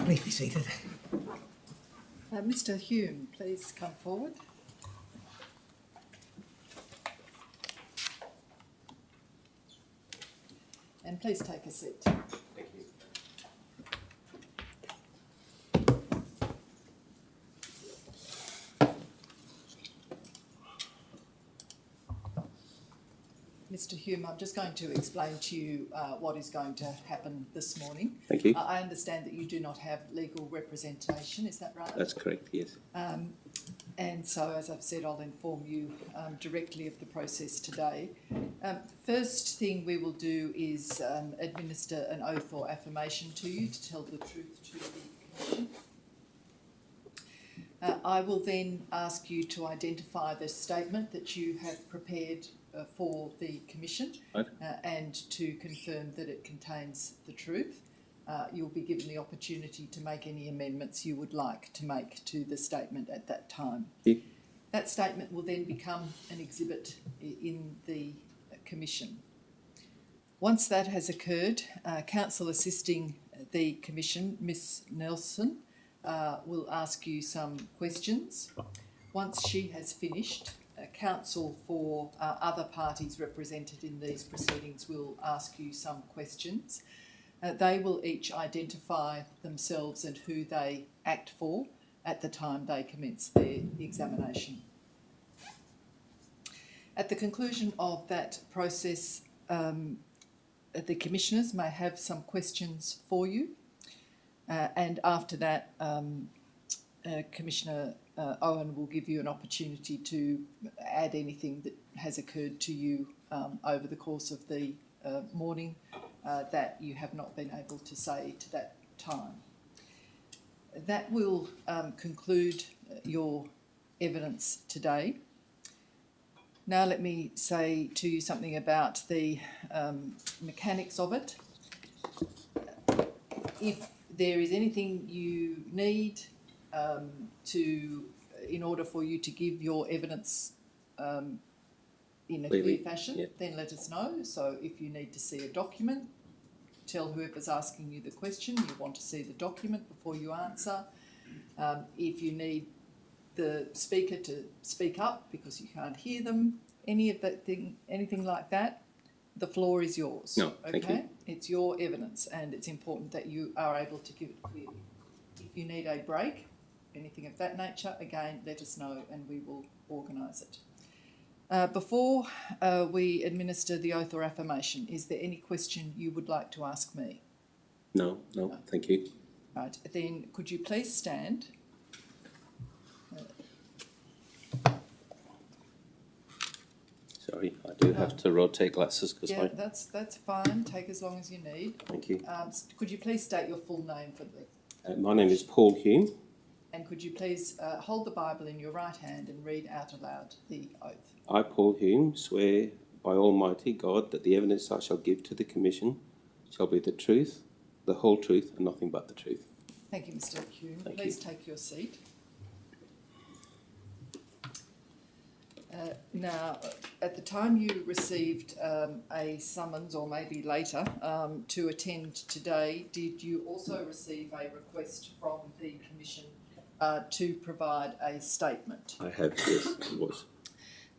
Please be seated. Mr. Hume, please come forward. And please take a seat. Thank you. Mr. Hume, I'm just going to explain to you what is going to happen this morning. Thank you. I understand that you do not have legal representation, is that right? That's correct, yes. And so, as I've said, I'll inform you directly of the process today. First thing we will do is administer an oath or affirmation to you to tell the truth to the Commission. I will then ask you to identify the statement that you have prepared for the Commission, Right. and to confirm that it contains the truth. You'll be given the opportunity to make any amendments you would like to make to the statement at that time. Yeah. That statement will then become an exhibit in the Commission. Once that has occurred, Counsel assisting the Commission, Ms Nelson, will ask you some questions. Once she has finished, Counsel for other parties represented in these proceedings will ask you some questions. They will each identify themselves and who they act for at the time they commence their examination. At the conclusion of that process, the Commissioners may have some questions for you, and after that, Commissioner Owen will give you an opportunity to add anything that has occurred to you over the course of the morning that you have not been able to say to that time. That will conclude your evidence today. Now let me say to you something about the mechanics of it. If there is anything you need in order for you to give your evidence in a clear fashion, yeah, then let us know. So if you need to see a document, tell whoever's asking you the question you want to see the document before you answer. If you need the speaker to speak up because you can't hear them, anything like that, the floor is yours. No, thank you. It's your evidence, and it's important that you are able to give it clearly. If you need a break, anything of that nature, again, let us know and we will organise it. Before we administer the oath or affirmation, is there any question you would like to ask me? No, thank you. Right, then could you please stand? Sorry, I do have to rotate glasses because Yeah, that's fine. Take as long as you need. Thank you. Could you please state your full name for the... My name is Paul Hume. And could you please hold the Bible in your right hand and read out aloud the oath? I, Paul Hume, swear by Almighty God that the evidence I shall give to the Commission shall be the truth, the whole truth, and nothing but the truth. Thank you, Mr. Hume. Thank Please you. take your seat. Now, at the time you received a summons, or maybe later, to attend today, did you also receive a request from the Commission to provide a statement? I have, yes, it was.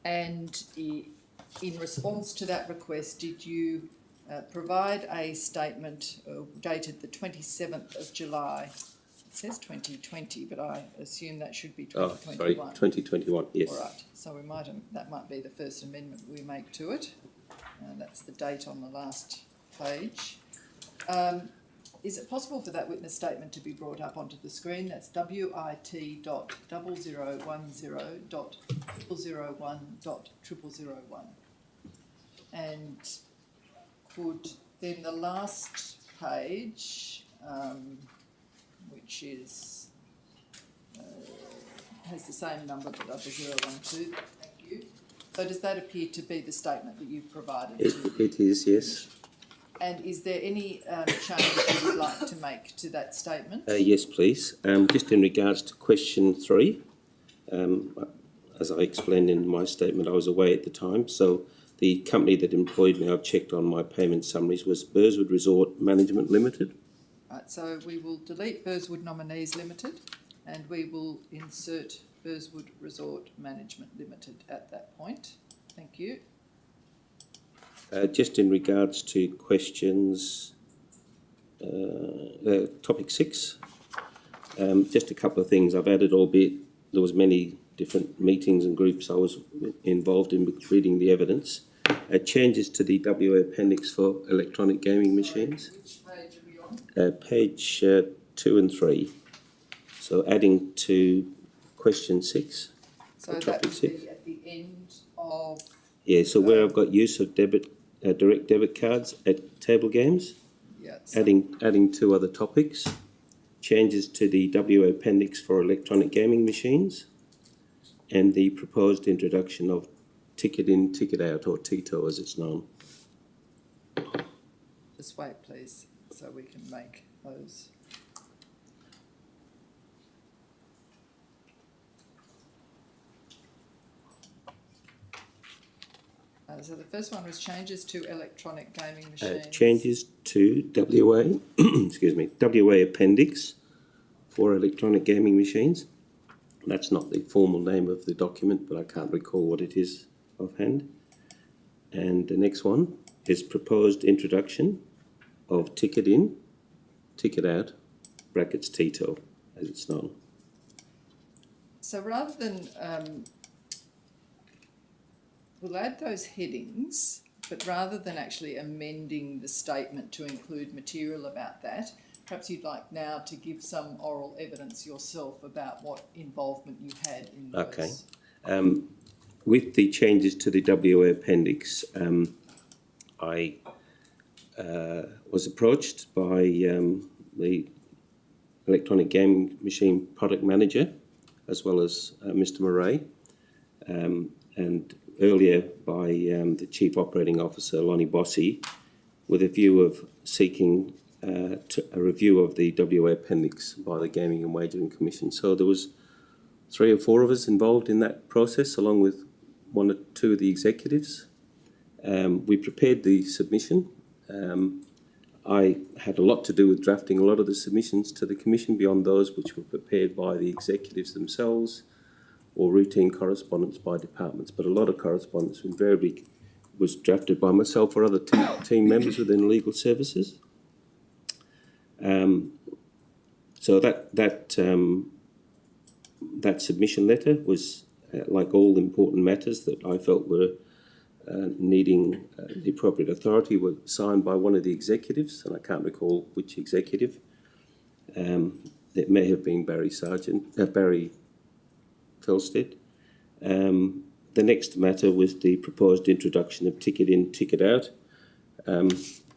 And in response to that request, did you provide a statement dated the 27th of July? It says 2020, but I assume that should be 2021. Oh, sorry, 2021, yes. All right, so that might be the first amendment we make to it. That's the date on the last page. Is it possible for that witness statement to be brought up onto the screen? That's wit.0010.001.001.001. And could then the last page, which is has the same number, but 0012. Thank you. So does that appear to be the statement that you've provided? It is, yes. And is there any change you would like to make to that statement? Yes, please. Just in regards to question 3, as I explained in my statement, I was away at the time, so the company that employed me, I've checked on my payment summaries, was Burswood Resort Management Limited. Right, so we will delete Burswood Nominees Limited and we will insert Burswood Resort Management Limited at that point. Thank you. Just in regards to questions, topic 6, just a couple of things I've added, albeit there was many different meetings and groups I was involved in with reading the evidence. Changes to the WA appendix for electronic gaming machines. Which page are we on? Page 2 and 3. So adding to question 6. So that would be at the end of... Yeah, so where I've got use of direct debit cards at table games, Yes. adding 2 other topics. Changes to the WA appendix for electronic gaming machines, and the proposed introduction of ticket in, ticket out, or TITO as it's known. Just wait, please, so we can make those. So the first one was changes to electronic gaming machines. Changes to WA, excuse me, WA appendix for electronic gaming machines. That's not the formal name of the document, but I can't recall what it is offhand. And the next one is proposed introduction of ticket in, ticket out, brackets TITO, as it's known. So rather than, we'll add those headings, but rather than actually amending the statement to include material about that, perhaps you'd like now to give some oral evidence yourself about what involvement you had in those. Okay. With the changes to the WA appendix, I was approached by the electronic gaming machine product manager, as well as Mr. Murray, and earlier by the Chief Operating Officer, Lonnie Bossy, with a view of seeking a review of the WA appendix by the Gaming and Wagering Commission. So there was 3 or 4 of us involved in that process, along with 1 or 2 of the executives. We prepared the submission. I had a lot to do with drafting a lot of the submissions to the Commission beyond those which were prepared by the executives themselves or routine correspondence by departments, but a lot of correspondence invariably was drafted by myself or other team members within legal services. So that submission letter was, like all important matters that I felt were needing the appropriate authority, were signed by one of the executives, and I can't recall which executive. It may have been Barry Felstead. The next matter was the proposed introduction of ticket in, ticket out.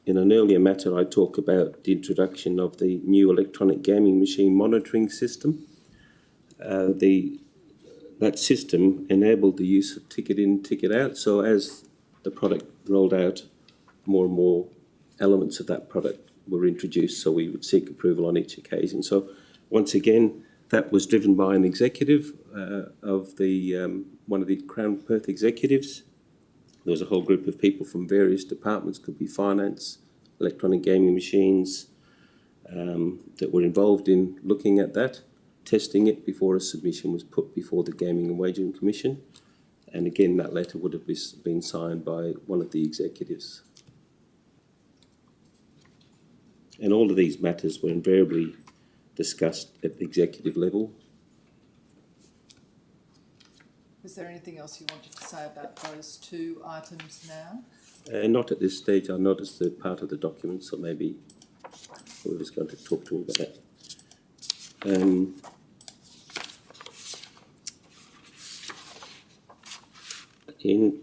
In an earlier matter, I talk about the introduction of the new electronic gaming machine monitoring system. That system enabled the use of ticket in, ticket out. So as the product rolled out, more and more elements of that product were introduced, so we would seek approval on each occasion. So once again, that was driven by an executive of one of the Crown Perth executives. There was a whole group of people from various departments, could be finance, electronic gaming machines, that were involved in looking at that, testing it before a submission was put before the Gaming and Wagering Commission. And again, that letter would have been signed by one of the executives. And all of these matters were invariably discussed at the executive level. Was there anything else you wanted to say about those 2 items now? Not at this stage. I noticed they're part of the document, so maybe whoever's going to talk to me about that.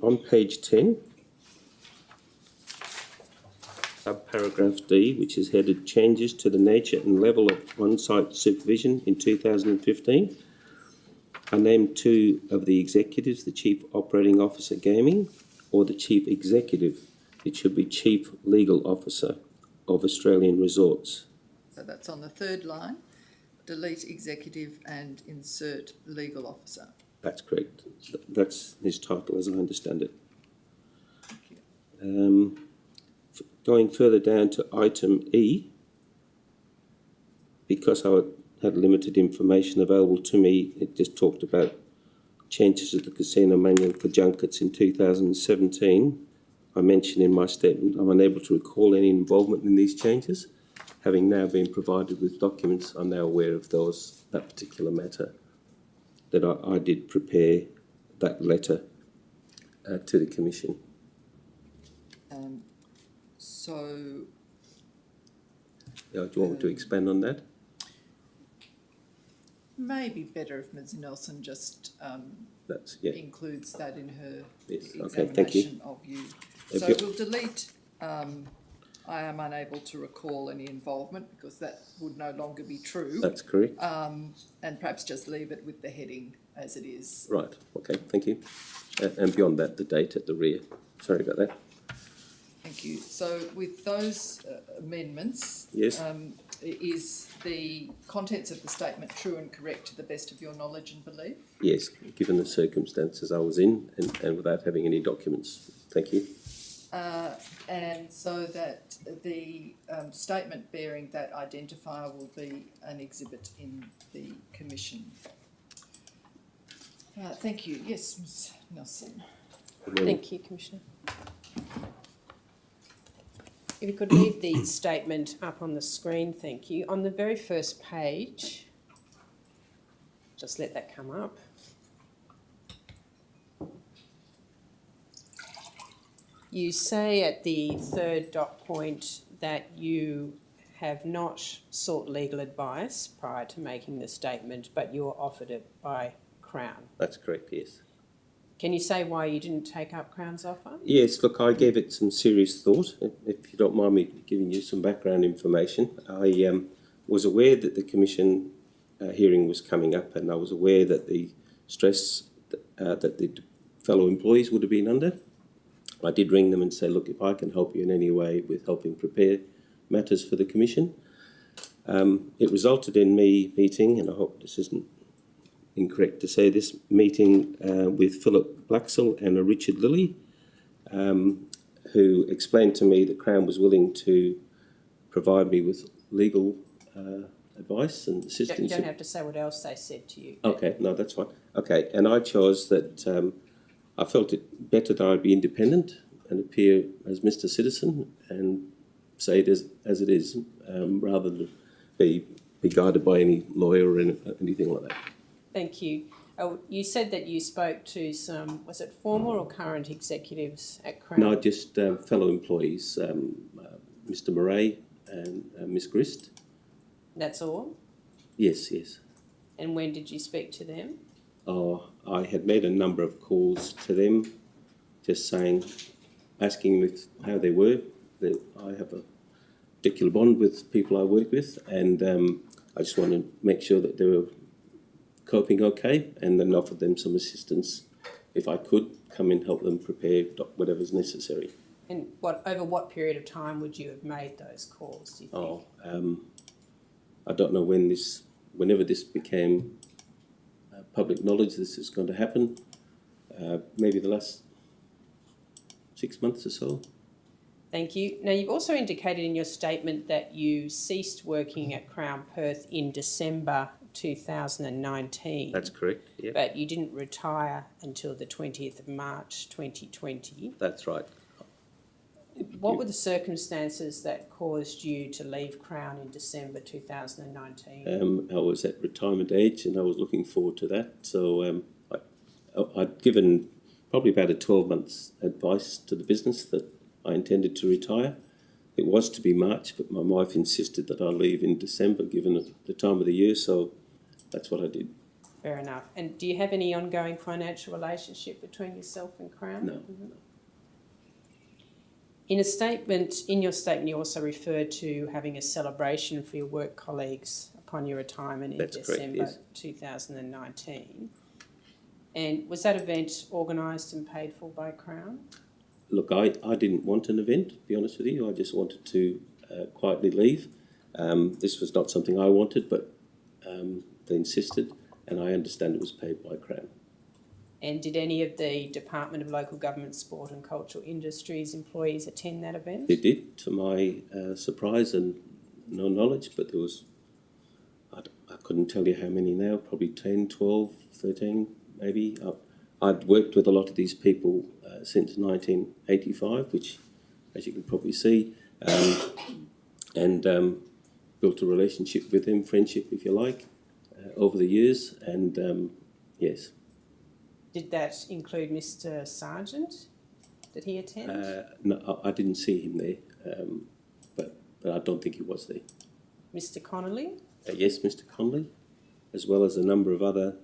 On page 10, subparagraph D, which is headed Changes to the Nature and Level of On-Site Supervision in 2015, I named 2 of the executives, the Chief Operating Officer Gaming or the Chief Executive. It should be Chief Legal Officer of Australian Resorts. So that's on the 3rd line. Delete executive and insert legal officer. That's correct. That's his title, as I understand it. Thank you. Going further down to item E, because I had limited information available to me, it just talked about changes to the casino manual for junkets in 2017. I mentioned in my statement I'm unable to recall any involvement in these changes. Having now been provided with documents, I'm now aware of that particular matter, that I did prepare that letter to the Commission. So, Do you want me to expand on that? maybe better if Ms Nelson just includes that in her examination of you. So we'll delete, I am unable to recall any involvement, because that would no longer be true. That's correct. And perhaps just leave it with the heading as it is. Right, okay, thank you. And beyond that, the date at the rear. Sorry about that. Thank you. So with those amendments, yes. Is the contents of the statement true and correct to the best of your knowledge and belief? Yes, given the circumstances I was in and without having any documents. Thank you. And so that the statement bearing that identifier will be an exhibit in the Commission. Thank you. Yes, Ms Nelson. Thank you, Commissioner. If you could leave the statement up on the screen, thank you. On the very first page, just let that come up. You say at the third dot point that you have not sought legal advice prior to making the statement, but you were offered it by Crown. That's correct, yes. Can you say why you didn't take up Crown's offer? Yes, look, I gave it some serious thought. If you don't mind me giving you some background information, I was aware that the Commission hearing was coming up, and I was aware that the stress that the fellow employees would have been under. I did ring them and say, look, if I can help you in any way with helping prepare matters for the Commission. It resulted in me meeting, and I hope this isn't incorrect to say this, meeting with Philip Blaxell and Richard Lilly, who explained to me that Crown was willing to provide me with legal advice and assistance. You don't have to say what else they said to you. Okay, no, that's fine. Okay, and I chose that I felt it better that I'd be independent and appear as Mr. Citizen and say it as it is, rather than be guided by any lawyer or anything like that. Thank you. You said that you spoke to some, was it former or current executives at Crown? No, just fellow employees, Mr. Murray and Miss Grist. That's all? Yes, yes. And when did you speak to them? Oh, I had made a number of calls to them, just saying, asking them how they were. I have a particular bond with people I work with, and I just wanted to make sure that they were coping okay, and then offered them some assistance if I could come and help them prepare whatever's necessary. And over what period of time would you have made those calls, do you think? I don't know whenever this became public knowledge this is going to happen, maybe the last 6 months or so. Thank you. Now, you've also indicated in your statement that you ceased working at Crown Perth in December 2019. That's correct, yeah. But you didn't retire until the 20th of March 2020. That's right. What were the circumstances that caused you to leave Crown in December 2019? I was at retirement age and I was looking forward to that. So I'd given probably about a 12 months advice to the business that I intended to retire. It was to be March, but my wife insisted that I leave in December, given the time of the year, so that's what I did. Fair enough. And do you have any ongoing financial relationship between yourself and Crown? No. Mm-hmm. In your statement, you also referred to having a celebration for your work colleagues upon your retirement in December 2019. And was that event organised and paid for by Crown? Look, I didn't want an event, to be honest with you. I just wanted to quietly leave. This was not something I wanted, but they insisted, and I understand it was paid by Crown. And did any of the Department of Local Government, Sport and Cultural Industries employees attend that event? They did, to my surprise and no knowledge, but there was couldn't tell you how many now, probably 10, 12, 13 maybe. I'd worked with a lot of these people since 1985, which, as you can probably see, and built a relationship with them, friendship if you like, over the years, and yes. Did that include Mr. Sargent? Did he attend? No, I didn't see him there, but I don't think he was there. Mr. Connolly? Yes, Mr. Connolly, as well as a number of other,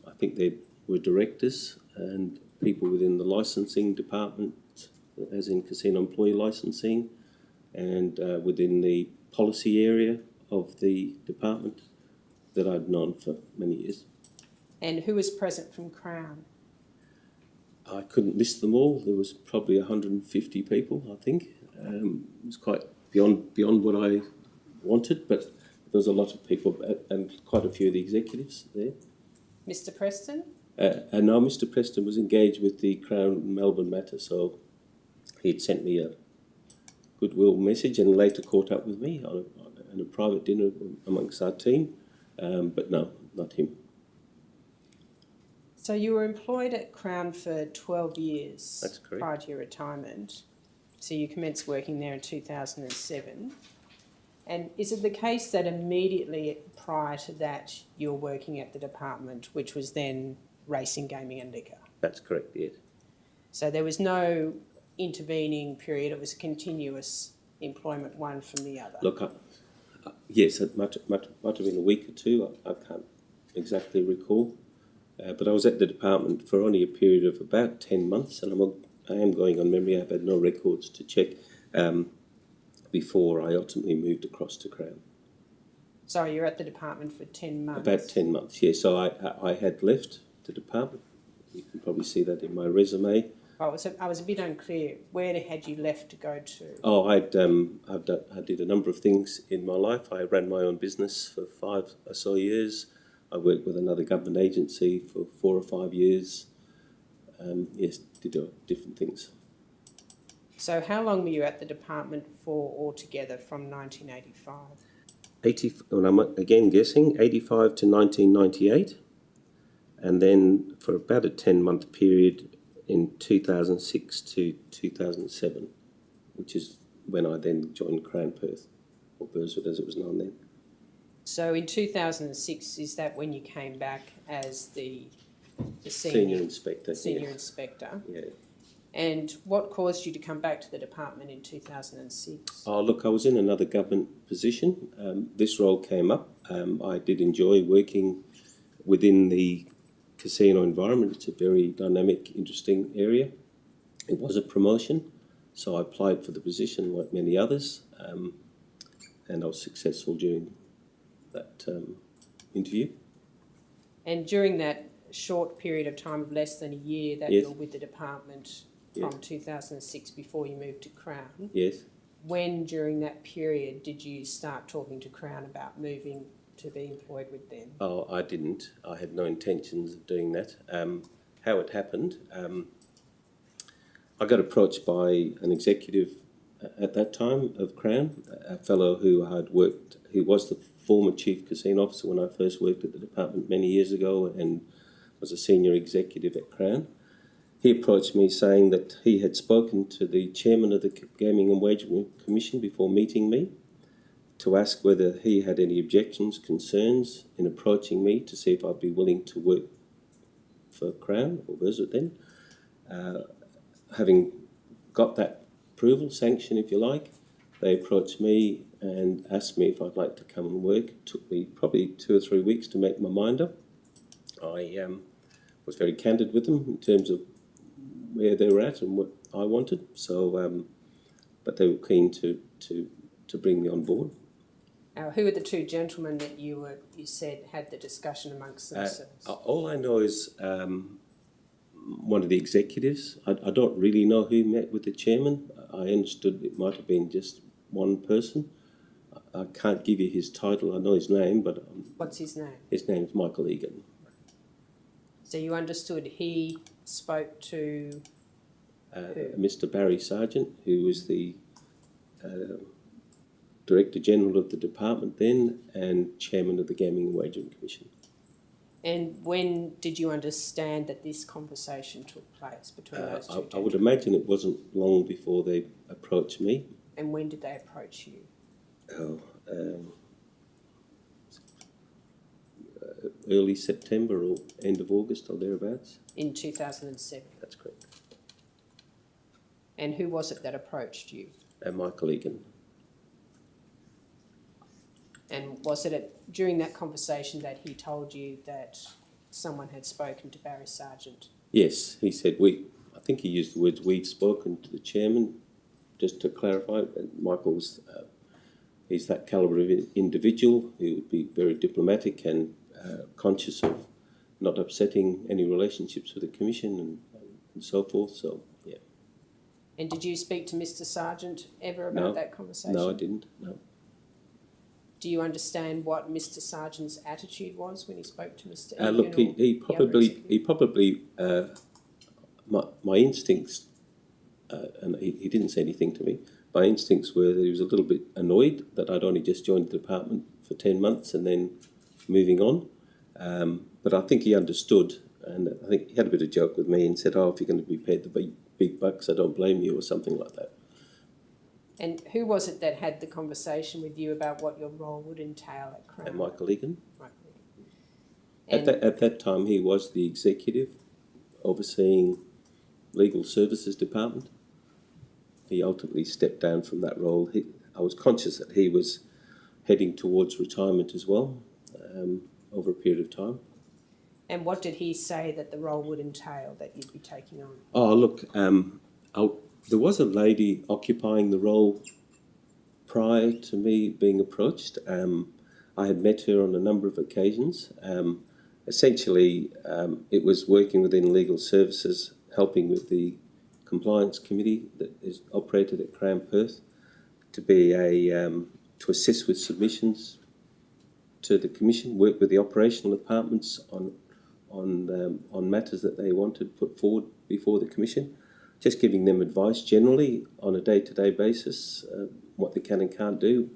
I think they were directors and people within the licensing department, as in casino employee licensing, and within the policy area of the department that I'd known for many years. And who was present from Crown? I couldn't list them all. There was probably 150 people, I think. It was quite beyond what I wanted, but there was a lot of people and quite a few of the executives there. Mr. Preston? And now Mr. Preston was engaged with the Crown Melbourne matter, so he'd sent me a goodwill message and later caught up with me on a private dinner amongst our team, but no, not him. So you were employed at Crown for 12 years. That's correct. Prior to your retirement. So you commenced working there in 2007. And is it the case that immediately prior to that you were working at the department, which was then racing, gaming and liquor? That's correct, yes. So there was no intervening period, it was continuous employment one from the other? Look, yes, it might have been a week or two, I can't exactly recall. But I was at the department for only a period of about 10 months, and I am going on memory. I've had no records to check before I ultimately moved across to Crown. So you're at the department for 10 months? About 10 months, yeah. So I had left the department. You can probably see that in my resume. I was a bit unclear. Where had you left to go to? Oh, I did a number of things in my life. I ran my own business for 5 or so years. I worked with another government agency for 4 or 5 years. Yes, did different things. So how long were you at the department for altogether from 1985? And I'm again guessing, 85 to 1998. And then for about a 10-month period in 2006 to 2007, which is when I then joined Crown Perth, or Burswood as it was known then. So in 2006, is that when you came back as the Senior inspector? Senior yeah. inspector. Yeah. And what caused you to come back to the department in 2006? Oh, look, I was in another government position. This role came up. I did enjoy working within the casino environment. It's a very dynamic, interesting area. It was a promotion, so I applied for the position like many others, and I was successful during that interview. And during that short period of time of less than a year that Yes. you were with the department Yeah. from 2006 before you moved to Crown, Yes. when during that period did you start talking to Crown about moving to be employed with them? Oh, I didn't. I had no intentions of doing that. How it happened, I got approached by an executive at that time of Crown, a fellow who was the former chief casino officer when I first worked at the department many years ago and was a senior executive at Crown. He approached me saying that he had spoken to the chairman of the Gaming and Wagering Commission before meeting me to ask whether he had any objections, concerns in approaching me to see if I'd be willing to work for Crown, or was it then? Having got that approval, sanction if you like, they approached me and asked me if I'd like to come and work. It took me probably 2 or 3 weeks to make my mind up. I was very candid with them in terms of where they were at and what I wanted. So, but they were keen to bring me on board. Now, who are the two gentlemen that you said had the discussion amongst themselves? All I know is one of the executives. I don't really know who met with the chairman. I understood it might have been just one person. I can't give you his title. I know his name, but What's his name? His name is Michael Egan. So you understood he spoke to Mr. Barry Sargent, who was the Director General of the department then and Chairman of the Gaming and Wagering Commission. And when did you understand that this conversation took place between those two I would imagine it wasn't long before they approached me. And when did they approach you? Early September or end of August or thereabouts. In 2007? That's correct. And who was it that approached you? Michael Egan. And was it during that conversation that he told you that someone had spoken to Barry Sargent? Yes, he said I think he used the words we'd spoken to the chairman, just to clarify. Michael's, he's that calibre of individual who would be very diplomatic and conscious of not upsetting any relationships with the commission and so forth. So, yeah. And did you speak to Mr. Sargent ever about that conversation? No, I didn't, no. Do you understand what Mr. Sargent's attitude was when he spoke to Mr. Egan? Look, he probably my instincts, and he didn't say anything to me, my instincts were that he was a little bit annoyed that I'd only just joined the department for 10 months and then moving on. But I think he understood, and I think he had a bit of a joke with me and said, if you're going to be paid the big bucks, I don't blame you, or something like that. And who was it that had the conversation with you about what your role would entail at Crown? Michael Egan. Michael Egan. At that time, he was the executive overseeing legal services department. He ultimately stepped down from that role. I was conscious that he was heading towards retirement as well over a period of time. And what did he say that the role would entail that you'd be taking on? Oh, look, there was a lady occupying the role prior to me being approached. I had met her on a number of occasions. Essentially, it was working within legal services, helping with the compliance committee that is operated at Crown Perth to be to assist with submissions to the commission, work with the operational departments on matters that they wanted put forward before the commission. Just giving them advice generally on a day-to-day basis, what they can and can't do,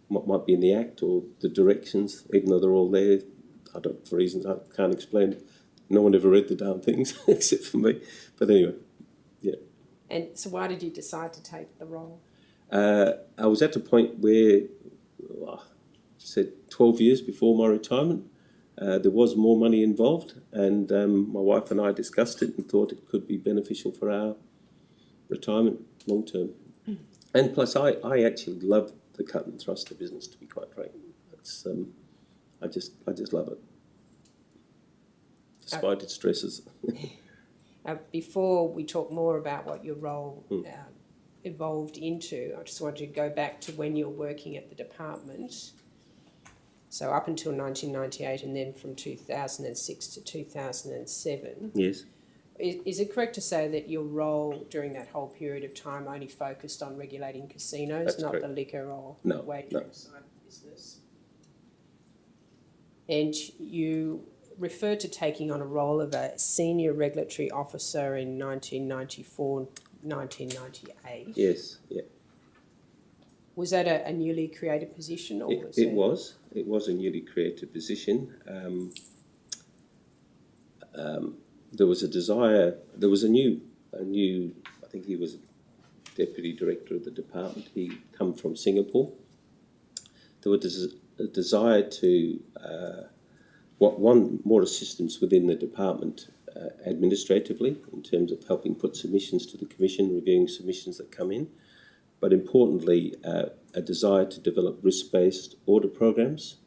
what might be in the Act or the directions, even though they're all there. For reasons I can't explain. No one ever read the damn things except for me. But anyway, yeah. And so why did you decide to take the role? I was at a point where, I said 12 years before my retirement, there was more money involved, and my wife and I discussed it and thought it could be beneficial for our retirement long term. And plus, I actually love the cut and thrust of business, to be quite frank. It's, I just love it, despite its stresses. Before we talk more about what your role evolved into, I just wanted to go back to when you were working at the department. So up until 1998 and then from 2006 to 2007. Yes. Is it correct to say that your role during that whole period of time only focused on regulating casinos, That's not correct. the liquor or wagering side of the business? And you referred to taking on a role of a senior regulatory officer in 1994, 1998. Yes, yeah. Was that a newly created position? Or It was a newly created position. There was a desire. There was a new. I think he was deputy director of the department. He come from Singapore. There was a desire to more assistance within the department administratively in terms of helping put submissions to the commission, reviewing submissions that come in. But importantly, a desire to develop risk-based audit programs,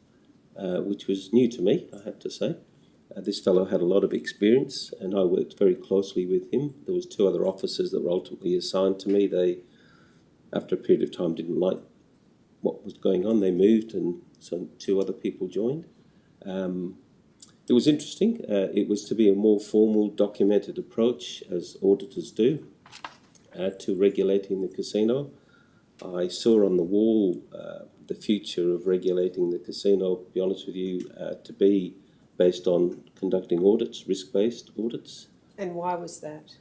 which was new to me, I have to say. This fellow had a lot of experience, and I worked very closely with him. There was 2 other officers that were ultimately assigned to me. They, after a period of time, didn't like what was going on. They moved, and so 2 other people joined. It was interesting. It was to be a more formal, documented approach, as auditors do, to regulating the casino. I saw on the wall the future of regulating the casino, to be honest with you, to be based on conducting audits, risk-based audits. And why was that?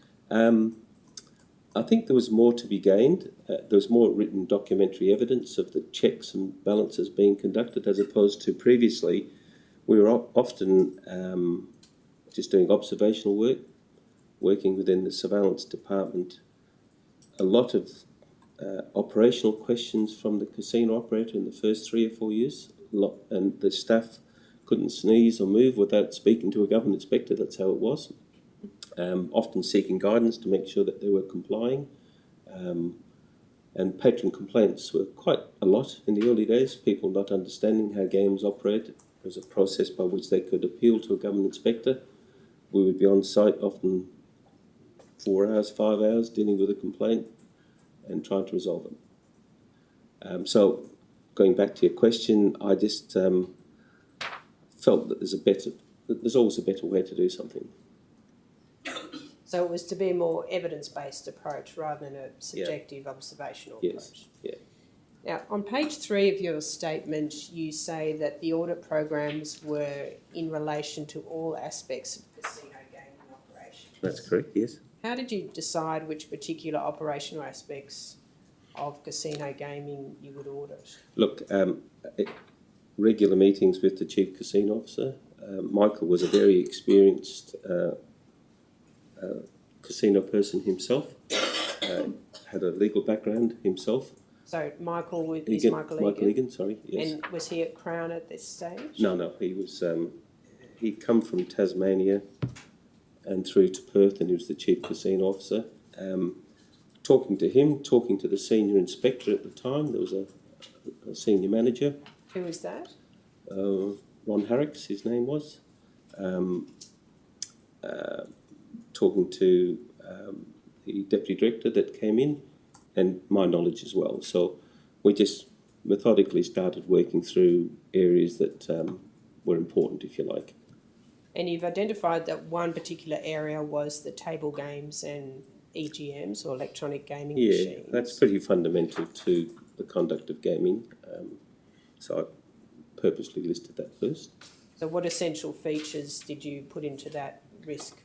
I think there was more to be gained. There was more written documentary evidence of the checks and balances being conducted, as opposed to previously. We were often just doing observational work, working within the surveillance department. A lot of operational questions from the casino operator in the first 3 or 4 years, and the staff couldn't sneeze or move without speaking to a government inspector. That's how it was. Often seeking guidance to make sure that they were complying. And patron complaints were quite a lot in the early days, people not understanding how games operate. There was a process by which they could appeal to a government inspector. We would be on site often 4 hours, 5 hours, dealing with a complaint and trying to resolve them. So going back to your question, I just felt that there's always a better way to do something. So it was to be a more evidence-based approach rather than a subjective observational approach. Yeah. Now, on page 3 of your statement, you say that the audit programs were in relation to all aspects of casino gaming operations. That's correct, yes. How did you decide which particular operational aspects of casino gaming you would audit? Look, regular meetings with the Chief Casino Officer. Michael was a very experienced casino person himself, had a legal background himself. So Michael is Egan, Michael Egan? Sorry, yes. And was he at Crown at this stage? No, he was, he'd come from Tasmania and through to Perth, and he was the Chief Casino Officer. Talking to him, talking to the senior inspector at the time, there was a senior manager. Who was that? Ron Harricks, his name was. Talking to the deputy director that came in, and my knowledge as well. So we just methodically started working through areas that were important, if you like. And you've identified that one particular area was the table games and EGMs, or electronic gaming machines. Yeah, that's pretty fundamental to the conduct of gaming. So I purposely listed that first. So what essential features did you put into that risk?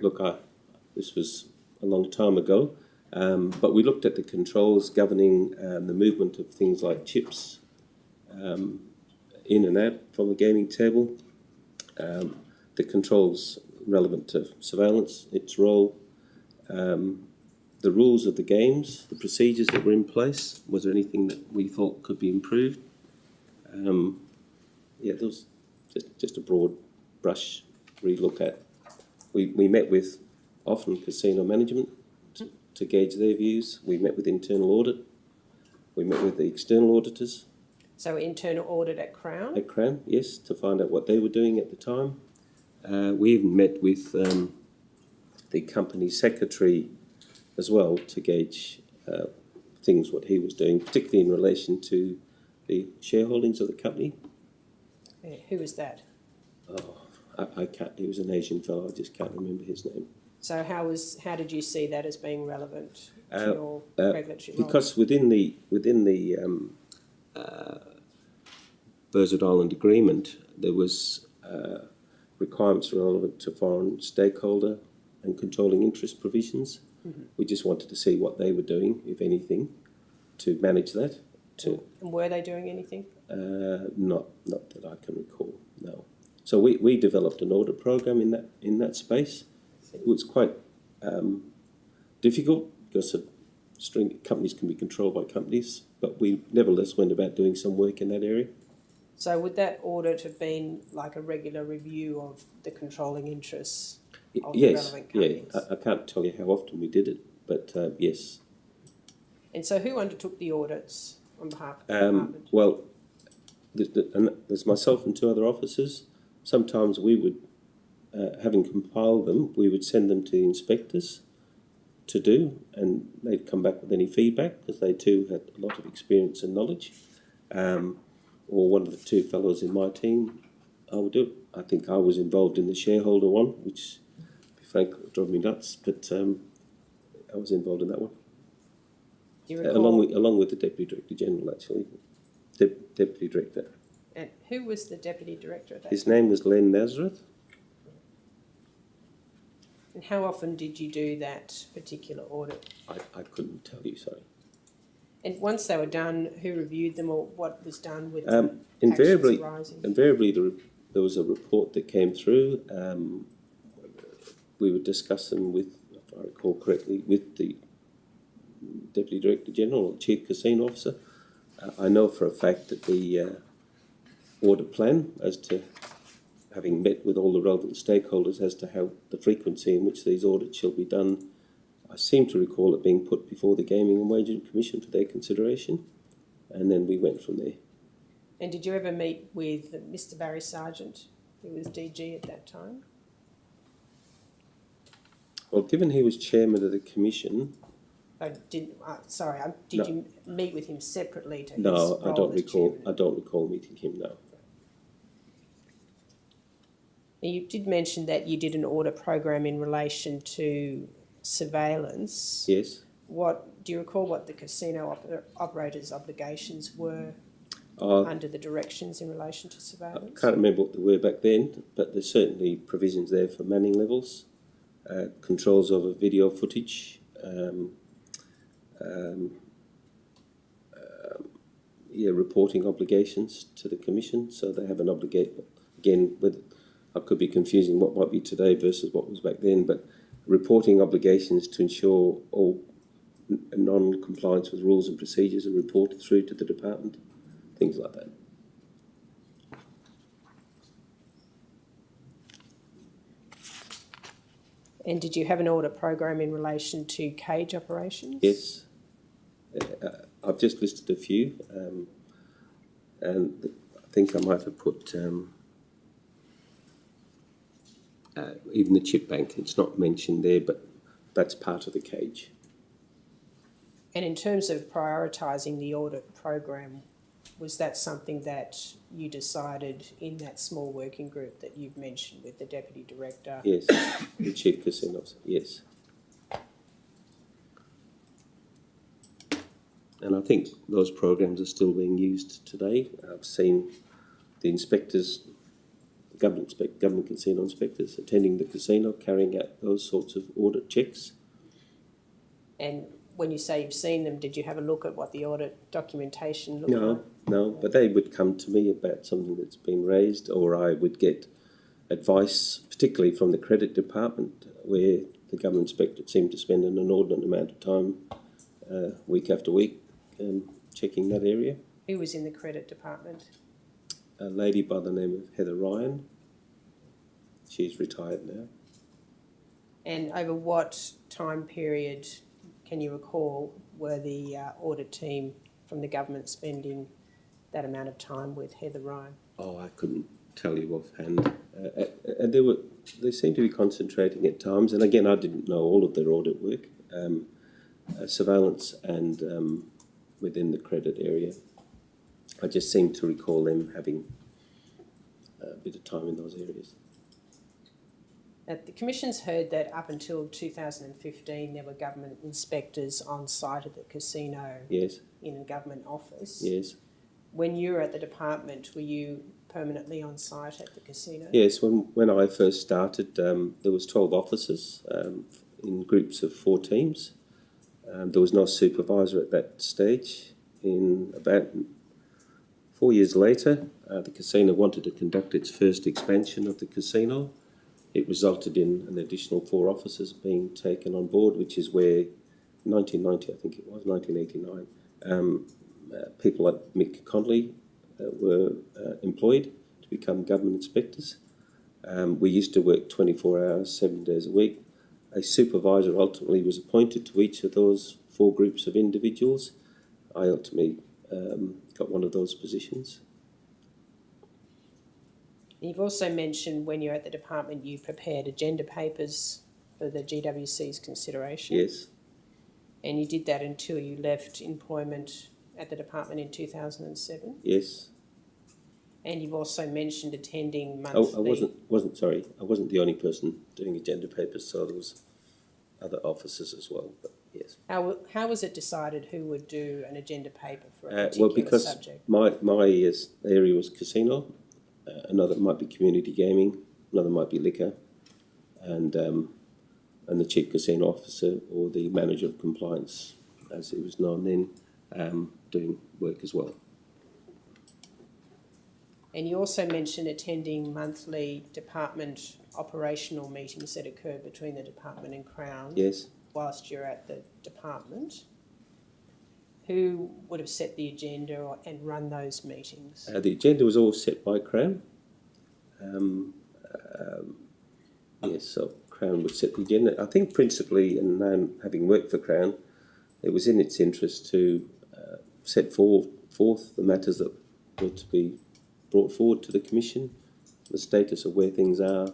Look, this was a long time ago, but we looked at the controls governing the movement of things like chips in and out from the gaming table, the controls relevant to surveillance, its role, the rules of the games, the procedures that were in place. Was there anything that we thought could be improved? There was just a broad brush relook at. We met with often casino management to gauge their views. We met with internal audit. We met with the external auditors. So internal audit at Crown? At Crown, yes, to find out what they were doing at the time. We even met with the company secretary as well to gauge things, what he was doing, particularly in relation to the shareholdings of the company. Yeah, who was that? Oh, I can't. He was an Asian fellow. I just can't remember his name. So how did you see that as being relevant to your regulatory role? Because within the Burswood Island Agreement, there was requirements relevant to foreign stakeholder and controlling interest provisions. Mm-hmm. We just wanted to see what they were doing, if anything, to manage that. And were they doing anything? Not that I can recall. No. So we developed an audit program in that space. It was quite difficult because companies can be controlled by companies, but we nevertheless went about doing some work in that area. So would that audit have been like a regular review of the controlling interests of the relevant companies? Yes, I can't tell you how often we did it, but yes. And so who undertook the audits on behalf of the department? Well, there's myself and 2 other officers. Sometimes we would, having compiled them, we would send them to the inspectors to do, and they'd come back with any feedback because they too had a lot of experience and knowledge. Or one of the 2 fellows in my team, I would do it. I think I was involved in the shareholder one, which, to be frank, drove me nuts, but I was involved in that one. Do you recall? Along with the Deputy Director General, actually. Deputy Director. And who was the Deputy Director at that His name was Len Nazareth. And how often did you do that particular audit? I couldn't tell you, sorry. And once they were done, who reviewed them, or what was done with the Invariably, actions arising? there was a report that came through. We were discussing with, if I recall correctly, with the Deputy Director General or Chief Casino Officer. I know for a fact that the audit plan, as to having met with all the relevant stakeholders as to how the frequency in which these audits shall be done, I seem to recall it being put before the Gaming and Wagering Commission for their consideration, and then we went from there. And did you ever meet with Mr. Barry Sargent, who was DG at that time? Well, given he was chairman of the commission, Did you meet with him separately to his no, role I don't as recall. chairman? I don't recall meeting him. No. Now, you did mention that you did an audit program in relation to surveillance. Yes. Do you recall what the casino operators' obligations were under the directions in relation to surveillance? I can't remember what they were back then, but there's certainly provisions there for manning levels, controls over video footage, reporting obligations to the Commission. So they have an obligation. Again, I could be confusing what might be today versus what was back then, but reporting obligations to ensure all non-compliance with rules and procedures are reported through to the department, things like that. And did you have an audit program in relation to cage operations? Yes. I've just listed a few, and I think I might have put even the chip bank. It's not mentioned there, but that's part of the cage. And in terms of prioritising the audit program, was that something that you decided in that small working group that you've mentioned with the Deputy Director? Yes, the Chief Casino Officer, yes. And I think those programs are still being used today. I've seen the inspectors, government casino inspectors attending the casino, carrying out those sorts of audit checks. And when you say you've seen them, did you have a look at what the audit documentation looked like? No, but they would come to me about something that's been raised, or I would get advice, particularly from the credit department, where the government inspector seemed to spend an inordinate amount of time, week after week, checking that area. Who was in the credit department? A lady by the name of Heather Ryan. She's retired now. And over what time period, can you recall, were the audit team from the government spending that amount of time with Heather Ryan? Oh, I couldn't tell you offhand. And they seemed to be concentrating at times, and again, I didn't know all of their audit work, surveillance and within the credit area. I just seem to recall them having a bit of time in those areas. The Commission's heard that up until 2015 there were government inspectors on site at the casino. Yes. In a government office. Yes. When you were at the department, were you permanently on site at the casino? Yes, when I first started, there was 12 officers in groups of 4 teams. There was no supervisor at that stage. In about 4 years later, the casino wanted to conduct its first expansion of the casino. It resulted in an additional 4 officers being taken on board, which is where 1990, I think it was, 1989, people like Mick Conley were employed to become government inspectors. We used to work 24 hours, 7 days a week. A supervisor ultimately was appointed to each of those 4 groups of individuals. I ultimately got one of those positions. You've also mentioned when you're at the department you prepared agenda papers for the GWC's consideration. Yes. And you did that until you left employment at the department in 2007? Yes. And you've also mentioned attending monthly... I wasn't the only person doing agenda papers, so there was other officers as well, but yes. How was it decided who would do an agenda paper for a particular well, because subject? my area was casino, another might be community gaming, another might be liquor, and and the Chief Casino Officer, or the Manager of Compliance, as it was known then, doing work as well. And you also mentioned attending monthly department operational meetings that occur between the department and Crown. Yes. Whilst you're at the department. Who would have set the agenda and run those meetings? The agenda was all set by Crown. Yes, so Crown would set the agenda. I think principally, and now having worked for Crown, it was in its interest to set forth the matters that were to be brought forward to the Commission, the status of where things are,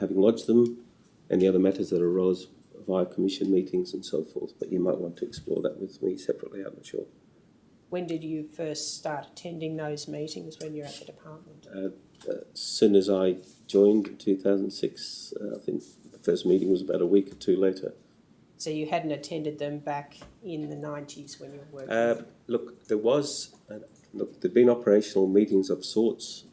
having lodged them, any other matters that arose via Commission meetings and so forth. But you might want to explore that with me separately, I'm not sure. When did you first start attending those meetings when you're at the department? As soon as I joined in 2006, I think the first meeting was about a week or two later. So you hadn't attended them back in the 90s when you were working? Look, there'd been operational meetings of sorts,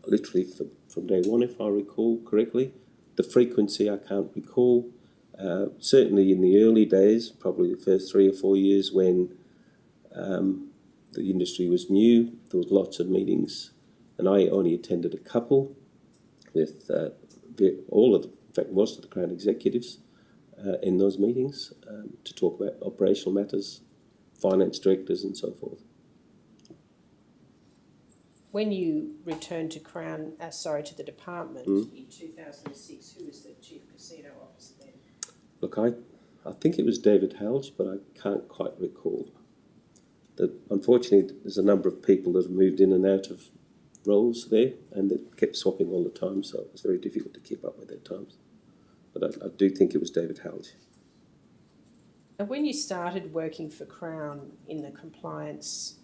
literally from day one, if I recall correctly. The frequency I can't recall. Certainly in the early days, probably the first 3 or 4 years when the industry was new, there was lots of meetings, and I only attended a couple with in fact most of the Crown executives in those meetings to talk about operational matters, finance directors and so forth. When you returned to to the department in 2006, who was the Chief Casino Officer then? Look, I think it was David Halge, but I can't quite recall. Unfortunately, there's a number of people that have moved in and out of roles there, and they kept swapping all the time, so it was very difficult to keep up with their times. But I do think it was David Halge. And when you started working for Crown in the compliance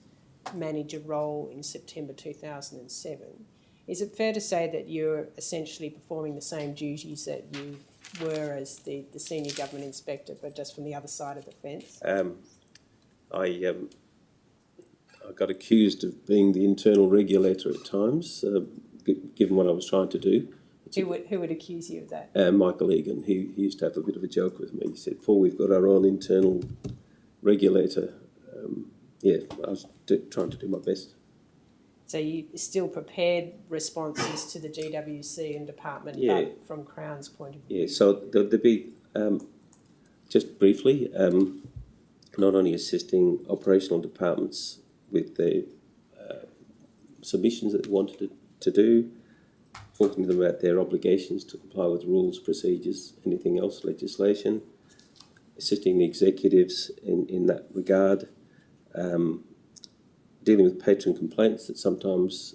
manager role in September 2007, is it fair to say that you're essentially performing the same duties that you were as the senior government inspector, but just from the other side of the fence? I got accused of being the internal regulator at times, given what I was trying to do. Who would accuse you of that? Michael Egan. He used to have a bit of a joke with me. He said, "Paul, we've got our own internal regulator." I was trying to do my best. So you still prepared responses to the GWC and department, but from Crown's point of view? Yeah, so there'd be, just briefly, not only assisting operational departments with the submissions that they wanted to do, talking to them about their obligations to comply with rules, procedures, anything else, legislation, assisting the executives in that regard, dealing with patron complaints that sometimes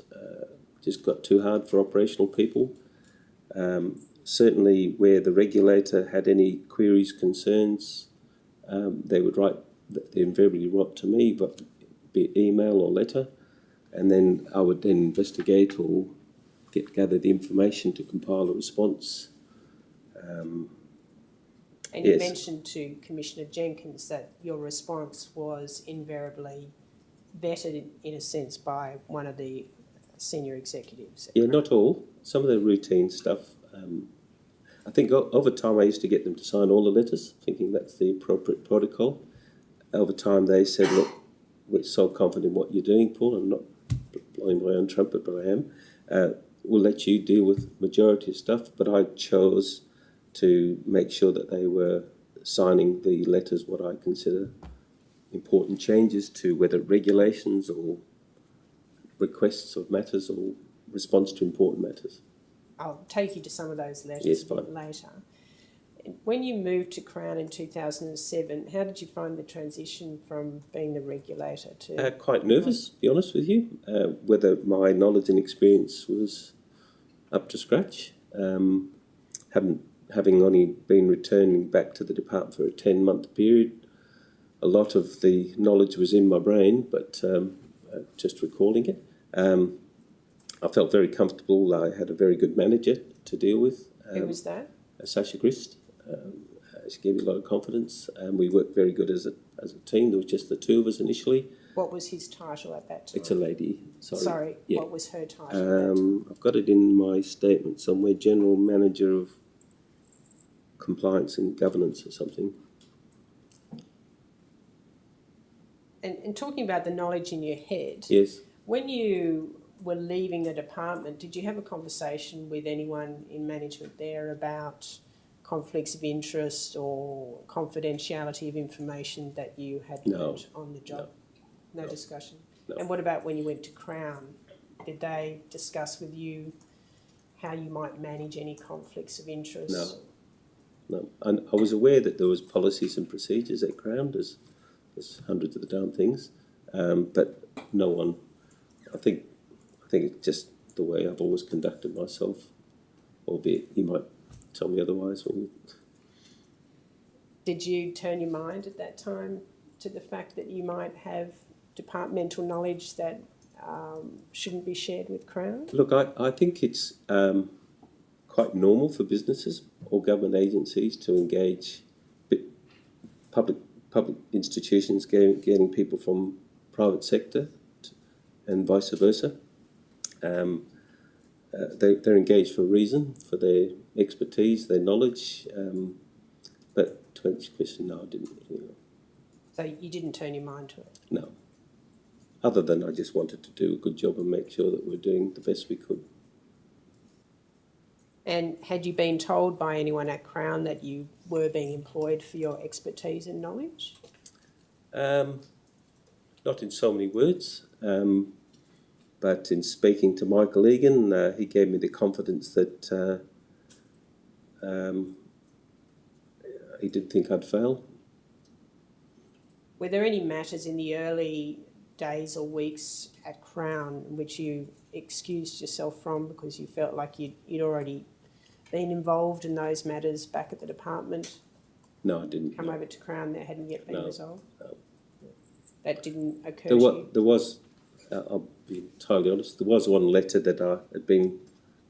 just got too hard for operational people. Certainly where the regulator had any queries, concerns, they invariably wrote to me, but be it email or letter, and then I would then investigate or gather the information to compile a response. And you mentioned to Commissioner Jenkins that your response was invariably vetted, in a sense, by one of the senior executives. Yeah, not all. Some of the routine stuff. I think over time I used to get them to sign all the letters, thinking that's the appropriate protocol. Over time they said, "Look, we're so confident in what you're doing, Paul. I'm not blowing my own trumpet, but I am. We'll let you deal with majority of stuff." But I chose to make sure that they were signing the letters, what I consider important changes to whether regulations or requests of matters or response to important matters. I'll take you to some of those letters a bit later. When you moved to Crown in 2007, how did you find the transition from being the regulator to... Quite nervous, to be honest with you, whether my knowledge and experience was up to scratch. Having only been returning back to the department for a 10-month period, a lot of the knowledge was in my brain, but just recalling it. I felt very comfortable. I had a very good manager to deal with. Who was that? Sasha Grist. She gave me a lot of confidence, and we worked very good as a team. There was just the two of us initially. What was his title at that time? It's a lady. Sorry. Yeah. What was her title? I've got it in my statement somewhere. General Manager of compliance and governance or something. And talking about the knowledge in your head, Yes. when you were leaving the department, did you have a conversation with anyone in management there about conflicts of interest or confidentiality of information that you had learnt on the job? No discussion? No. And what about when you went to Crown? Did they discuss with you how you might manage any conflicts of interest? No. And I was aware that there was policies and procedures at Crown. There's hundreds of the damn things, but no one. I think it's just the way I've always conducted myself, albeit you might tell me otherwise. Did you turn your mind at that time to the fact that you might have departmental knowledge that shouldn't be shared with Crown? Look, I think it's quite normal for businesses or government agencies to engage public institutions getting people from private sector and vice versa. They're engaged for a reason, for their expertise, their knowledge. But to answer your question, no, I didn't. So you didn't turn your mind to it? No. Other than I just wanted to do a good job and make sure that we're doing the best we could. And had you been told by anyone at Crown that you were being employed for your expertise and knowledge? Not in so many words, but in speaking to Michael Egan, he gave me the confidence that he didn't think I'd fail. Were there any matters in the early days or weeks at Crown in which you excused yourself from because you felt like you'd already been involved in those matters back at the department? No, I didn't. Come over to Crown, that hadn't yet been resolved? No. That didn't occur to you? There was, I'll be entirely honest, there was one letter that had been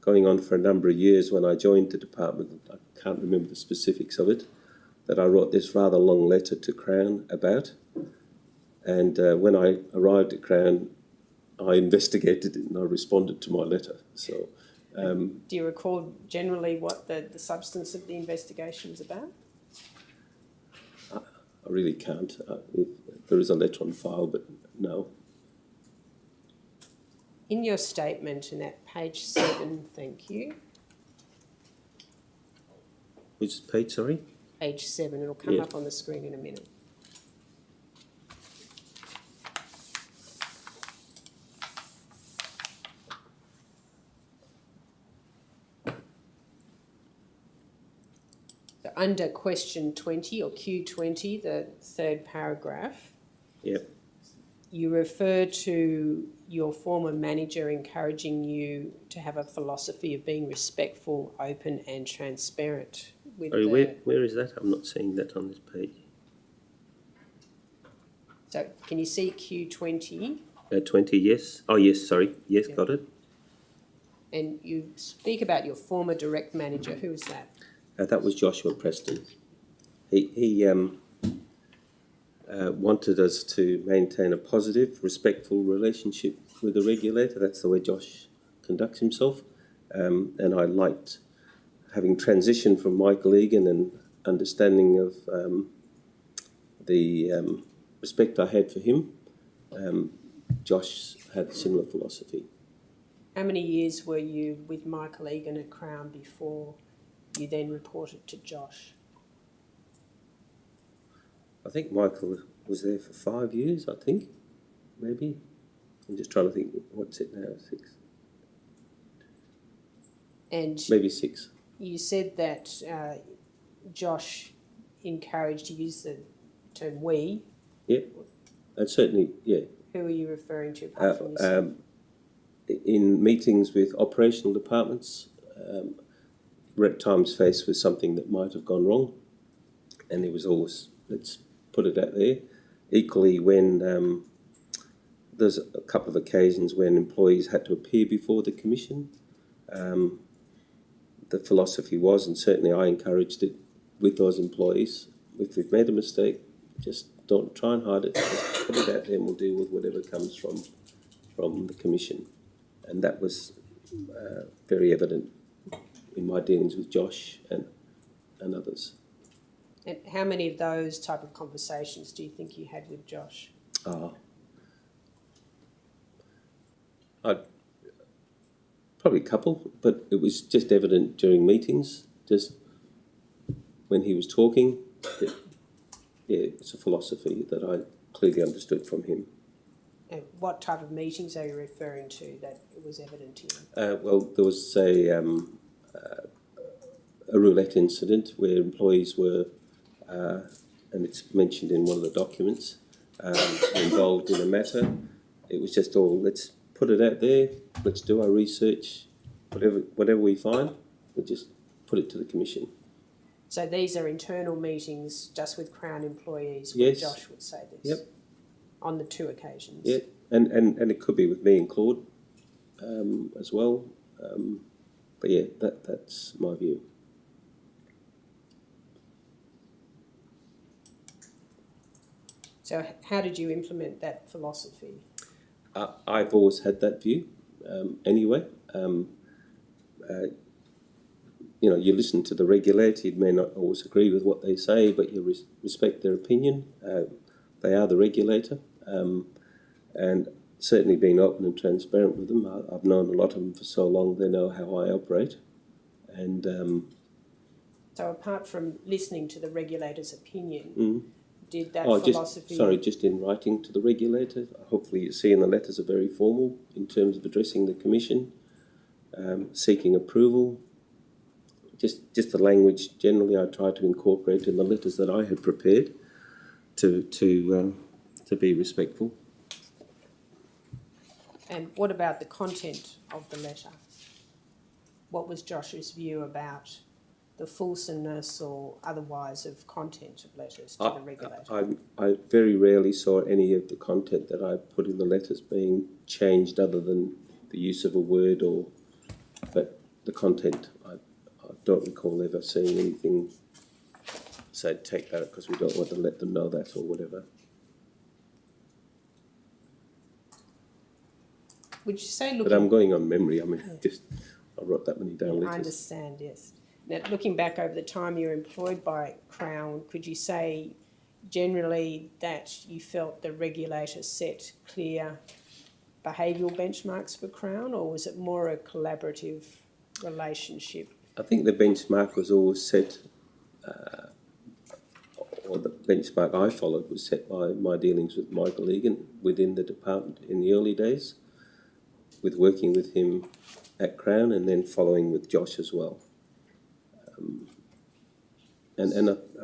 going on for a number of years when I joined the department. I can't remember the specifics of it, that I wrote this rather long letter to Crown about. And when I arrived at Crown, I investigated it and I responded to my letter. So, do you recall generally what the substance of the investigation was about? I really can't. There is a letter on file, but no. In your statement, and at page 7, thank you. Which page, sorry? Page 7, it'll come up on the screen in a minute. So under question 20 or Q20, the third paragraph, you refer to your former manager encouraging you to have a philosophy of being respectful, open and transparent. Sorry, where is that? I'm not seeing that on this page. So can you see Q20? 20, yes. Oh, yes, sorry. Yes, got it. And you speak about your former direct manager. Who was that? That was Joshua Preston. He wanted us to maintain a positive, respectful relationship with the regulator. That's the way Josh conducts himself. And I liked having transitioned from Michael Egan and understanding of the respect I had for him. Josh had a similar philosophy. How many years were you with Michael Egan at Crown before you then reported to Josh? I think Michael was there for 5 years, I think, maybe. I'm just trying to think, what's it now, 6? And maybe 6. You said that Josh encouraged, to use the term we. Yeah, and certainly, yeah. Who are you referring to apart from yourself? In meetings with operational departments, we're at times faced with something that might have gone wrong, and it was always, let's put it out there. Equally, when there's a couple of occasions when employees had to appear before the commission, the philosophy was, and certainly I encouraged it with those employees, if we've made a mistake, just don't try and hide it, just put it out there and we'll deal with whatever comes from the commission. And that was very evident in my dealings with Josh and others. And how many of those type of conversations do you think you had with Josh? I'd probably a couple, but it was just evident during meetings, just when he was talking, that, yeah, it's a philosophy that I clearly understood from him. And what type of meetings are you referring to that it was evident to you? Well, there was a roulette incident where employees were, and it's mentioned in one of the documents, involved in a matter. It was just all, let's put it out there, let's do our research, whatever we find, we'll just put it to the Commission. So these are internal meetings just with Crown employees Yes. where Josh would say this? Yep. On the 2 occasions? Yeah, and it could be with me and Claude as well. But yeah, that's my view. So how did you implement that philosophy? I've always had that view anyway. You know, you listen to the regulator, you may not always agree with what they say, but you respect their opinion. They are the regulator. And certainly being open and transparent with them. I've known a lot of them for so long, they know how I operate. And so apart from listening to the regulator's opinion, did that philosophy... just in writing to the regulator, hopefully you see in the letters are very formal in terms of addressing the Commission, seeking approval. Just the language generally I try to incorporate in the letters that I had prepared to be respectful. And what about the content of the letter? What was Josh's view about the fulsomeness or otherwise of content of letters to the regulator? I very rarely saw any of the content that I put in the letters being changed other than the use of a word but the content, I don't recall ever seeing anything say take that because we don't want to let them know that or whatever. Would you say looking... But I'm going on memory. I mean, I wrote that many down letters. I understand, yes. Now, looking back over the time you were employed by Crown, could you say generally that you felt the regulator set clear behavioural benchmarks for Crown, or was it more a collaborative relationship? I think the benchmark was always set, or the benchmark I followed was set by my dealings with Michael Egan within the department in the early days, with working with him at Crown and then following with Josh as well.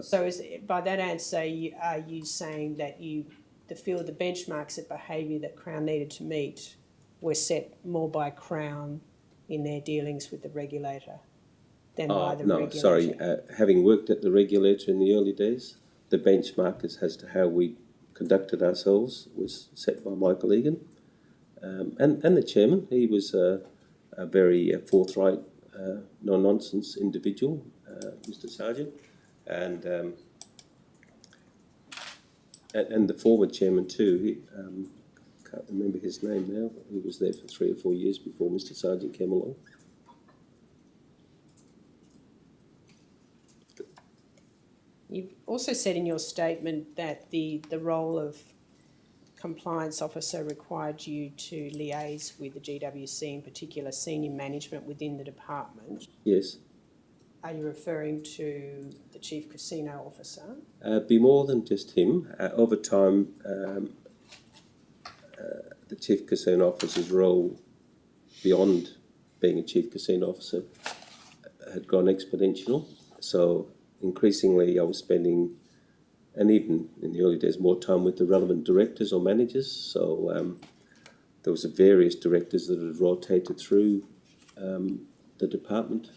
So by that answer, are you saying that the benchmarks of behaviour that Crown needed to meet were set more by Crown in their dealings with the regulator than by the regulator? No, sorry. Having worked at the regulator in the early days, the benchmark as to how we conducted ourselves was set by Michael Egan. And the chairman, he was a very forthright, no-nonsense individual, Mr. Sargent, and the former chairman too. He, can't remember his name now. He was there for 3 or 4 years before Mr. Sargent came along. You've also said in your statement that the role of compliance officer required you to liaise with the GWC, in particular senior management within the department. Yes. Are you referring to the Chief Casino Officer? Be more than just him. Over time, the Chief Casino Officer's role, beyond being a Chief Casino Officer, had gone exponential. So increasingly I was spending, and even in the early days, more time with the relevant directors or managers. So there was various directors that had rotated through the department.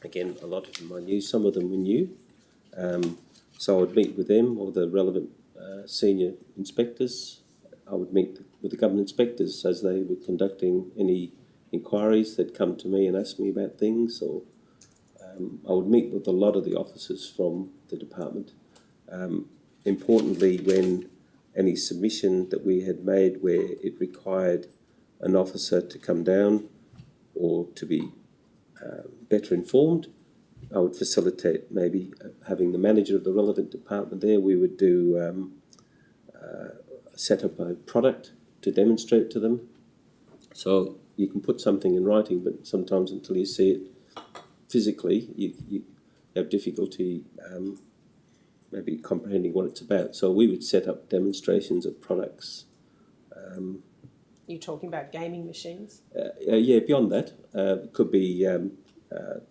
Again, a lot of them I knew, some of them were new. So I would meet with them or the relevant senior inspectors. I would meet with the government inspectors as they were conducting any inquiries. They'd come to me and ask me about things, or I would meet with a lot of the officers from the department. Importantly, when any submission that we had made where it required an officer to come down or to be better informed, I would facilitate maybe having the manager of the relevant department there. We would do set up a product to demonstrate to them. So you can put something in writing, but sometimes until you see it physically, you have difficulty maybe comprehending what it's about. So we would set up demonstrations of products. You're talking about gaming machines? Yeah, beyond that, it could be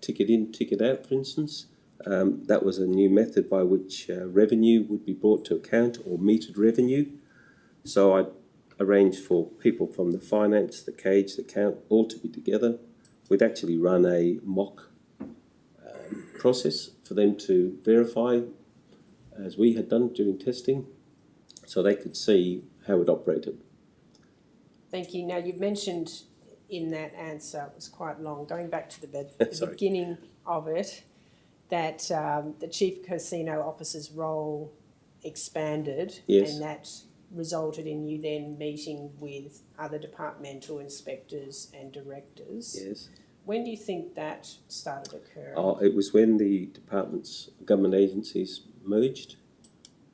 ticket in, ticket out, for instance. That was a new method by which revenue would be brought to account, or metered revenue. So I arranged for people from the finance, the cage, the count, all to be together. We'd actually run a mock process for them to verify, as we had done during testing, so they could see how it operated. Thank you. Now, you've mentioned in that answer, it was quite long, going back to the beginning of it, that the Chief Casino Officer's role expanded, yes, and that resulted in you then meeting with other departmental inspectors and directors. Yes. When do you think that started occurring? Oh, it was when the departments, government agencies merged.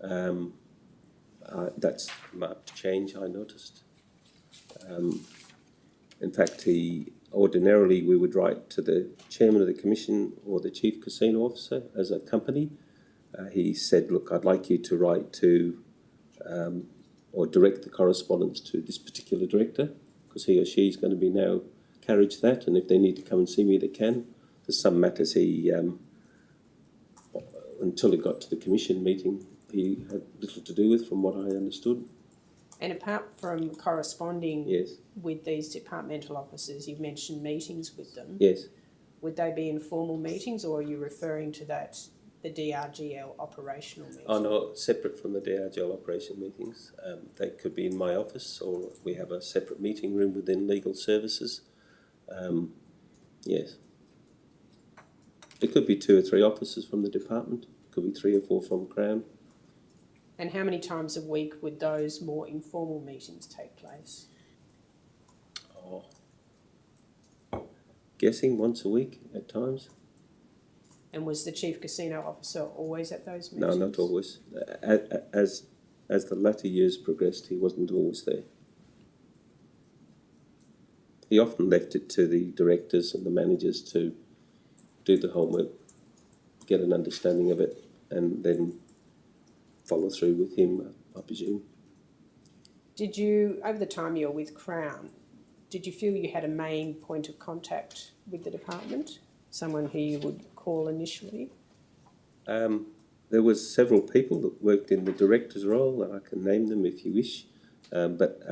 That's a marked change, I noticed. In fact, ordinarily we would write to the chairman of the commission or the chief casino officer as a company. He said, look, I'd like you to write to or direct the correspondence to this particular director, because he or she is going to be now carriage that, and if they need to come and see me, they can. There's some matters he, until it got to the commission meeting, he had little to do with, from what I understood. And apart from corresponding Yes. with these departmental officers, you've mentioned meetings with them. Yes. Would they be informal meetings, or are you referring to that, the DRGL operational meeting? Oh no, separate from the DRGL operation meetings. They could be in my office, or we have a separate meeting room within legal services. Yes. It could be 2 or 3 officers from the department. It could be 3 or 4 from Crown. And how many times a week would those more informal meetings take place? Oh, guessing once a week at times. And was the Chief Casino Officer always at those meetings? No, not always. As the latter years progressed, he wasn't always there. He often left it to the directors and the managers to do the homework, get an understanding of it, and then follow through with him, I presume. Did you, over the time you were with Crown, did you feel you had a main point of contact with the department? Someone who you would call initially? There was several people that worked in the director's role, and I can name them if you wish, but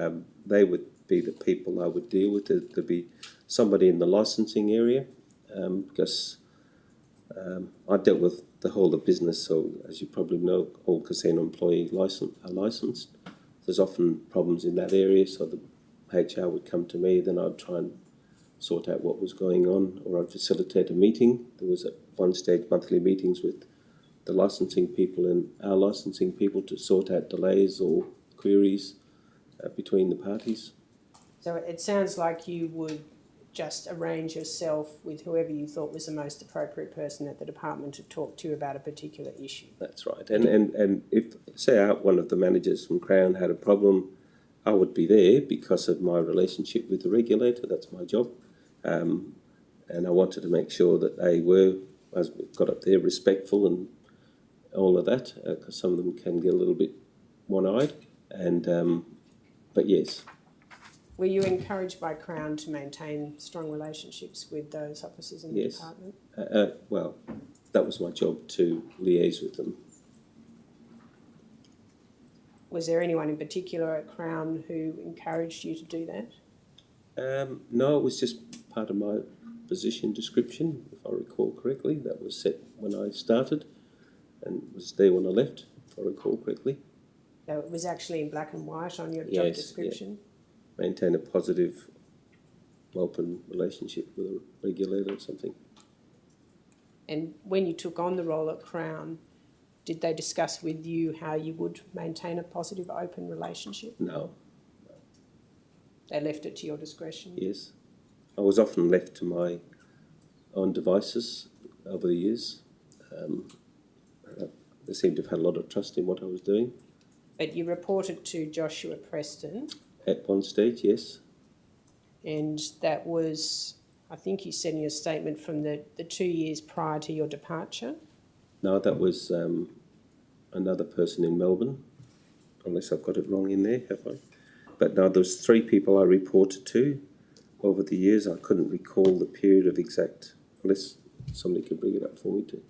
they would be the people I would deal with. There'd be somebody in the licensing area, because I dealt with the whole of business, so as you probably know, all casino employees are licensed. There's often problems in that area, so the HR would come to me, then I'd try and sort out what was going on, or I'd facilitate a meeting. There was at one stage monthly meetings with the licensing people and our licensing people to sort out delays or queries between the parties. So it sounds like you would just arrange yourself with whoever you thought was the most appropriate person at the department to talk to you about a particular issue. That's right. And if, say, one of the managers from Crown had a problem, I would be there because of my relationship with the regulator. That's my job. And I wanted to make sure that they were, as we got up there, respectful and all of that, because some of them can get a little bit one-eyed. And but yes. Were you encouraged by Crown to maintain strong relationships with those officers in the yes. department? Well, that was my job, to liaise with them. Was there anyone in particular at Crown who encouraged you to do that? No, it was just part of my position description, if I recall correctly. That was set when I started and was there when I left, if I recall correctly. So it was actually in black and white on your job description? Yeah. Maintain a positive, open relationship with a regulator or something. And when you took on the role at Crown, did they discuss with you how you would maintain a positive, open relationship? No. They left it to your discretion? Yes. I was often left to my own devices over the years. They seemed to have had a lot of trust in what I was doing. But you reported to Joshua Preston, At one stage, yes. and that was, I think you said in your statement, from the 2 years prior to your departure. No, that was another person in Melbourne, unless I've got it wrong in there, have I? But no, there was 3 people I reported to over the years. I couldn't recall the period of exact, unless somebody could bring it up for me too.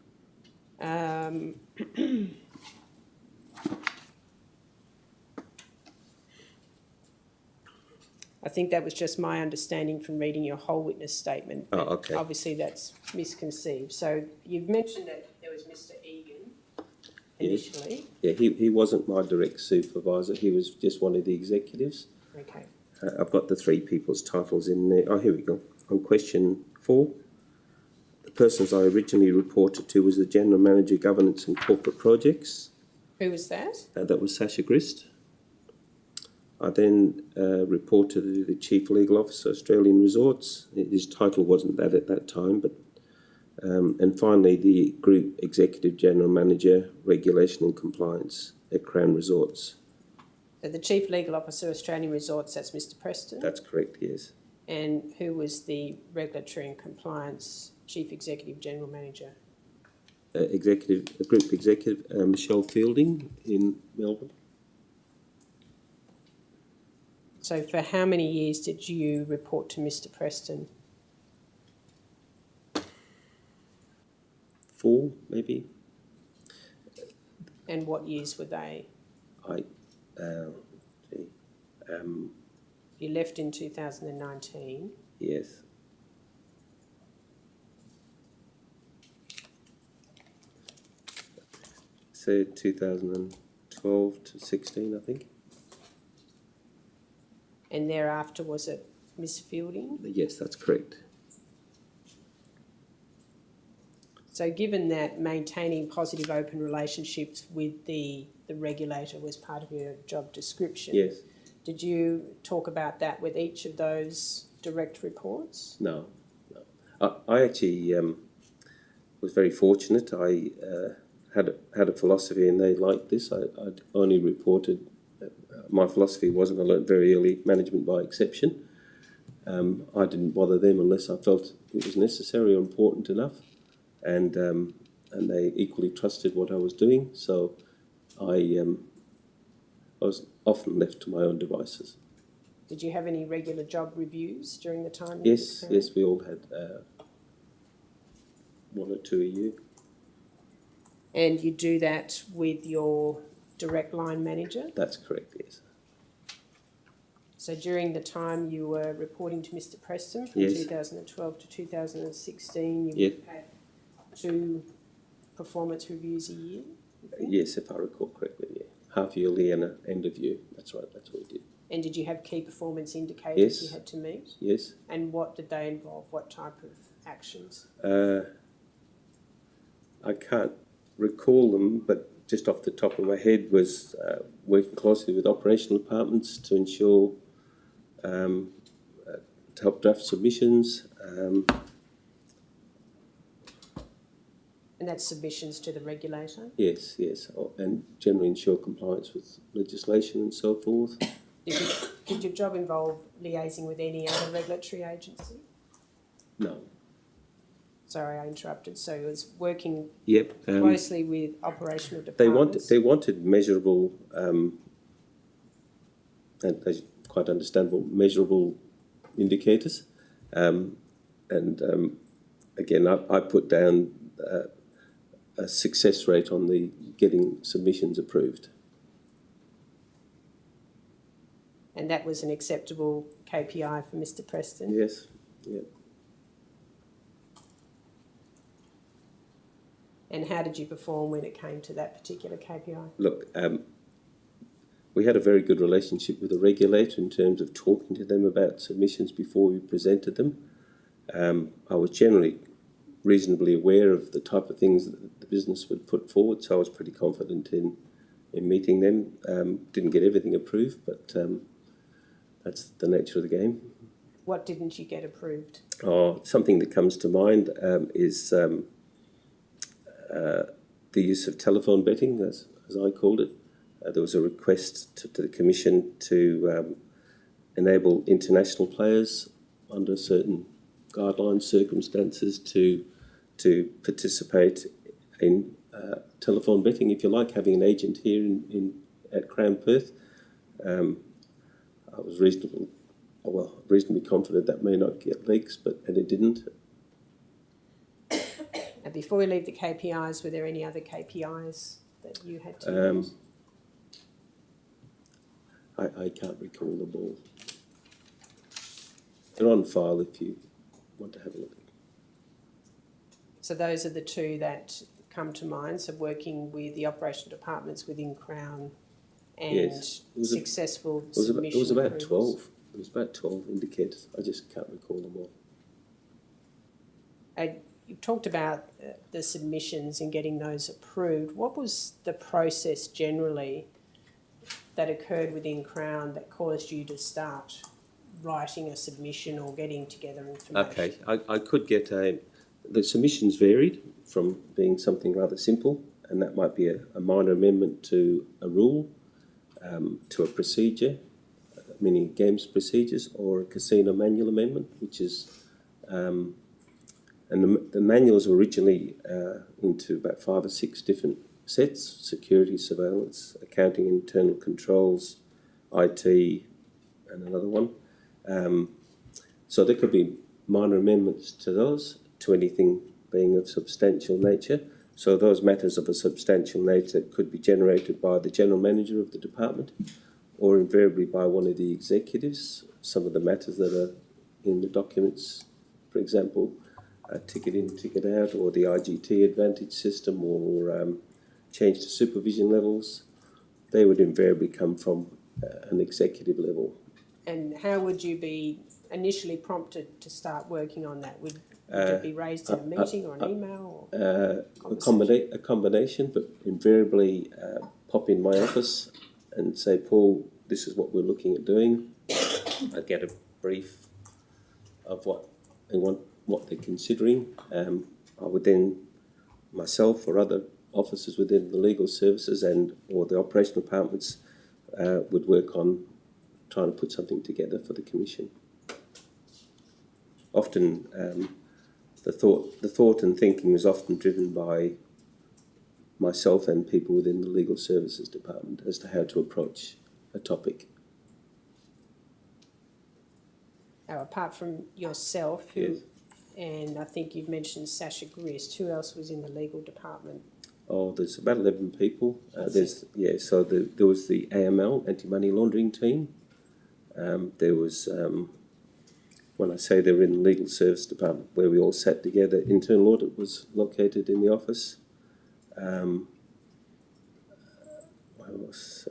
I think that was just my understanding from reading your whole witness statement. Oh, okay. Obviously, that's misconceived. So you've mentioned that there was Mr. Egan initially. Yeah, he wasn't my direct supervisor. He was just one of the executives. Okay. I've got the 3 people's titles in there. Oh, here we go. On question 4, the persons I originally reported to was the General Manager, Governance and Corporate Projects. Who was that? That was Sasha Grist. I then reported to the Chief Legal Officer, Australian Resorts. His title wasn't that at that time, but and finally the Group Executive General Manager, Regulation and Compliance at Crown Resorts. So the Chief Legal Officer, Australian Resorts, that's Mr. Preston. That's correct, yes. And who was the Regulatory and Compliance Chief Executive General Manager? Group Executive Michelle Fielding in Melbourne. So for how many years did you report to Mr. Preston? 4, maybe. And what years were they? You left in 2019. Yes. So 2012 to 16, I think. And thereafter, was it Miss Fielding? Yes, that's correct. So given that maintaining positive open relationships with the regulator was part of your job description, Yes. did you talk about that with each of those direct reports? No. I actually was very fortunate. I had a philosophy, and they liked this. I'd only reported. My philosophy wasn't, I learnt very early, management by exception. I didn't bother them unless I felt it was necessary or important enough, and they equally trusted what I was doing. So I was often left to my own devices. Did you have any regular job reviews during the time? Yes, we all had 1 or 2 a year. And you do that with your direct line manager? That's correct, yes. So during the time you were reporting to Mr. Preston from Yes. 2012 to 2016, you Yes. had 2 performance reviews a year? Yes, if I recall correctly, yeah. Half yearly and an end of year. That's right, that's what we did. And did you have key performance indicators Yes. you had to meet? Yes. And what did they involve? What type of actions? I can't recall them, but just off the top of my head was working closely with operational departments to ensure, to help draft submissions. And that's submissions to the regulator? Yes, and generally ensure compliance with legislation and so forth. Did your job involve liaising with any other regulatory agency? No. Sorry, I interrupted. So it was working Yep. closely with operational departments. They wanted measurable, and as quite understandable, measurable indicators, again, I put down a success rate on the getting submissions approved. And that was an acceptable KPI for Mr. Preston? Yes. Yeah. And how did you perform when it came to that particular KPI? Look, we had a very good relationship with the regulator in terms of talking to them about submissions before we presented them. I was generally reasonably aware of the type of things that the business would put forward, so I was pretty confident in meeting them. Didn't get everything approved, but that's the nature of the game. What didn't you get approved? Something that comes to mind is the use of telephone betting, as I called it. There was a request to the Commission to enable international players under certain guidelines, circumstances to participate in telephone betting, if you like, having an agent here at Crown Perth. I was reasonably confident that may not get leaks, and it didn't. And before we leave the KPIs, were there any other KPIs that you had to meet? I can't recall them all. They're on file if you want to have a look. So those are the two that come to mind. So working with the operational departments within Crown and Yes. successful It submission was about approvals. 12. It was about 12 indicators. I just can't recall them all. You talked about the submissions and getting those approved. What was the process generally that occurred within Crown that caused you to start writing a submission or getting together information? Okay, I could get the submissions varied from being something rather simple, and that might be a minor amendment to a rule, to a procedure, meaning games procedures, or a casino manual amendment, which is, and the manuals were originally into about 5 or 6 different sets: security, surveillance, accounting, internal controls, IT, and another one. So there could be minor amendments to those, to anything being of substantial nature. So those matters of a substantial nature could be generated by the general manager of the department, or invariably by one of the executives. Some of the matters that are in the documents, for example, ticket in, ticket out, or the IGT advantage system, or change to supervision levels, they would invariably come from an executive level. And how would you be initially prompted to start working on that? Would it be raised in a meeting or an email? Or a combination, but invariably pop in my office and say, Paul, this is what we're looking at doing. I'd get a brief of what they want, what they're considering. I would then, myself or other officers within the legal services or the operational departments would work on trying to put something together for the Commission. Often the thought and thinking is often driven by myself and people within the legal services department as to how to approach a topic. Now, apart from yourself, Yes. And I think you've mentioned Sasha Grist, who else was in the legal department? Oh, there's about 11 people. So there was the AML, anti-money laundering team. There was, when I say they were in the legal service department, where we all sat together, internal audit was located in the office. What else?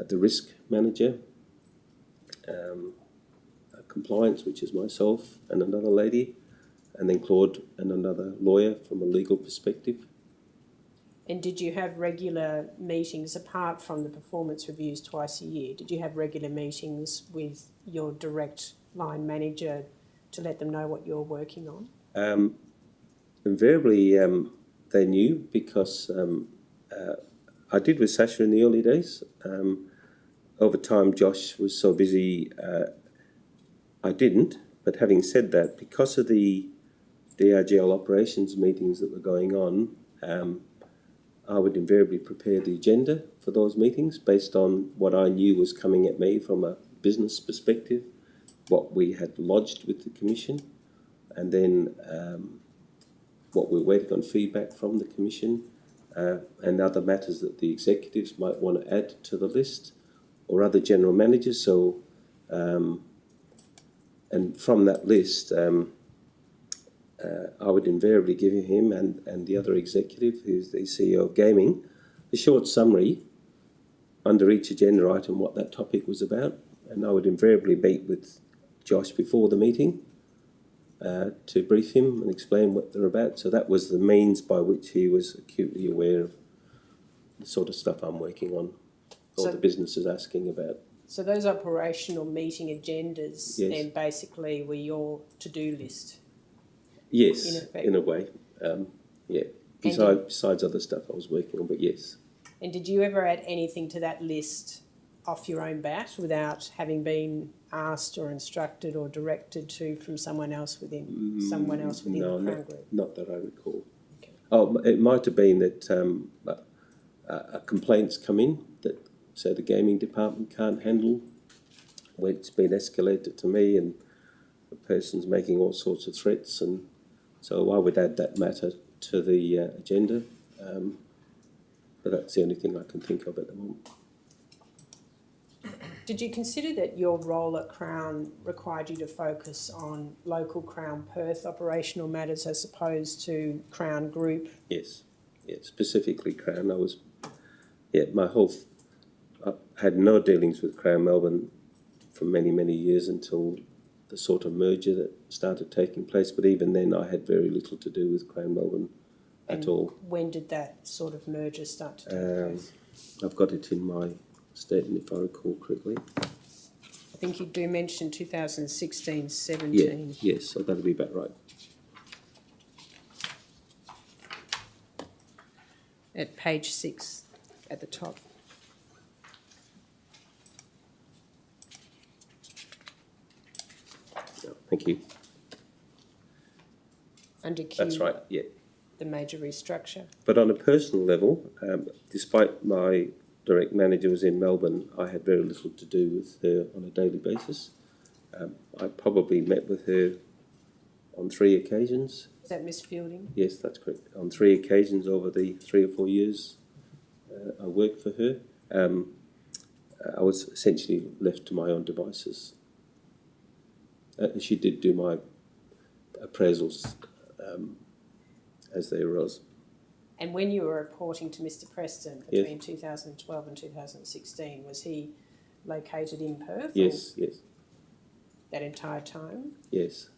The risk manager, compliance, which is myself and another lady, and then Claude and another lawyer from a legal perspective. And did you have regular meetings apart from the performance reviews twice a year? Did you have regular meetings with your direct line manager to let them know what you're working on? Invariably, they knew because I did with Sasha in the early days. Over time, Josh was so busy, I didn't. But having said that, because of the DRGL operations meetings that were going on, I would invariably prepare the agenda for those meetings based on what I knew was coming at me from a business perspective, what we had lodged with the Commission, and then what we're waiting on feedback from the Commission, and other matters that the executives might want to add to the list, or other general managers. So, and from that list, I would invariably give him and the other executive, who's the CEO of gaming, a short summary under each agenda item what that topic was about. And I would invariably meet with Josh before the meeting to brief him and explain what they're about. So that was the means by which he was acutely aware of the sort of stuff I'm working on, or the business is asking about. So those operational meeting agendas Yes. then basically were your to-do list? Yes, in a way. Yeah, besides other stuff I was working on, but yes. And did you ever add anything to that list off your own bat without having been asked or instructed or directed to from someone else within the Crown Group? Not that I recall. Okay. Oh, it might have been that complaints come in that say the gaming department can't handle, where it's been escalated to me and the person's making all sorts of threats, and so I would add that matter to the agenda. But that's the only thing I can think of at the moment. Did you consider that your role at Crown required you to focus on local Crown Perth operational matters as opposed to Crown Group? Yes, specifically Crown. I had no dealings with Crown Melbourne for many, many years until the sort of merger that started taking place. But even then, I had very little to do with Crown Melbourne at all. When did that sort of merger start to take place? I've got it in my statement, if I recall correctly. I think you do mention 2016-17. Yes, so that'll be about right. At page 6 at the top. Yeah, thank you. Under Q, that's right, yeah. The major restructure. But on a personal level, despite my direct manager was in Melbourne, I had very little to do with her on a daily basis. I probably met with her on 3 occasions. Is that Miss Fielding? Yes, that's correct. On 3 occasions over the 3 or 4 years I worked for her. I was essentially left to my own devices. She did do my appraisals as they arose. And when you were reporting to Mr. Preston between 2012 and 2016, was he located in Perth? Yes. That entire time? Yes.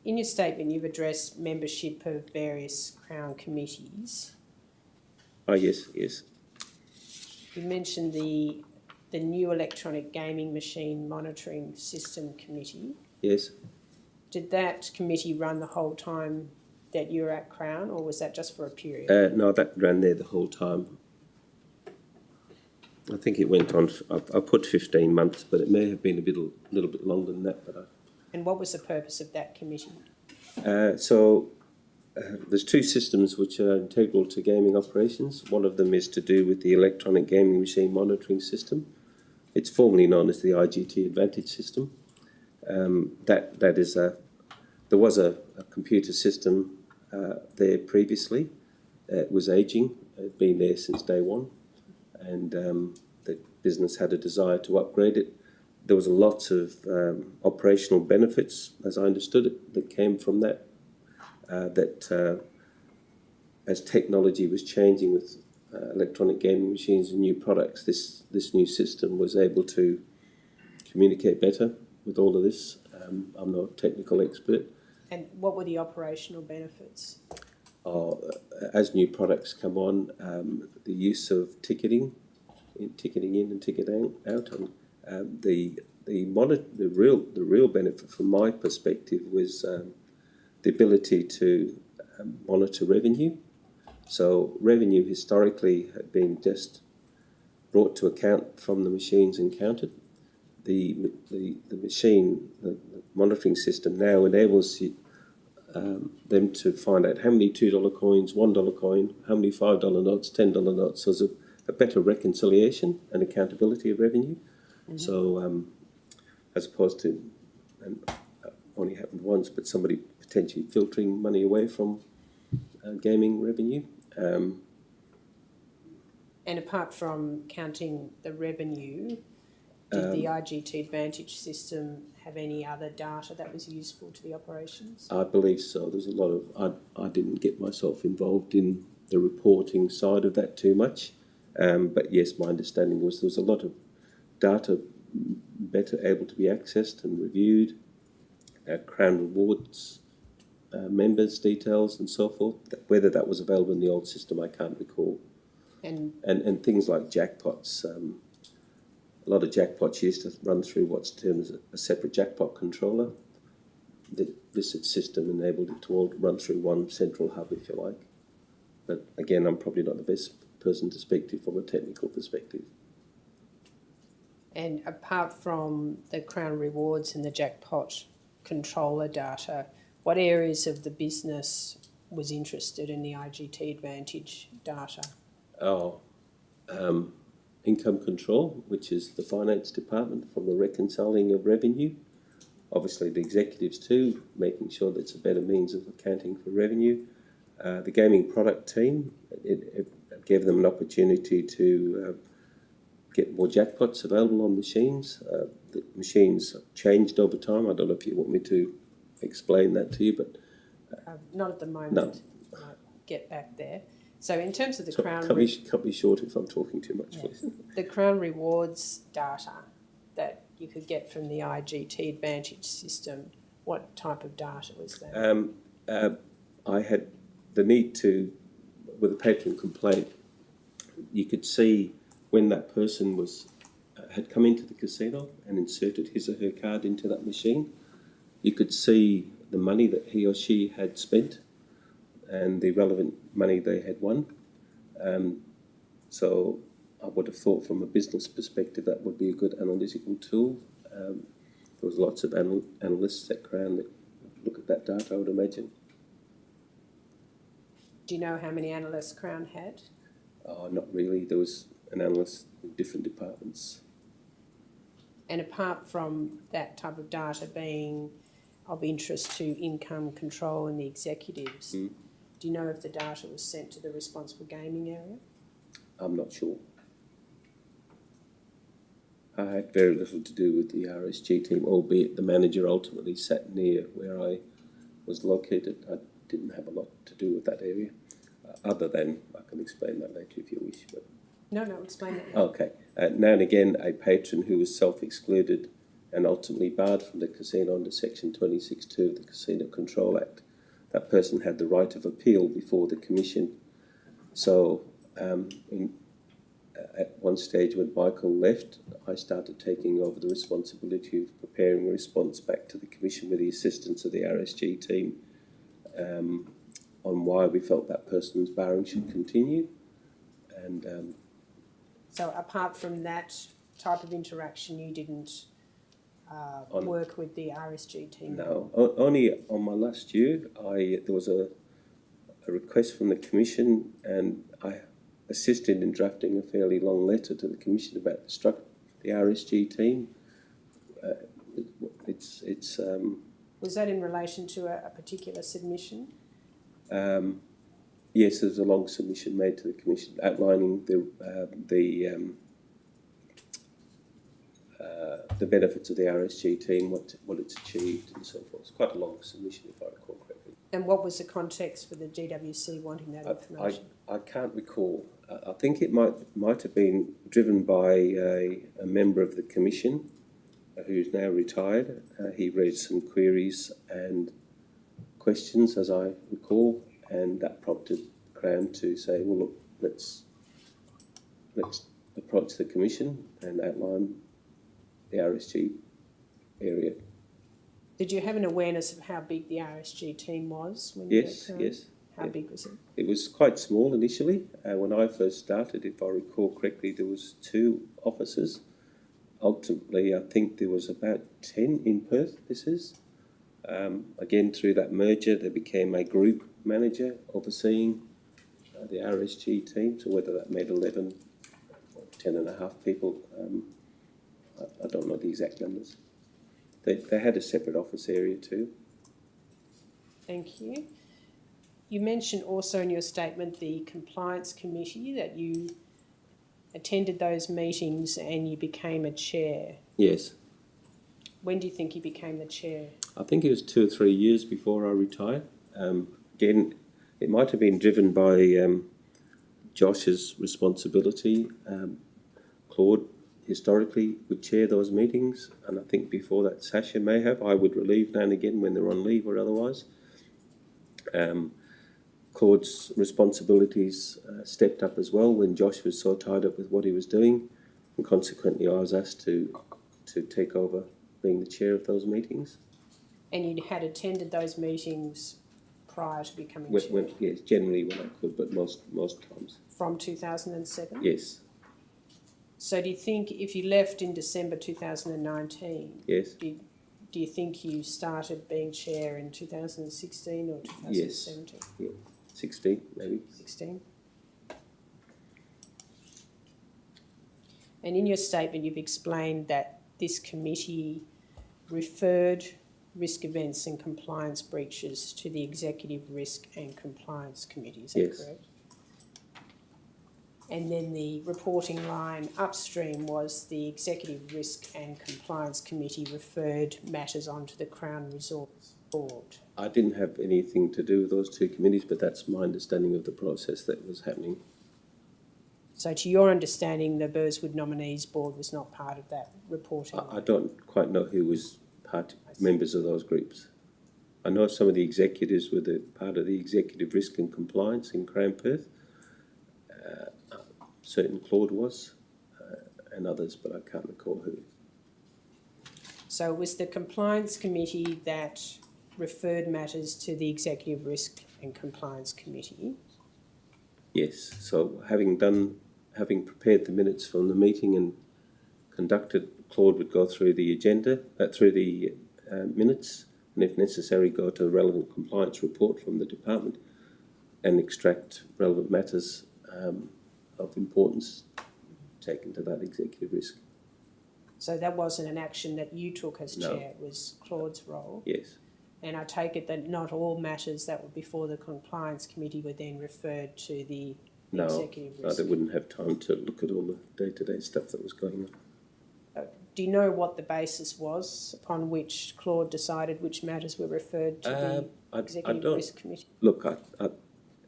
In your statement, you've addressed membership of various Crown committees. Oh, yes. You mentioned the new electronic gaming machine monitoring system committee. Yes. Did that committee run the whole time that you were at Crown, or was that just for a period? No, that ran there the whole time. I think it went on, I put 15 months, but it may have been a little bit longer than that. And what was the purpose of that committee? There's 2 systems which are integral to gaming operations. One of them is to do with the electronic gaming machine monitoring system. It's formerly known as the IGT Advantage system. There was a computer system there previously. It was ageing. It had been there since day one, and the business had a desire to upgrade it. There was a lot of operational benefits, as I understood it, that came from that. As technology was changing with electronic gaming machines and new products, this new system was able to communicate better with all of this. I'm not a technical expert. And what were the operational benefits? As new products come on, the use of ticketing in and ticketing out, and the real benefit from my perspective was the ability to monitor revenue. So revenue historically had been just brought to account from the machines and counted. The monitoring system now enables them to find out how many $2 coins, $1 coin, how many $5 notes, $10 notes. So there's a better reconciliation and accountability of revenue. Mm-hmm. So as opposed to, and only happened once, but somebody potentially filtering money away from gaming revenue. And apart from counting the revenue, did the IGT Advantage system have any other data that was useful to the operations? I believe so. There's a lot of... I didn't get myself involved in the reporting side of that too much. But yes, my understanding was there was a lot of data better able to be accessed and reviewed. Crown Rewards, members' details and so forth. Whether that was available in the old system, I can't recall. And things like jackpots. A lot of jackpots used to run through what's termed as a separate jackpot controller. the visit system enabled it to all run through one central hub, if you like. But again, I'm probably not the best person to speak to from a technical perspective. And apart from the Crown Rewards and the jackpot controller data, what areas of the business was interested in the IGT Advantage data? Income control, which is the finance department, from the reconciling of revenue. Obviously the executives too, making sure that it's a better means of accounting for revenue. The gaming product team, it gave them an opportunity to get more jackpots available on machines. The machines changed over time. I don't know if you want me to explain that to you, but... Not at the moment. No. Might get back there. So in terms of the So Crown... cut me short if I'm talking too much, please. The Crown Rewards data that you could get from the IGT Advantage system, what type of data was that? I had the need to, with a patron complaint, you could see when that person had come into the casino and inserted his or her card into that machine. You could see the money that he or she had spent and the relevant money they had won. So I would have thought from a business perspective that would be a good analytical tool. There was lots of analysts at Crown that look at that data, I would imagine. Do you know how many analysts Crown had? Not really. There was an analyst in different departments. And apart from that type of data being of interest to income control and the executives, do you know if the data was sent to the responsible gaming area? I'm not sure. I had very little to do with the RSG team, albeit the manager ultimately sat near where I was located. I didn't have a lot to do with that area, other than, I can explain that later if you wish. But No, explain that. Okay. Now and again, a patron who was self-excluded and ultimately barred from the casino under Section 26(2) of the Casino Control Act, that person had the right of appeal before the Commission. So at one stage when Michael left, I started taking over the responsibility of preparing a response back to the Commission with the assistance of the RSG team on why we felt that person's barring should continue. And so apart from that type of interaction, you didn't work with the RSG team? No, only on my last year, there was a request from the Commission, and I assisted in drafting a fairly long letter to the Commission about the RSG team. Was that in relation to a particular submission? Yes, there's a long submission made to the Commission outlining the benefits of the RSG team, what it's achieved, and so forth. It's quite a long submission, if I recall correctly. And what was the context for the GWC wanting that information? I can't recall. I think it might have been driven by a member of the Commission who's now retired. He raised some queries and questions, as I recall, and that prompted Crown to say, well, look, let's approach the Commission and outline the RSG area. Did you have an awareness of how big the RSG team was? When you Yes, yes. How big was it? It was quite small initially. When I first started, if I recall correctly, there was 2 officers. Ultimately, I think there was about 10 in Perth, this is. Again, through that merger, there became a group manager overseeing the RSG team. So whether that made 11 or 10 and a half people, I don't know the exact numbers. They had a separate office area too. Thank you. You mentioned also in your statement the compliance committee, that you attended those meetings and you became a chair. Yes. When do you think you became the chair? I think it was 2 or 3 years before I retired. Again, it might have been driven by Josh's responsibility. Claude historically would chair those meetings, and I think before that Sasha may have. I would relieve now and again when they're on leave or otherwise. Claude's responsibilities stepped up as well when Josh was so tied up with what he was doing, and consequently I was asked to take over being the chair of those meetings. And you had attended those meetings prior to becoming chair? Yes, generally when I could, but most times. From 2007? Yes. So do you think if you left in December 2019, Yes. do you think you started being chair in 2016 or 2017? Yes. Yeah. 16 maybe. 16. And in your statement you've explained that this committee referred risk events and compliance breaches to the Executive Risk and Compliance Committee, is that Yes. correct? And then the reporting line upstream was the Executive Risk and Compliance Committee referred matters onto the Crown Resorts Board. I didn't have anything to do with those two committees, but that's my understanding of the process that was happening. So to your understanding, the Burswood Nominees Board was not part of that reporting line? I don't quite know who was members of those groups. I know some of the executives were part of the Executive Risk and Compliance in Crown Perth. Certain Claude was, and others, but I can't recall who. So it was the Compliance Committee that referred matters to the Executive Risk and Compliance Committee? Yes, so having prepared the minutes from the meeting and conducted, Claude would go through the agenda, through the minutes, and if necessary go to a relevant compliance report from the department and extract relevant matters of importance taken to that executive risk. So that wasn't an action that you took as No. chair, it was Claude's role? Yes. And I take it that not all matters that were before the Compliance Committee were then referred to the Executive No, Risk? they wouldn't have time to look at all the day-to-day stuff that was going on. Do you know what the basis was upon which Claude decided which matters were referred to the Executive Risk Committee? Look,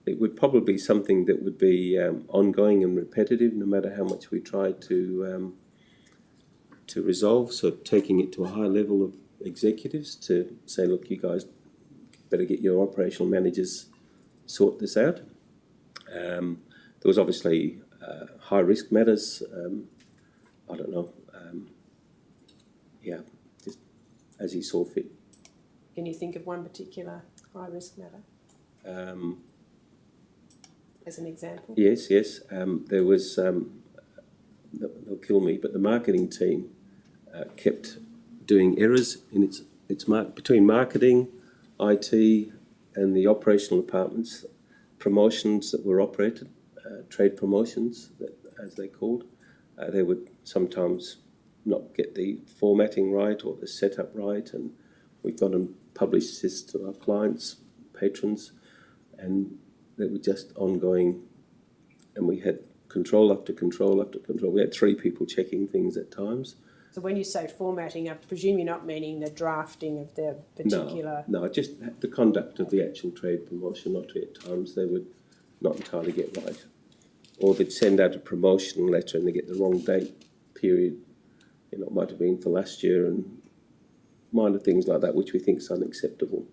it would probably be something that would be ongoing and repetitive, no matter how much we tried to resolve. So taking it to a high level of executives to say, look, you guys better get your operational managers sort this out. There was obviously high risk matters. I don't know. Just as he saw fit. Can you think of one particular high risk matter as an example? Yes. There was, they'll kill me, but the marketing team kept doing errors in its between marketing, IT, and the operational departments. Promotions that were operated, trade promotions, as they called, they would sometimes not get the formatting right or the setup right, and we've gone and published this to our clients, patrons, and they were just ongoing, and we had control after control after control. We had 3 people checking things at times. So when you say formatting, I presume you're not meaning the drafting of the particular... No, just the conduct of the actual trade promotion. Not at times they would not entirely get right. Or they'd send out a promotion letter and they get the wrong date period. You know, it might have been for last year, and minor things like that, which we think is unacceptable.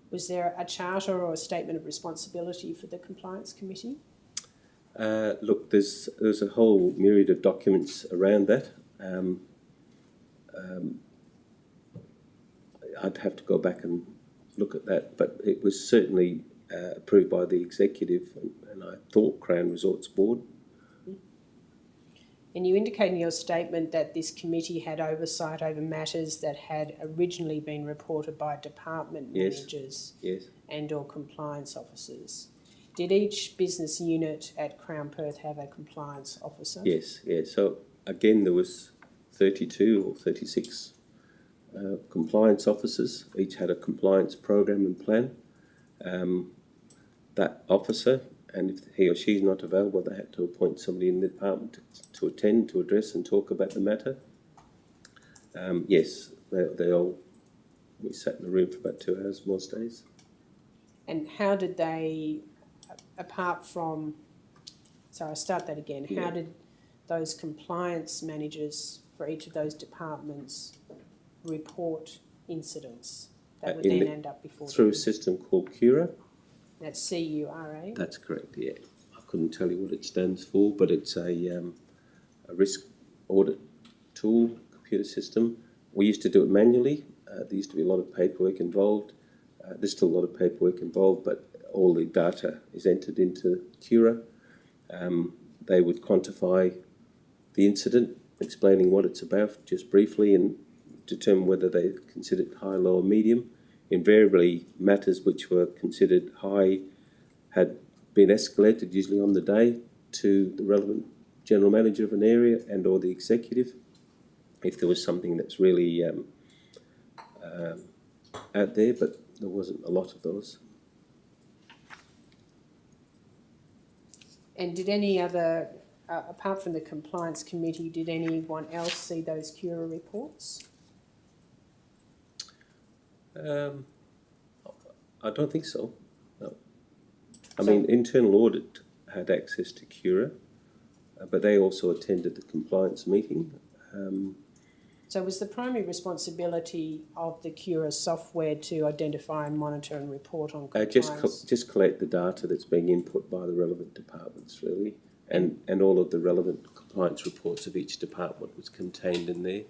Was there a charter or a statement of responsibility for the Compliance Committee? Look, there's a whole myriad of documents around that. I'd have to go back and look at that, but it was certainly approved by the executive and I thought Crown Resorts Board. And you indicate in your statement that this committee had oversight over matters that had originally been reported by department managers and or compliance officers. Did each business unit at Crown Perth have a compliance officer? Yes. So again, there was 32 or 36 compliance officers. Each had a compliance program and plan. That officer, and if he or she is not available, they had to appoint somebody in the department to attend, to address and talk about the matter. Yes, we sat in the room for about 2 hours most days. And how did they, apart from, so I'll start that again, how did those compliance managers for each of those departments report incidents that would then end up before through a system called CURA. That's CURA? That's correct, yeah. I couldn't tell you what it stands for, but it's a risk audit tool, computer system. We used to do it manually. There used to be a lot of paperwork involved. There's still a lot of paperwork involved, but all the data is entered into Cura. They would quantify the incident, explaining what it's about just briefly, and determine whether they considered high, low, or medium. Invariably, matters which were considered high had been escalated, usually on the day, to the relevant general manager of an area and or the executive. If there was something that's really out there, but there wasn't a lot of those. And did any other, apart from the compliance committee, did anyone else see those Cura reports? I don't think so, no. I mean, internal audit had access to Cura, but they also attended the compliance meeting. So was the primary responsibility of the Cura software to identify and monitor and report on compliance? Just collect the data that's being input by the relevant departments, really, and all of the relevant compliance reports of each department was contained in there.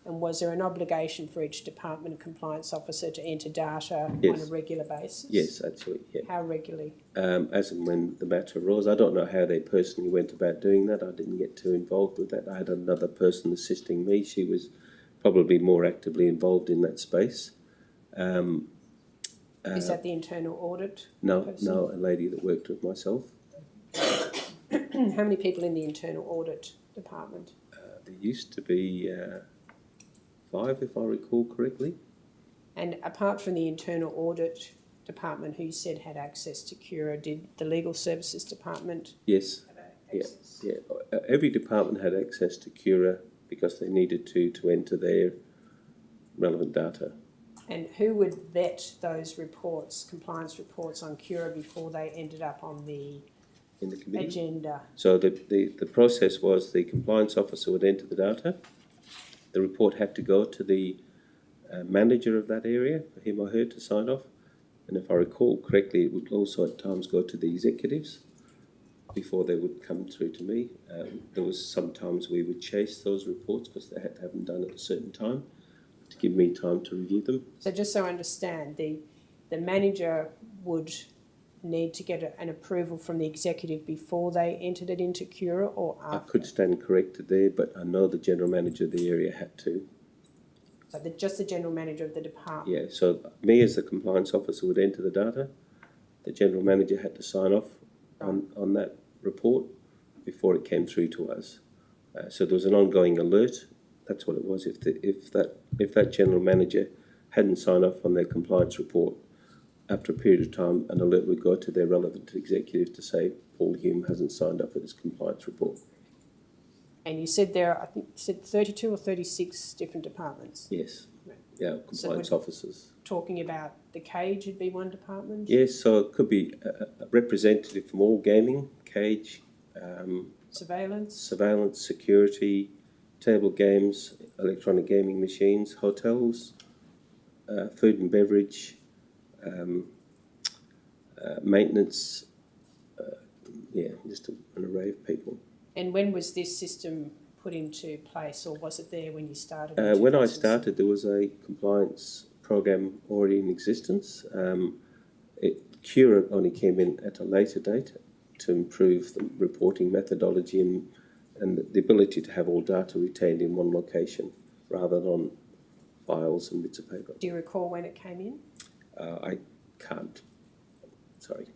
And was there an obligation for each department compliance officer to enter data on a regular basis? Yes, absolutely. Yeah. How regularly? As and when the matter arose. I don't know how they personally went about doing that. I didn't get too involved with that. I had another person assisting me. She was probably more actively involved in that space. Is that the internal audit? No, person? no, a lady that worked with myself. How many people in the internal audit department? There used to be 5, if I recall correctly. And apart from the internal audit department, who you said had access to Cura, did the legal services department Yes. have access? Yeah. Every department had access to Cura because they needed to enter their relevant data. And who would vet those reports, compliance reports on Cura, before they ended up on the In the committee. agenda? So the process was the compliance officer would enter the data. The report had to go to the manager of that area for him or her to sign off. And if I recall correctly, it would also at times go to the executives before they would come through to me. There was sometimes we would chase those reports because they had to have them done at a certain time to give me time to review them. So just so I understand, the manager would need to get an approval from the executive before they entered it into Cura, or after? I could stand corrected there, but I know the general manager of the area had to. So just the general manager of the department? Yeah, so me as the compliance officer would enter the data. The general manager had to sign off on that report before it came through to us. So there was an ongoing alert. That's what it was. If that general manager hadn't signed off on their compliance report, after a period of time, an alert would go to their relevant executive to say Paul Hume hasn't signed up for his compliance report. And you said I think you said 32 or 36 different departments? Yes. Right. Yeah, compliance officers. Talking about the cage would be one department? Yes, so it could be a representative from all gaming, cage, Surveillance, security, table games, electronic gaming machines, hotels, food and beverage, maintenance, just an array of people. And when was this system put into place, or was it there when you started? When I started, there was a compliance program already in existence. Cura only came in at a later date to improve the reporting methodology and the ability to have all data retained in one location rather than on files and bits of paper. Do you recall when it came in? I can't. Sorry.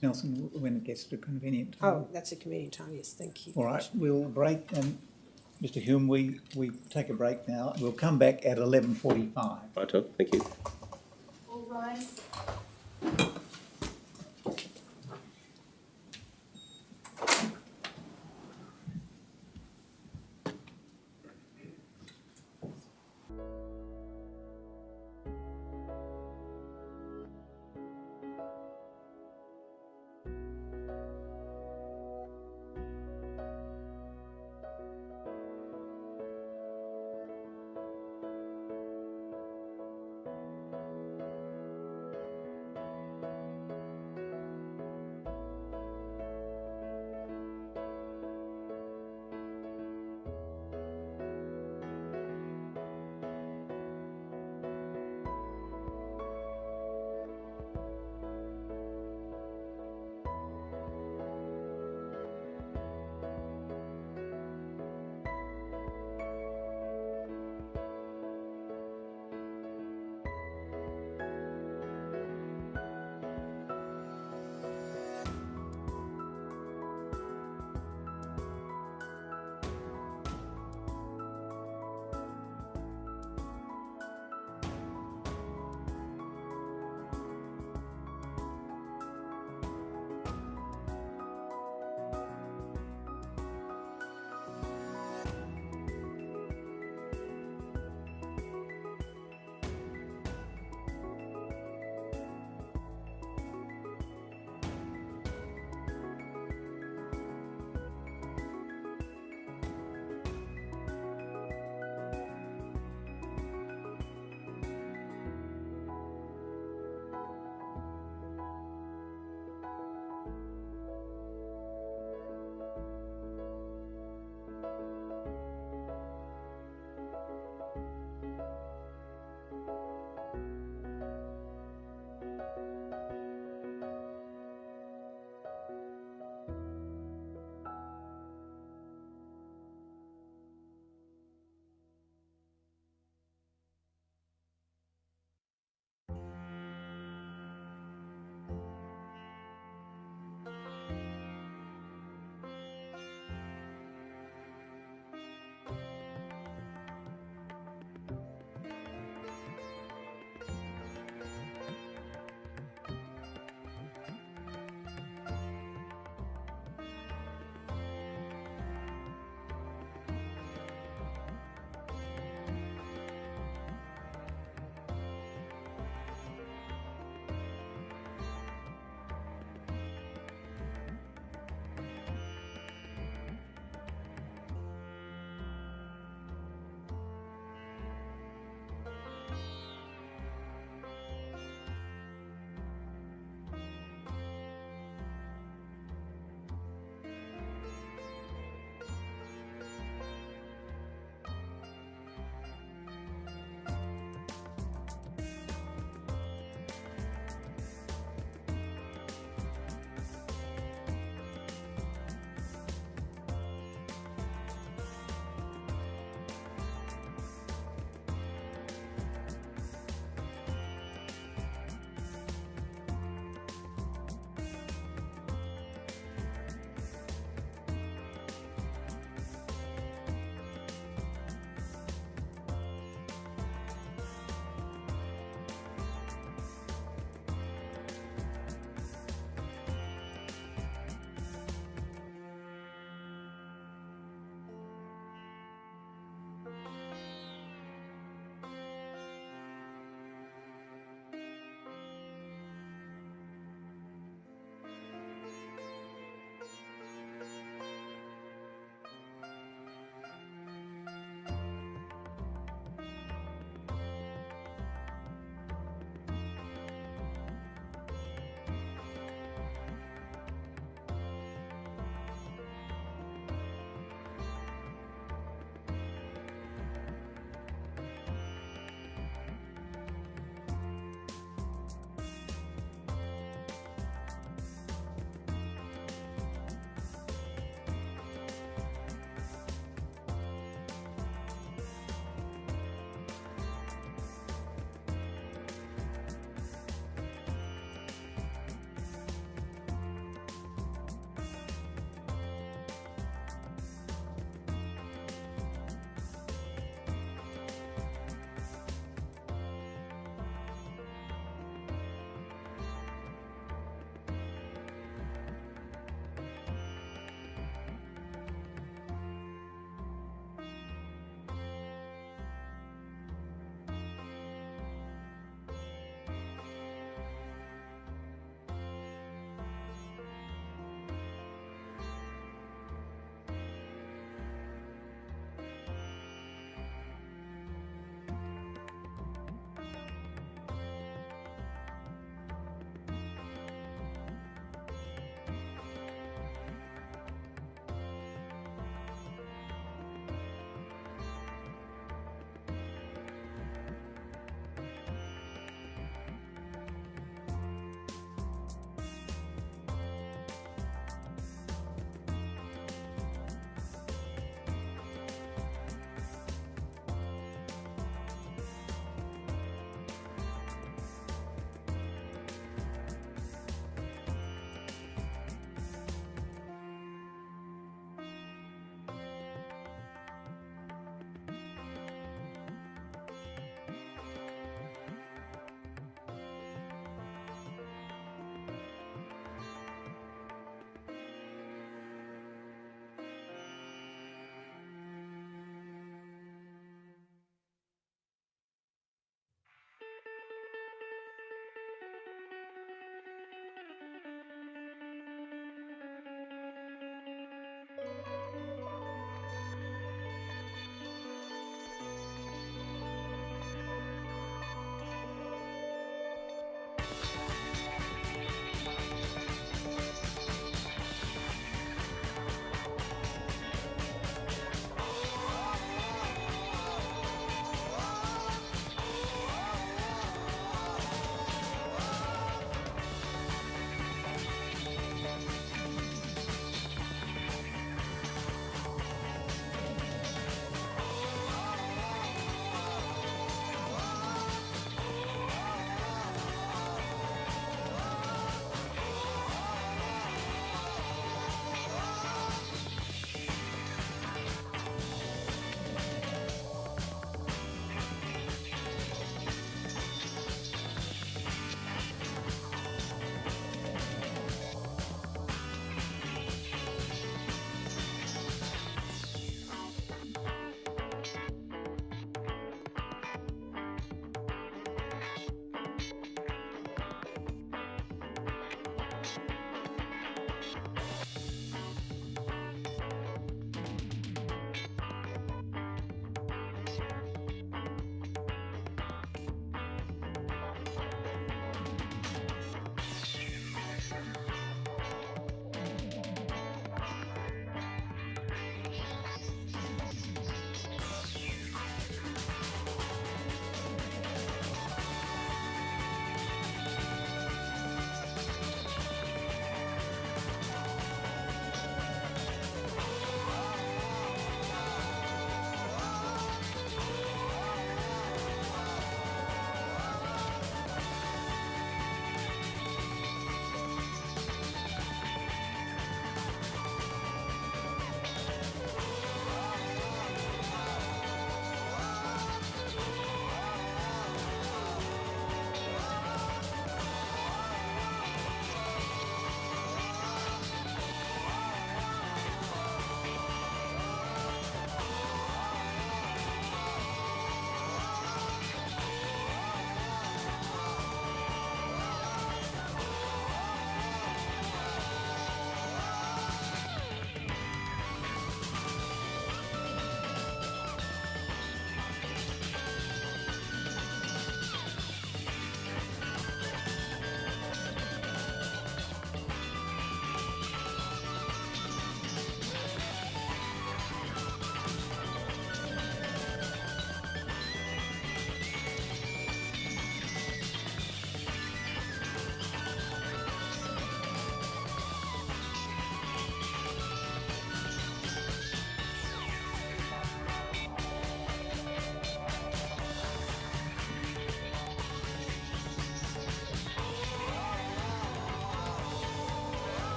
Nelson, when it gets to a convenient time. Oh, that's a convenient time, yes, thank you. All right, we'll break, and Mr Hume, we take a break now. We'll come back at 11:45. Righto, thank you. All rise.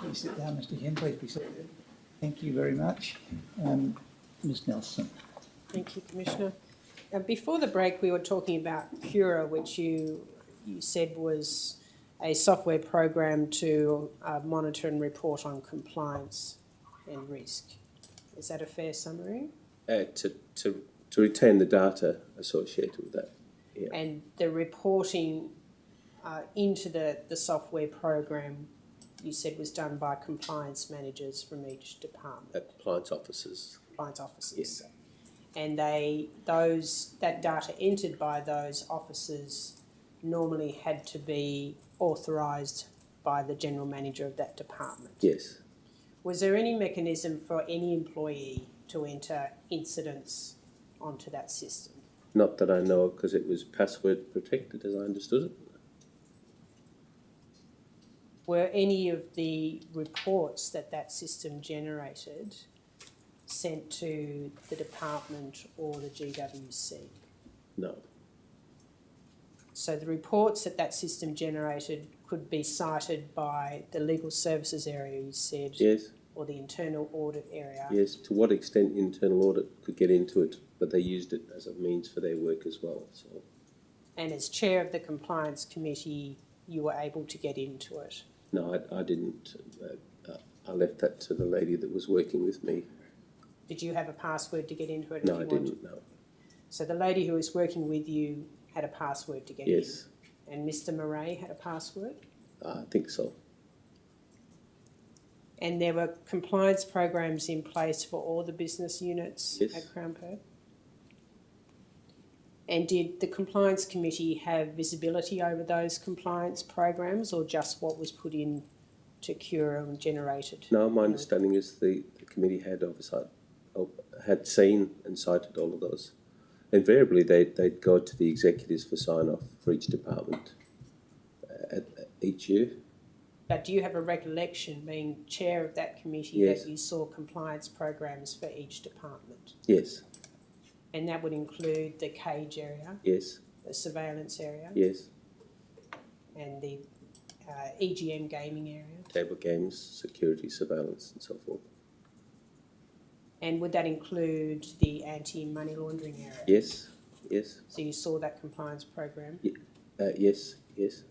you sit down, Mr. Hume, please be seated. Thank you very much. Ms Nelson. Thank you, Commissioner. Before the break, we were talking about Cura, which you said was a software program to monitor and report on compliance and risk. Is that a fair summary? To retain the data associated with that. Yeah. And the reporting into the software program, you said, was done by compliance managers from each department. Compliance officers. Compliance officers. Yes. And that data entered by those officers normally had to be authorised by the general manager of that department. Yes. Was there any mechanism for any employee to enter incidents onto that system? Not that I know of, because it was password protected, as I understood it. Were any of the reports that system generated sent to the department or the GWC? No. So the reports that system generated could be cited by the legal services area, you said? Yes. Or the internal audit area? Yes. To what extent internal audit could get into it, but they used it as a means for their work as well. So. And as chair of the compliance committee, you were able to get into it? No, I didn't. I left that to the lady that was working with me. Did you have a password to get into it? No, I didn't, no. So the lady who was working with you had a password to get in? Yes. And Mr. Murray had a password? I think so. And there were compliance programs in place for all the business units Yes. at Crown Perth? And did the compliance committee have visibility over those compliance programs, or just what was put in to Cura and generated? No, my understanding is the committee had oversight, had seen and cited all of those. Invariably, they'd go to the executives for sign-off for each department each year. But do you have a recollection, being chair of that committee, Yes. that you saw compliance programs for each department? Yes. And that would include the cage area, Yes. the surveillance area, Yes. and the EGM gaming area? Table games, security, surveillance, and so forth. And would that include the anti-money laundering area? Yes. Yes. So you saw that compliance program? Yes. Yes.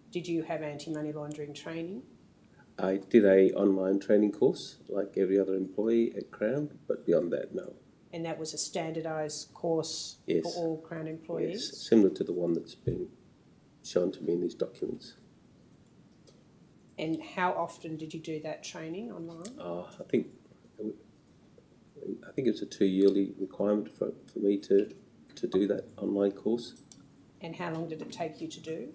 Did you have anti-money laundering training? I did a online training course, like every other employee at Crown, but beyond that, no. And that was a standardised course Yes. for all Crown employees? Yes, similar to the one that's been shown to me in these documents. And how often did you do that training online? I think it's a 2-yearly requirement for me to do that online course. And how long did it take you to do?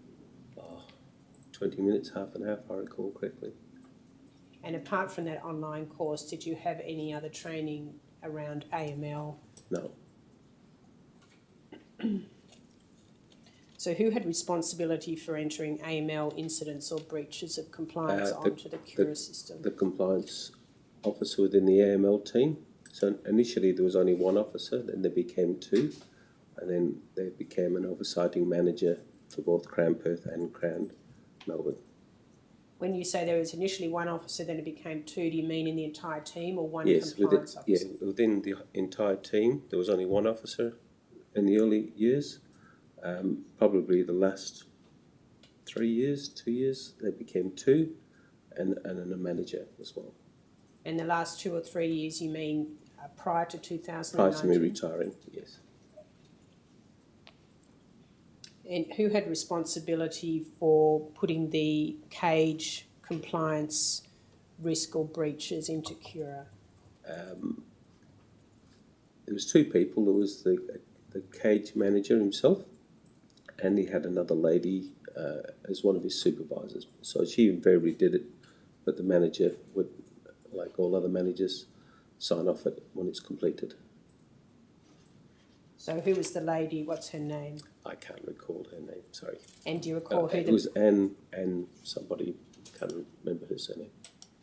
20 minutes, half an hour, if I recall correctly. And apart from that online course, did you have any other training around AML? No. So who had responsibility for entering AML incidents or breaches of compliance onto the Cura system? The compliance officer within the AML team. So initially there was only one officer, then there became 2, and then there became an oversighting manager for both Crown Perth and Crown Melbourne. When you say there was initially one officer, then it became 2, do you mean in the entire team or one Yes, compliance officer? within the entire team there was only one officer in the early years. Probably the last 3 years, 2 years, there became 2, and then a manager as well. And the last 2 or 3 years, you mean prior to 2019? Prior to me retiring, yes. And who had responsibility for putting the cage compliance risk or breaches into Cura? There was 2 people. There was the cage manager himself, and he had another lady as one of his supervisors. So she invariably did it, but the manager would, like all other managers, sign off it when it's completed. So who was the lady? What's her name? I can't recall her name, sorry. And do you recall who It was Anne somebody, can't remember her surname.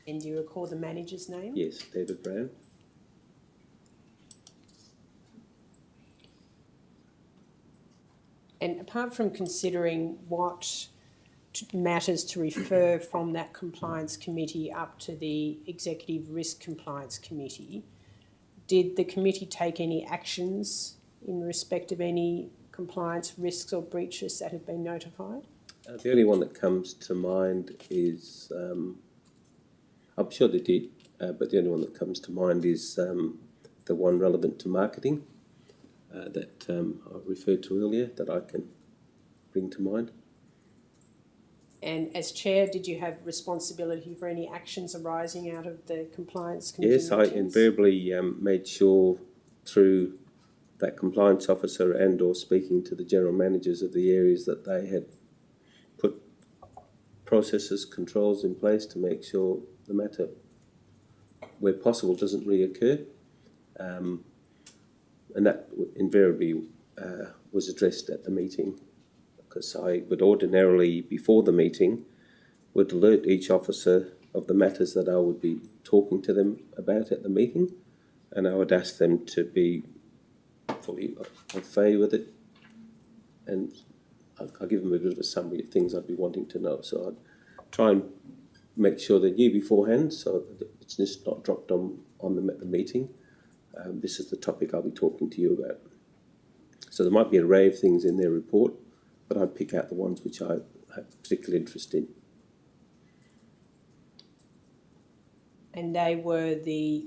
And do you recall the manager's name? Yes, David Brown. And apart from considering what matters to refer from that compliance committee up to the Executive Risk Compliance Committee. Did the committee take any actions in respect of any compliance risks or breaches that had been notified? The only one that comes to mind is, I'm sure they did, but the only one that comes to mind is the one relevant to marketing that I referred to earlier that I can bring to mind. And as chair, did you have responsibility for any actions arising out of the compliance committee Yes, I meetings? invariably made sure through that compliance officer and or speaking to the general managers of the areas that they had put processes, controls in place to make sure the matter, where possible, doesn't reoccur. And that invariably was addressed at the meeting, because I would ordinarily, before the meeting, would alert each officer of the matters that I would be talking to them about at the meeting, and I would ask them to be fully au fait with it, and I'll give them a bit of a summary of things I'd be wanting to know. So I'd try and make sure they knew beforehand, so that it's just not dropped on them at the meeting. This is the topic I'll be talking to you about. So there might be an array of things in their report, but I'd pick out the ones which I have particular interest in. And they were the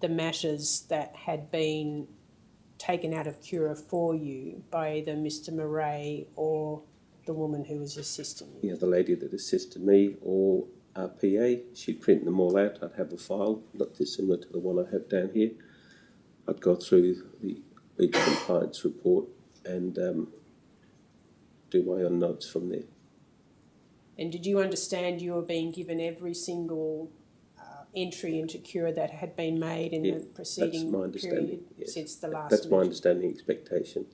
matters that had been taken out of Cura for you by either Mr. Murray or the woman who was assisting you? Yeah, the lady that assisted me or our PA, she'd print them all out. I'd have a file, not dissimilar to the one I have down here. I'd go through each compliance report and do my own notes from there. And did you understand you were being given every single entry into Cura that had been made in the preceding period since the last That's meeting? my understanding, expectation.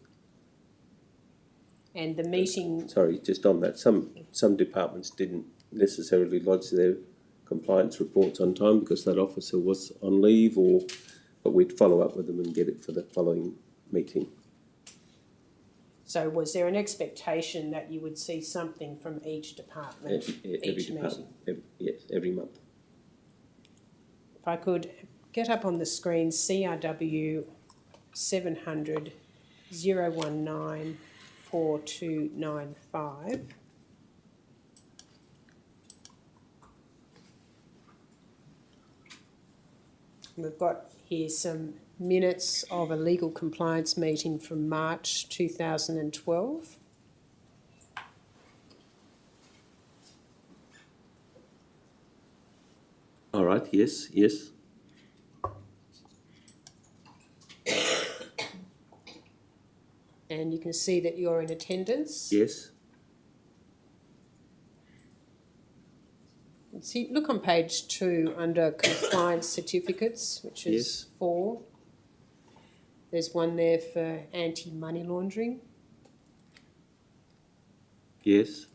And the meeting... Sorry, just on that, some departments didn't necessarily lodge their compliance reports on time because that officer was on leave, but we'd follow up with them and get it for the following meeting. So was there an expectation that you would see something from each department each meeting? Yes, every month. If I could get up on the screen CRW 700 019 4295. We've got here some minutes of a legal compliance meeting from March 2012. All right, yes. And you can see that you're in attendance. Yes. See, look on page 2 under compliance certificates, which is 4. There's one there for anti-money laundering. Yes.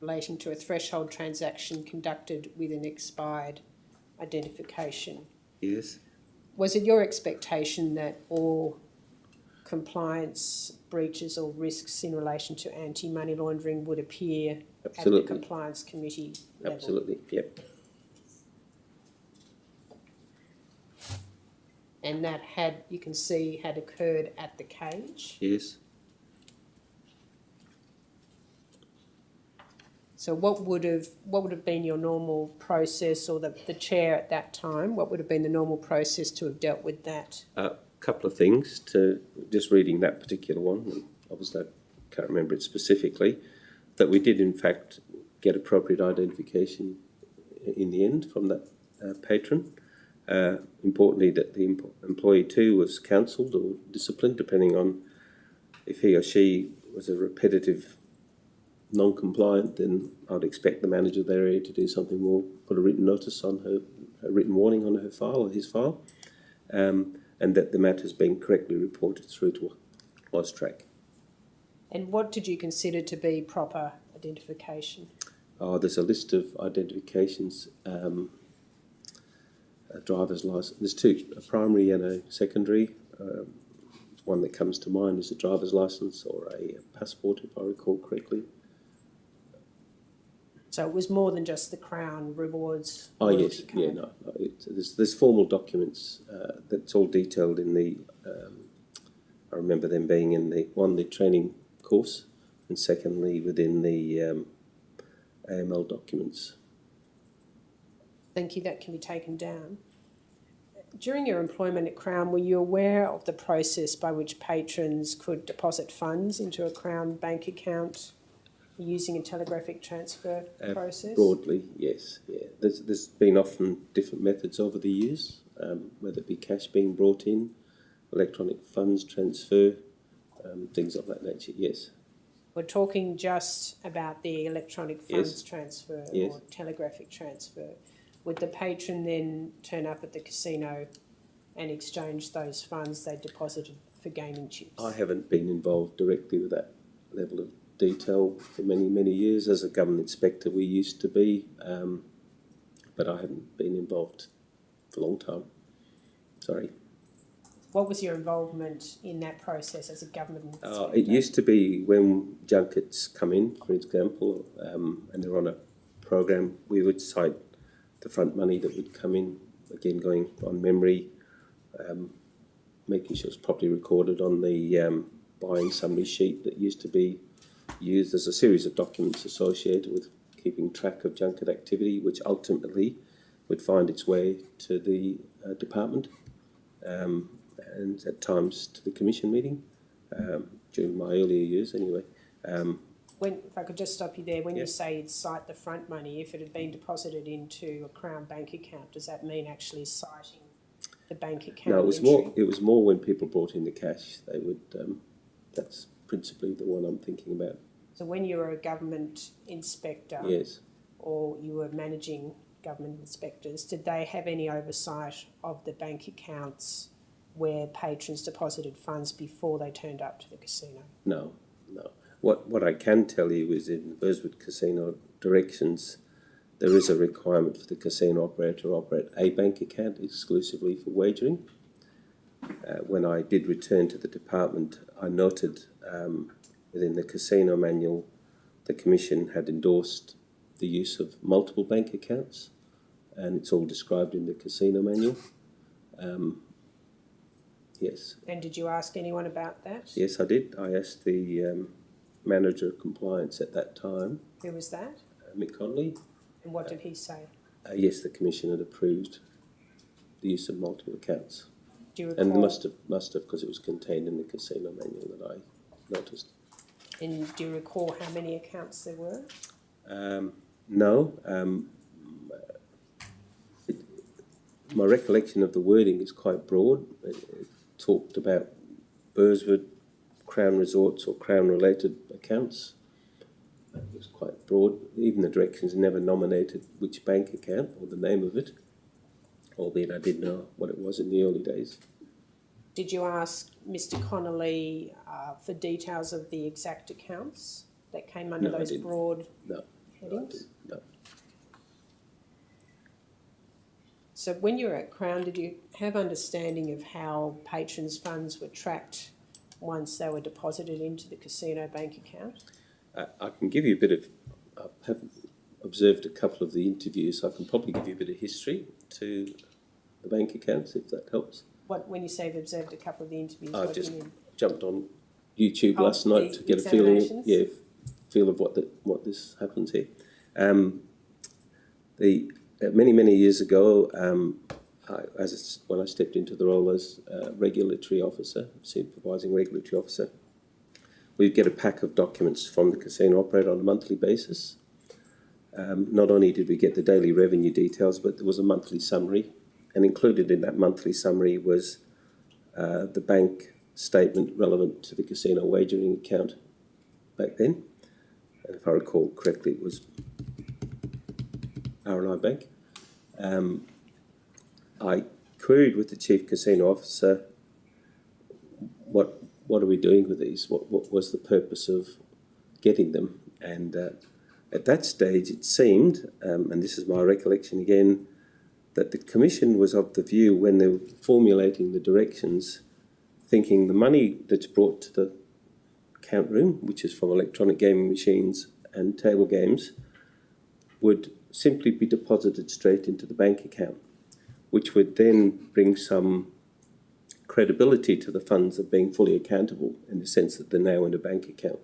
Relating to a threshold transaction conducted with an expired identification. Yes. Was it your expectation that all compliance breaches or risks in relation to anti-money laundering would appear Absolutely. at the compliance committee level? Absolutely, yep. And that had, you can see, had occurred at the cage. Yes. So what would have been your normal process, or the chair at that time, what would have been the normal process to have dealt with that? A couple of things to just reading that particular one. Obviously, I can't remember it specifically, that we did in fact get appropriate identification in the end from that patron. Importantly, that the employee too was counselled or disciplined, depending on if he or she was a repetitive non-compliant, then I'd expect the manager of their area to do something more, put a written notice on her, a written warning on her file or his file, and that the matter's been correctly reported through to AUSTRAC. And what did you consider to be proper identification? There's a list of identifications, a driver's licence. There's two, a primary and a secondary. One that comes to mind is a driver's licence or a passport, if I recall correctly. So it was more than just the Crown rewards. Oh yes, loyalty card. yeah, no. There's formal documents that's all detailed in the. I remember them being in the training course, and secondly within the AML documents. Thank you, that can be taken down. During your employment at Crown, were you aware of the process by which patrons could deposit funds into a Crown bank account using a telegraphic transfer process? Broadly, yes. Yeah. There's been often different methods over the years, whether it be cash being brought in, electronic funds transfer, things of that nature, yes. We're talking just about the electronic funds transfer Yes. or telegraphic transfer. Would the patron then turn up at the casino and exchange those funds they deposited for gaming chips? I haven't been involved directly with that level of detail for many, many years. As a government inspector, we used to be, but I haven't been involved for a long time. Sorry. What was your involvement in that process as a government inspector? It used to be when junkets come in, for example, and they're on a program, we would cite the front money that would come in, again going on memory, making sure it's properly recorded on the buying summary sheet that used to be used. There's a series of documents associated with keeping track of junket activity, which ultimately would find its way to the department and at times to the commission meeting during my earlier years anyway. If I could just stop you there, when Yeah. you say you'd cite the front money, if it had been deposited into a Crown bank account, does that mean actually citing the bank account? No, it was entry? more. It was more when people brought in the cash. They would. That's principally the one I'm thinking about. So when you were a government inspector, Yes. or you were managing government inspectors, did they have any oversight of the bank accounts where patrons deposited funds before they turned up to the casino? No. What I can tell you is in Burswood Casino directions, there is a requirement for the casino operator to operate a bank account exclusively for wagering. When I did return to the department, I noted within the casino manual, the Commission had endorsed the use of multiple bank accounts, and it's all described in the casino manual. Yes. And did you ask anyone about that? Yes, I did. I asked the manager of compliance at that time, Who was that? Mick Connolly. And what did he say? Yes, the Commission had approved the use of multiple accounts. Do you recall? And must have, because it was contained in the casino manual that I noticed. And do you recall how many accounts there were? No. My recollection of the wording is quite broad. It talked about Burswood, Crown Resorts or Crown-related accounts. It was quite broad. Even the directions never nominated which bank account or the name of it, albeit I did know what it was in the early days. Did you ask Mr. Connolly for details of the exact accounts that came under No, I those didn't. broad No. headings? No. So when you were at Crown, did you have understanding of how patrons' funds were tracked once they were deposited into the casino bank account? I can give you a bit of. I have observed a couple of the interviews. I can probably give you a bit of history to the bank accounts if that helps. When you say you've observed a couple of the interviews, I what do just you mean? jumped on YouTube Oh, last night the to get a feeling. examinations? Feel of what this happens here. Many years ago, when I stepped into the role as regulatory officer, supervising regulatory officer, we'd get a pack of documents from the casino operator on a monthly basis. Not only did we get the daily revenue details, but there was a monthly summary, and included in that monthly summary was the bank statement relevant to the casino wagering account back then. And if I recall correctly, it was R&I Bank. I queried with the chief casino officer, what are we doing with these? What was the purpose of getting them? And at that stage, it seemed, and this is my recollection again, that the Commission was of the view when they were formulating the directions, thinking the money that's brought to the count room, which is from electronic gaming machines and table games, would simply be deposited straight into the bank account, which would then bring some credibility to the funds of being fully accountable in the sense that they're now in a bank account.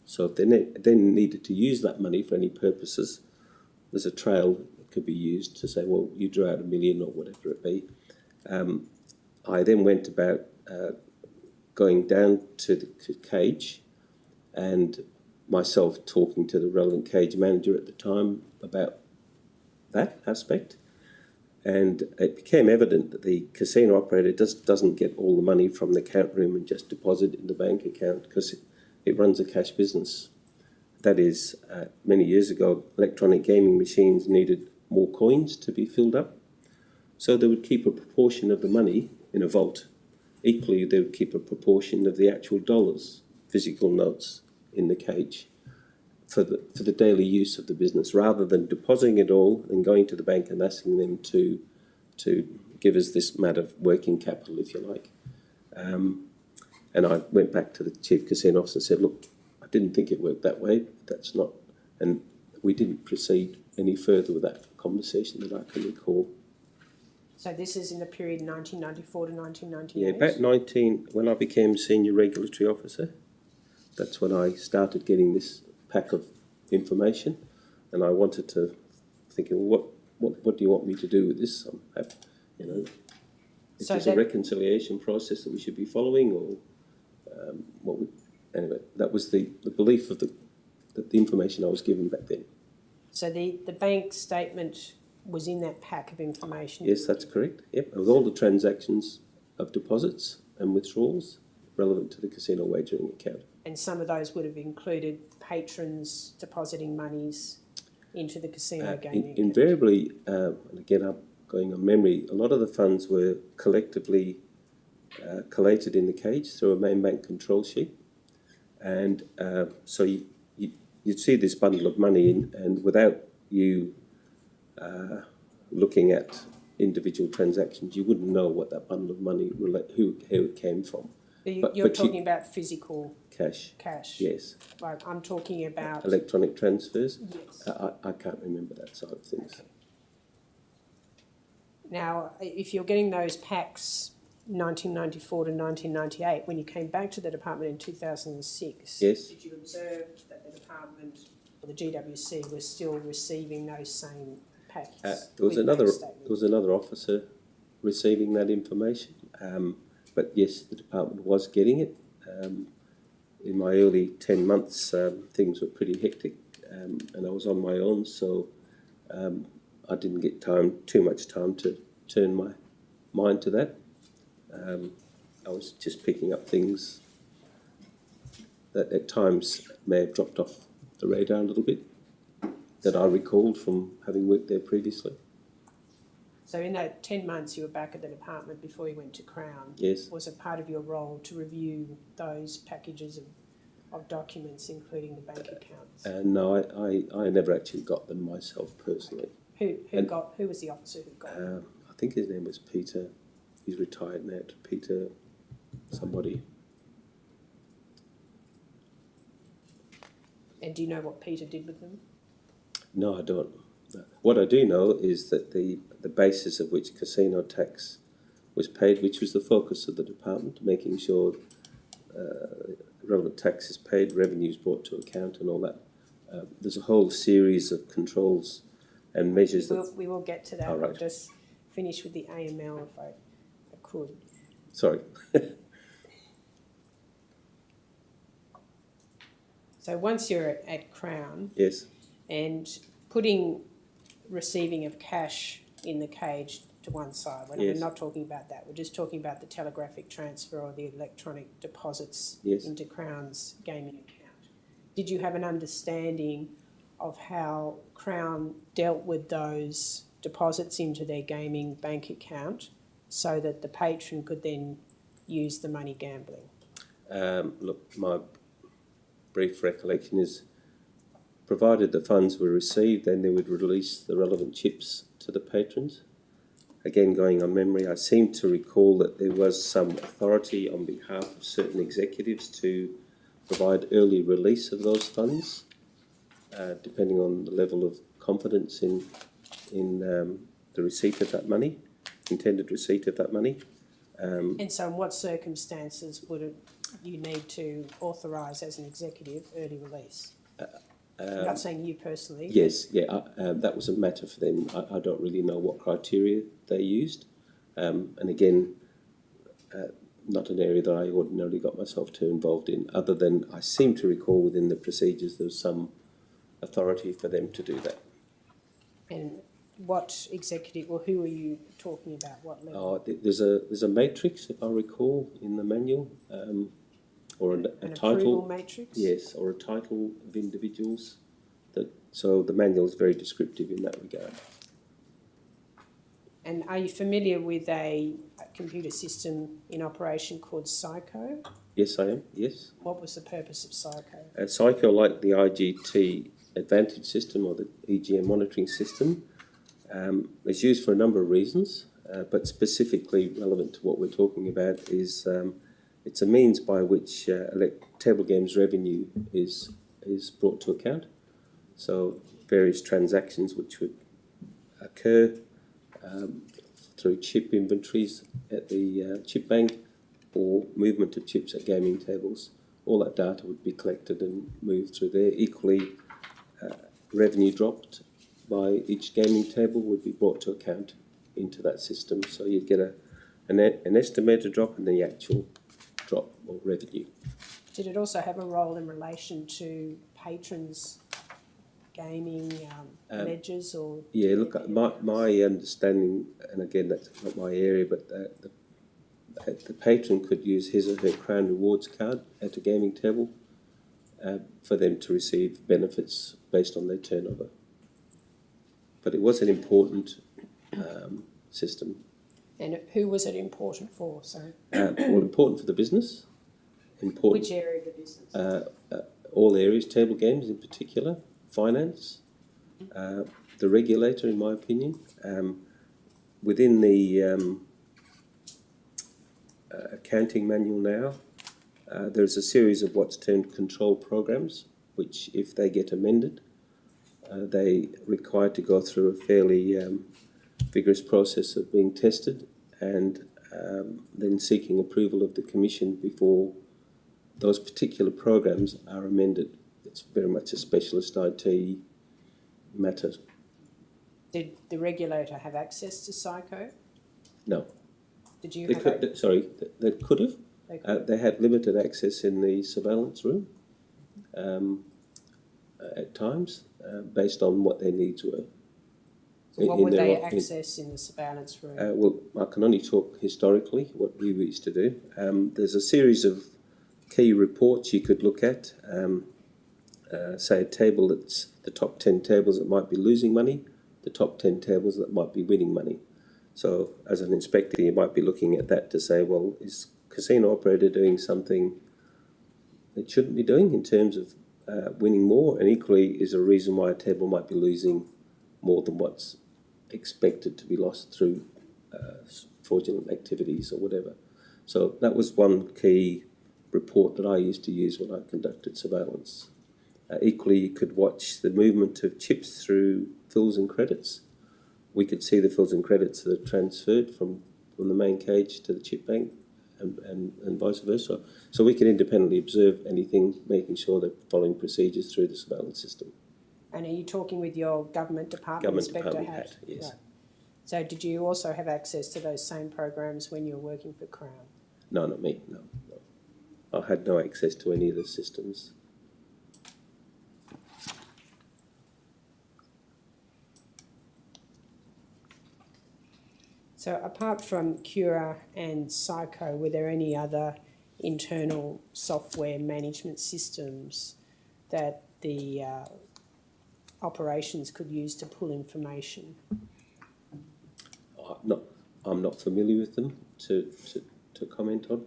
So if they then needed to use that money for any purposes, there's a trail that could be used to say, well, you drew out $1 million or whatever it be. I then went about going down to the cage and myself talking to the relevant cage manager at the time about that aspect. And it became evident that the casino operator doesn't get all the money from the account room and just deposit it in the bank account, because it runs a cash business. That is, many years ago, electronic gaming machines needed more coins to be filled up. So they would keep a proportion of the money in a vault. Equally, they would keep a proportion of the actual dollars, physical notes, in the cage for the daily use of the business, rather than depositing it all and going to the bank and asking them to give us this amount of working capital, if you like. And I went back to the chief casino officer and said, look, I didn't think it worked that way. That's not, and we didn't proceed any further with that conversation that I can recall. So this is in the period 1994 to 1998? Yeah, about when I became senior regulatory officer, that's when I started getting this pack of information, and I wanted to thinking, well, what do you want me to do with this? Is So this a reconciliation process that we should be following, or anyway, that was the belief of the information I was given back then. So the bank statement was in that pack of information? Yes, that's correct. Yep, with all the transactions of deposits and withdrawals relevant to the casino wagering account. And some of those would have included patrons depositing monies into the casino gaming account? Invariably, and again I'm going on memory, a lot of the funds were collectively collated in the cage through a main bank control sheet. And so you'd see this bundle of money and without you looking at individual transactions, you wouldn't know what that bundle of money, who it came from. You're talking about physical cash. Yes. Like I'm talking about Electronic transfers. Yes. I can't remember that side of things. Okay. Now, if you're getting those packs 1994 to 1998, when you came back to the department in 2006, yes. Did you observe that the department or the GWC was still receiving those same packs? There was another officer receiving that information. But yes, the department was getting it. In my early 10 months, things were pretty hectic, and I was on my own, so I didn't get too much time to turn my mind to that. I was just picking up things that at times may have dropped off the radar a little bit, that I recalled from having worked there previously. So in that 10 months you were back at the department before you went to Crown, yes. Was it part of your role to review those packages of documents, including the bank accounts? No, I never actually got them myself personally. Who was the officer who got them? I think his name was Peter. He's retired now. Peter somebody. And do you know what Peter did with them? No, I don't. What I do know is that the basis of which casino tax was paid, which was the focus of the department, making sure relevant tax is paid, revenues brought to account and all that. There's a whole series of controls and measures We will get to that. Oh, right. I'll just finish with the AML if I could. Sorry. So once you're at Crown, yes. and receiving of cash in the cage to one side. We're not talking about that. We're just talking about the telegraphic transfer or the electronic deposits into Crown's gaming account. Did you have an understanding of how Crown dealt with those deposits into their gaming bank account so that the patron could then use the money gambling? Look, my brief recollection is, provided the funds were received, then they would release the relevant chips to the patrons. Again, going on memory, I seem to recall that there was some authority on behalf of certain executives to provide early release of those funds, depending on the level of confidence in the receipt of that money, intended receipt of that money. And so in what circumstances would you need to authorise as an executive early release? I'm not saying you personally. Yes, that was a matter for them. I don't really know what criteria they used. And again, not an area that I ordinarily got myself too involved in, other than I seem to recall within the procedures there was some authority for them to do that. And what executive, or who are you talking about? What level? Oh, there's a matrix, if I recall, in the manual, or a title. Approval matrix? Yes, or a title of individuals. So the manual is very descriptive in that regard. And are you familiar with a computer system in operation called Psycho? Yes, I am, yes. What was the purpose of Psycho? Psycho, like the IGT Advantage system or the EGM monitoring system, is used for a number of reasons, but specifically relevant to what we're talking about is it's a means by which table games revenue is brought to account. So various transactions which would occur through chip inventories at the chip bank or movement of chips at gaming tables. All that data would be collected and moved through there. Equally, revenue dropped by each gaming table would be brought to account into that system. So you'd get an estimated drop and the actual drop or revenue. Did it also have a role in relation to patrons' gaming ledgers or? Yeah, look, my understanding, and again that's not my area, but the patron could use his or her Crown Rewards card at a gaming table for them to receive benefits based on their turnover. But it was an important system. And who was it important for? Sorry. Well, important for the business. Important. Which area of the business? All areas, table games in particular, finance, the regulator, in my opinion. Within the accounting manual now, there's a series of what's termed control programs, which if they get amended, they require to go through a fairly vigorous process of being tested and then seeking approval of the Commission before those particular programs are amended. It's very much a specialist IT matter. Did the regulator have access to Psycho? No. Did you They have could, sorry, they could have. They had limited access in the surveillance room at times, based on what their needs were. So what would they access in the surveillance room? Well, I can only talk historically, what we used to do. There's a series of key reports you could look at. Say a table that's the top 10 tables that might be losing money, the top 10 tables that might be winning money. So as an inspector, you might be looking at that to say, well, is casino operator doing something it shouldn't be doing in terms of winning more? And equally, is a reason why a table might be losing more than what's expected to be lost through fraudulent activities or whatever. So that was one key report that I used to use when I conducted surveillance. Equally, you could watch the movement of chips through fills and credits. We could see the fills and credits that are transferred from the main cage to the chip bank and vice versa. So we can independently observe anything, making sure they're following procedures through the surveillance system. And are you talking with your government department Government inspector department hat? yes. Right. So did you also have access to those same programs when you were working for Crown? No, not me, no. I had no access to any of the systems. So apart from Cura and Psycho, were there any other internal software management systems that the operations could use to pull information? I'm not familiar with them to comment on.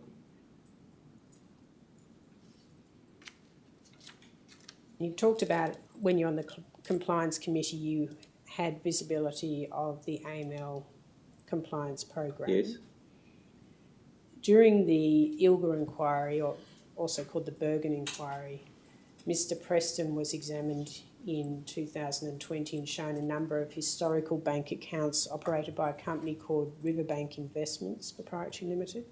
You talked about when you're on the compliance committee, you had visibility of the AML compliance program. Yes. During the Ilga inquiry, or also called the Bergen inquiry, Mr. Preston was examined in 2020 and shown a number of historical bank accounts operated by a company called Riverbank Investments Proprietary Limited.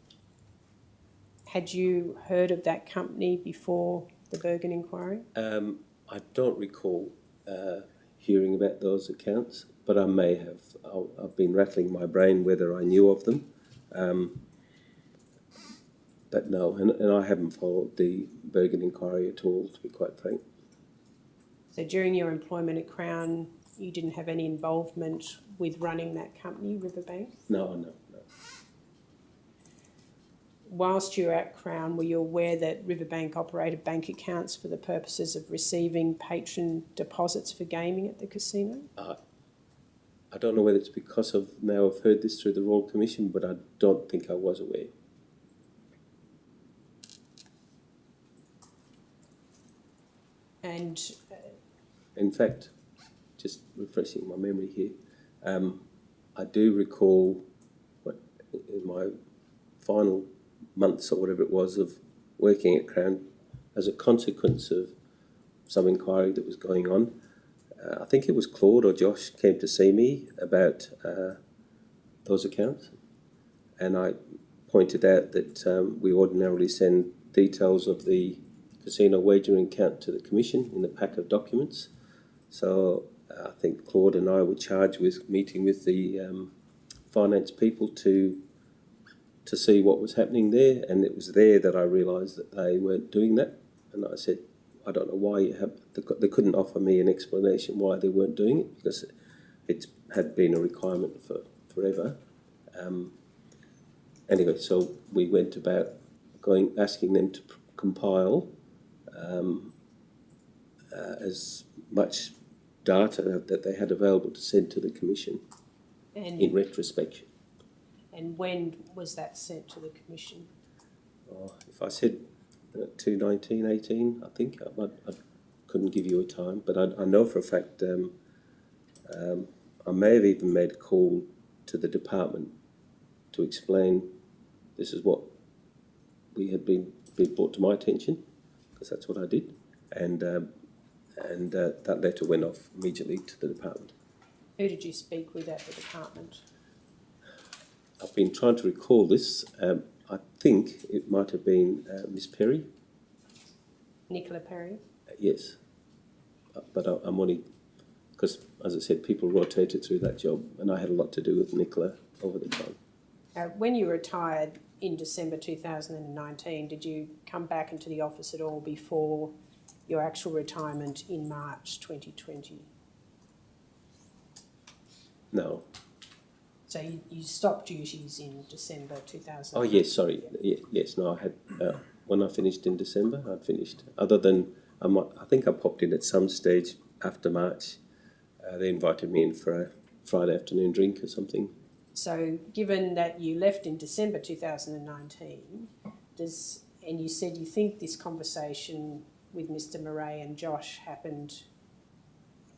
Had you heard of that company before the Bergen inquiry? I don't recall hearing about those accounts, but I may have. I've been rattling my brain whether I knew of them. But no, and I haven't followed the Bergen inquiry at all, to be quite frank. So during your employment at Crown, you didn't have any involvement with running that company, Riverbank? No. Whilst you were at Crown, were you aware that Riverbank operated bank accounts for the purposes of receiving patron deposits for gaming at the casino? I don't know whether it's because of now I've heard this through the Royal Commission, but I don't think I was aware. And in fact, just refreshing my memory here, I do recall in my final months or whatever it was of working at Crown, as a consequence of some inquiry that was going on, I think it was Claude or Josh came to see me about those accounts, and I pointed out that we ordinarily send details of the casino wagering account to the Commission in the pack of documents. So I think Claude and I were charged with meeting with the finance people to see what was happening there, and it was there that I realised that they weren't doing that. And I said, I don't know why you have. They couldn't offer me an explanation why they weren't doing it, because it had been a requirement for forever. Anyway, so we went about asking them to compile as much data that they had available to send to the Commission in retrospection. And when was that sent to the Commission? If I said 2019, 18, I think I couldn't give you a time, but I know for a fact I may have even made a call to the department to explain this is what we had been brought to my attention, because that's what I did, and that letter went off immediately to the department. Who did you speak with at the department? I've been trying to recall this. I think it might have been Miss Perry. Nicola Perry? Yes. But I'm only, because as I said, people rotated through that job, and I had a lot to do with Nicola over the time. When you retired in December 2019, did you come back into the office at all before your actual retirement in March 2020? No. So you stopped duties in December 2000. Oh yes, sorry. Yes, no. I had when I finished in December, I'd finished. Other than I think I popped in at some stage after March. They invited me in for a Friday afternoon drink or something. So, given that you left in December 2019, and you said you think this conversation with Mr. Murray and Josh happened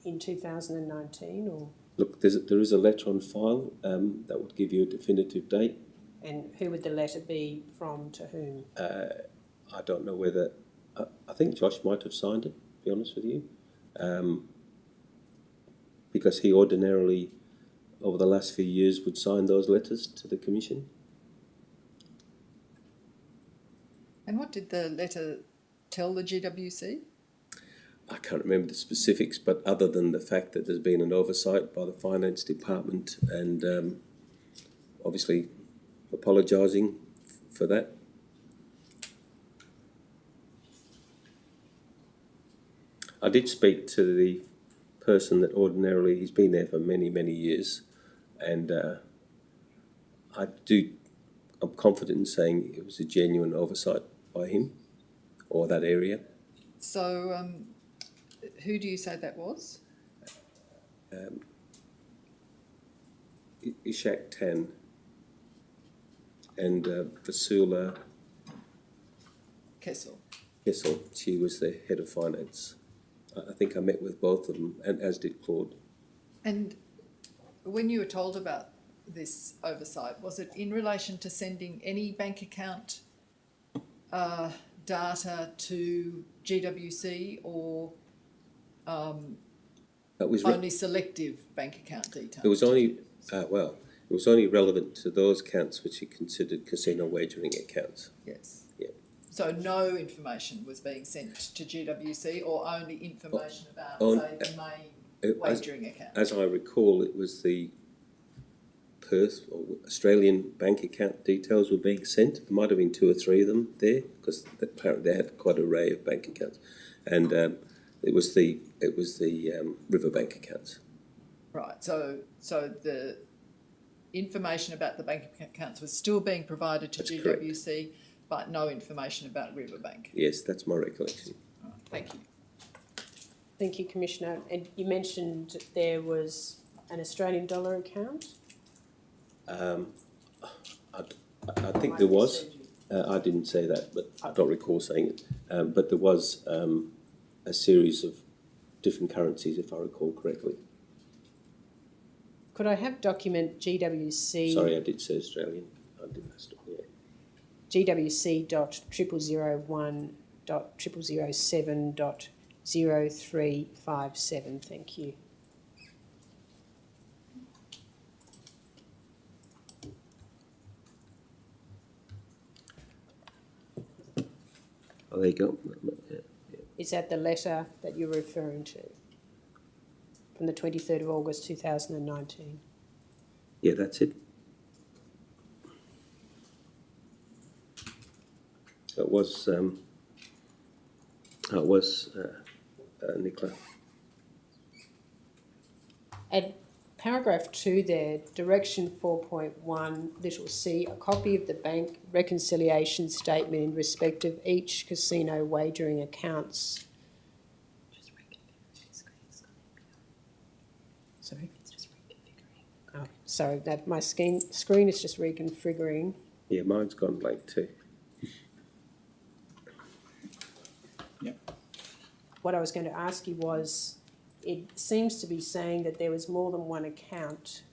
in 2019, or? Look, there is a letter on file that would give you a definitive date. And who would the letter be from to whom? I don't know whether... I think Josh might have signed it, to be honest with you, because he ordinarily, over the last few years, would sign those letters to the Commission. And what did the letter tell the GWC? I can't remember the specifics, but other than the fact that there's been an oversight by the Finance Department and obviously apologising for that. I did speak to the person that ordinarily, he's been there for many, many years, and I'm confident in saying it was a genuine oversight by him or that area. So, who do you say that was? Ishak Tan and Vasula Kessel. She was the head of finance. I think I met with both of them, and as did Claude. And when you were told about this oversight, was it in relation to sending any bank account data to GWC, or It was only selective bank account details. it was only it was only relevant to those accounts which are considered casino wagering accounts. Yes. Yeah. So no information was being sent to GWC, or only information about, say, the main wagering account? As I recall, it was the Perth or Australian bank account details were being sent. There might have been 2 or 3 of them there, because apparently they had quite an array of bank accounts, and it was the Riverbank accounts. Right. So the information about the bank accounts was still being provided to That's GWC, correct. but no information about Riverbank. Yes, that's my recollection. Right. Thank you. Thank you, Commissioner. And you mentioned there was an Australian dollar account? I think there was. I didn't say that, but I don't recall saying it. But there was a series of different currencies, if I recall correctly. Could I have document GWC? Sorry, I did say Australian. I didn't. Yeah. GWC.001.007.0357. Thank you. Oh, there you go. Yeah. Is that the letter that you're referring to? From the 23rd of August 2019? Yeah, that's it. It was Nicola. At paragraph 2 there, direction 4.1, little c, a copy of the bank reconciliation statement in respect of each casino wagering accounts. Sorry? It's just reconfiguring. Oh, sorry, that my screen is just reconfiguring. Yeah, mine's gone blank too. What I was going to ask you was, it seems to be saying that there was more than one account